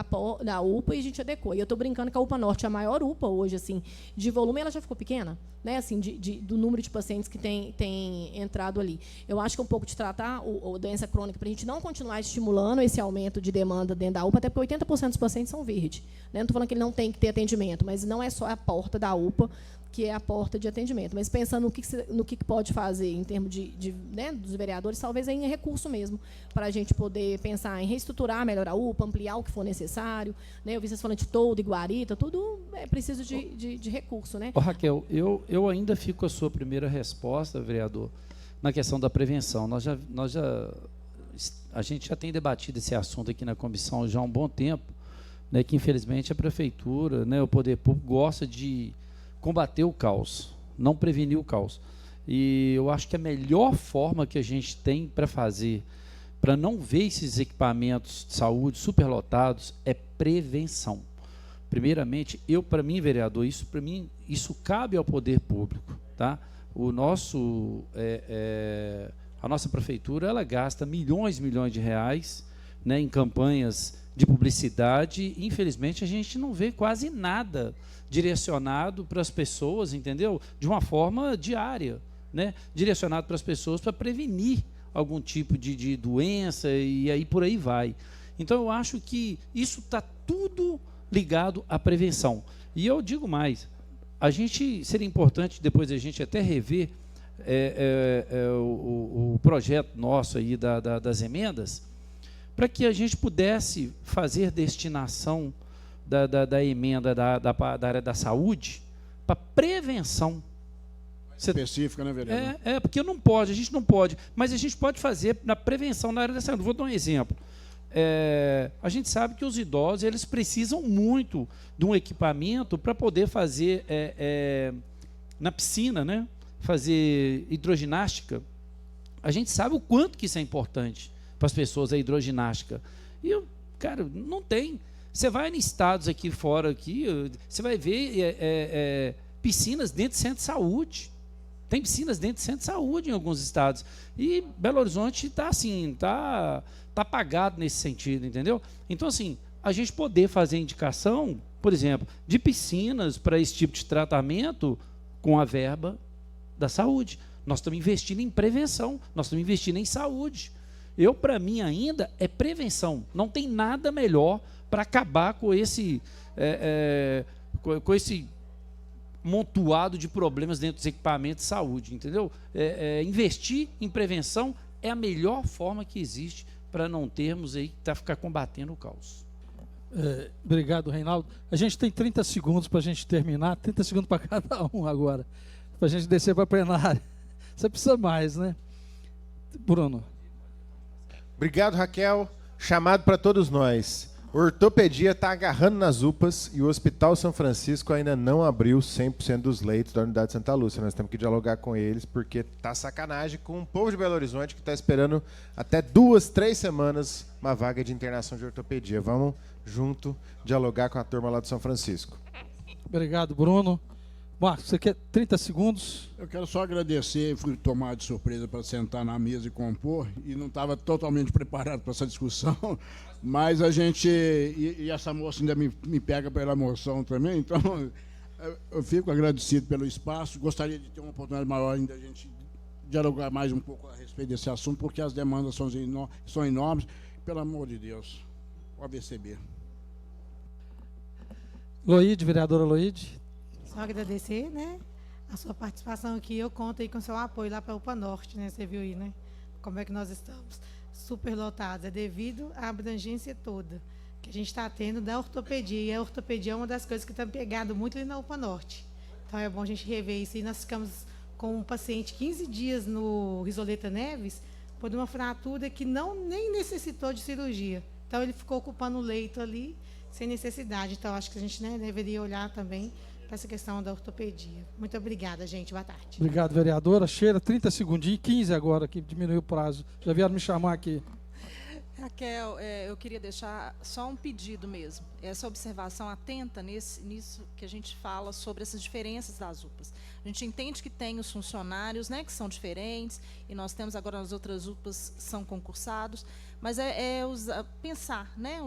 da UPA e a gente adequou. E eu estou brincando que a UPA Norte é a maior UPA hoje, assim, de volume, ela já ficou pequena, né? Assim, do número de pacientes que tem entrado ali. Eu acho que é um pouco de tratar a doença crônica para a gente não continuar estimulando esse aumento de demanda dentro da UPA, até porque 80% dos pacientes são verde. Né? Não estou falando que ele não tem que ter atendimento, mas não é só a porta da UPA que é a porta de atendimento. Mas pensando no que pode fazer em termos né, dos vereadores, talvez em recurso mesmo, para a gente poder pensar em reestruturar, melhorar a UPA, ampliar o que for necessário. Né? Eu vi vocês falando de Toldo e Guarita, tudo é preciso de recurso. Né? Raquel, eu ainda fico com a sua primeira resposta, vereador, na questão da prevenção. A gente já tem debatido esse assunto aqui na comissão já há um bom tempo, né, que infelizmente a prefeitura, né, o poder público gosta de combater o caos, não prevenir o caos. E eu acho que a melhor forma que a gente tem para fazer, para não ver esses equipamentos de saúde superlotados, é prevenção. Primeiramente, para mim, vereador, isso cabe ao poder público, tá? O nosso A nossa prefeitura ela gasta milhões de reais, né, em campanhas de publicidade. Infelizmente, a gente não vê quase nada direcionado para as pessoas, entendeu? De uma forma diária, né? Direcionado para as pessoas para prevenir algum tipo de doença e aí por aí vai. Então, eu acho que isso está tudo ligado à prevenção. E eu digo mais, seria importante depois a gente até rever o projeto nosso aí das emendas, para que a gente pudesse fazer destinação da emenda da área da saúde para prevenção. Específica, né, vereador? Porque a gente não pode, mas a gente pode fazer na prevenção na área da saúde. Vou dar um exemplo. A gente sabe que os idosos eles precisam muito de um equipamento para poder fazer na piscina, né? Fazer hidroginástica. A gente sabe o quanto que isso é importante para as pessoas, a hidroginástica. E, cara, não tem. Você vai em estados aqui fora, você vai ver piscinas dentro de centro de saúde. Tem piscinas dentro de centro de saúde em alguns estados. E Belo Horizonte está assim, tá apagado nesse sentido, entendeu? Então, assim, a gente poder fazer indicação, por exemplo, de piscinas para esse tipo de tratamento com a verba da saúde. Nós estamos investindo em prevenção, nós estamos investindo em saúde. Para mim, ainda é prevenção. Não tem nada melhor para acabar com esse montuado de problemas dentro dos equipamentos de saúde, entendeu? Investir em prevenção é a melhor forma que existe para não termos aí que ficar combatendo o caos. Obrigado, Reinaldo. A gente tem 30 segundos para a gente terminar, 30 segundos para cada um agora, para a gente descer para a plenária. Você precisa mais, né? Bruno. Obrigado, Raquel. Chamado para todos nós. Ortopedia está agarrando nas UPAs e o Hospital São Francisco ainda não abriu 100% dos leitos da unidade Santa Lúcia. Nós temos que dialogar com eles, porque tá sacanagem com o povo de Belo Horizonte que está esperando até 2, 3 semanas uma vaga de internação de ortopedia. Vamos junto dialogar com a turma lá do São Francisco. Obrigado, Bruno. Marcos, você quer 30 segundos? Eu quero só agradecer, fui tomado de surpresa para sentar na mesa e compor, e não estava totalmente preparado para essa discussão, mas a gente, e essa moça ainda me pega pela emoção também, então eu fico agradecido pelo espaço, gostaria de ter uma oportunidade maior ainda de a gente dialogar mais um pouco a respeito desse assunto, porque as demandas são enormes, pelo amor de Deus, o AVCB. Loide, vereadora Loide. Só agradecer, né, a sua participação aqui. Eu conto aí com o seu apoio lá para a UPA Norte, né? Você viu aí, né? Como é que nós estamos superlotados. É devido à abrangência toda que a gente está tendo da ortopedia. E a ortopedia é uma das coisas que está pegando muito ali na UPA Norte. Então é bom a gente rever isso. E nós ficamos com um paciente 15 dias no Risoleta Neves por uma fratura que nem necessitou de cirurgia. Então ele ficou ocupando o leito ali sem necessidade. Então acho que a gente, né, deveria olhar também para essa questão da ortopedia. Muito obrigada, gente. Boa tarde. Obrigado, vereadora. Cheira, 30 segundinhos, 15 agora, que diminuiu o prazo. Já vieram me chamar aqui. Raquel, eu queria deixar só um pedido mesmo. Essa observação atenta nisso que a gente fala sobre essas diferenças das UPAs. A gente entende que tem os funcionários, né, que são diferentes, e nós temos agora as outras UPAs que são concursados, mas pensar, né,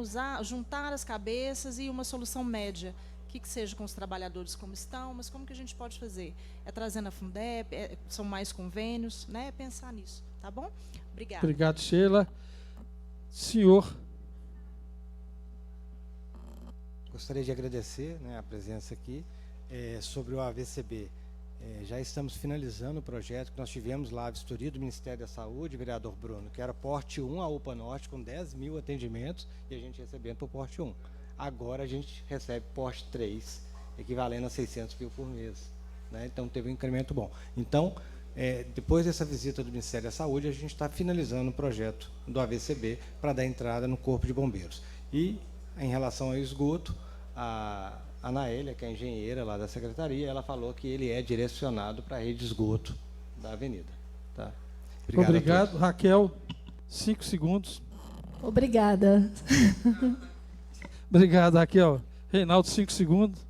juntar as cabeças e uma solução média, que seja com os trabalhadores como estão, mas como que a gente pode fazer? Trazendo a Fundep, são mais convênios, né? Pensar nisso, tá bom? Obrigada. Obrigado, Sheila. Senhor. Gostaria de agradecer, né, a presença aqui sobre o AVCB. Já estamos finalizando o projeto que nós tivemos lá, a vistoria do Ministério da Saúde, vereador Bruno, que era porte 1 a UPA Norte, com 10 mil atendimentos, e a gente recebendo para o porte 1. Agora a gente recebe porte 3, equivalendo a 600 mil por mês, né? Então teve um incremento bom. Então, depois dessa visita do Ministério da Saúde, a gente está finalizando o projeto do AVCB para dar entrada no Corpo de Bombeiros. E, em relação ao esgoto, a Anaélia, que é engenheira lá da Secretaria, ela falou que ele é direcionado para a rede de esgoto da avenida. Tá? Obrigado. Raquel, 5 segundos. Obrigada. Obrigado, Raquel. Reinaldo, 5 segundos.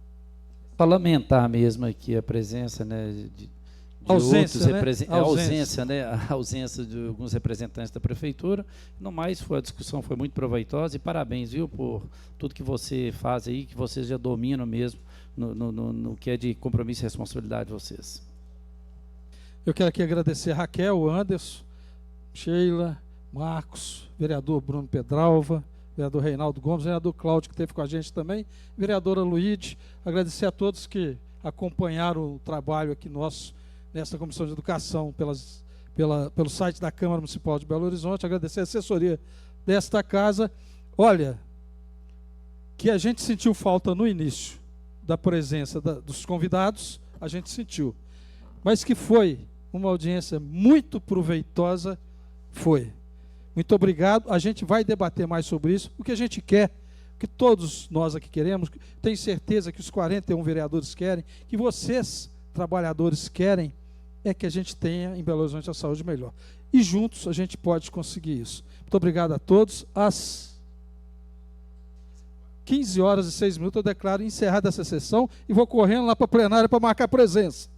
Para lamentar mesmo aqui a presença, né, outros né? a ausência, né? A ausência de alguns representantes da prefeitura. No mais, a discussão foi muito proveitosa e parabéns, viu, por tudo que você faz aí, que vocês já dominam mesmo no que é de compromisso e responsabilidade de vocês. Eu quero aqui agradecer a Raquel, Anderson, Sheila, Marcos, vereador Bruno Pedralva, vereador Reinaldo Gomes, vereador Cláudio, que esteve com a gente também, vereadora Luíde, agradecer a todos que acompanharam o trabalho aqui nosso nessa Comissão de Educação pelo site da Câmara Municipal de Belo Horizonte, agradecer a assessoria desta casa. Olha, que a gente sentiu falta no início da presença dos convidados, a gente sentiu, mas que foi uma audiência muito proveitosa, foi. Muito obrigado, a gente vai debater mais sobre isso, o que a gente quer, o que todos nós aqui queremos, tenho certeza que os 41 vereadores querem, que vocês, trabalhadores, querem, é que a gente tenha em Belo Horizonte a saúde melhor. E juntos a gente pode conseguir isso. Muito obrigado a todos. Às 15h06 eu declaro encerrada essa sessão e vou correndo lá para a plenária para marcar presença.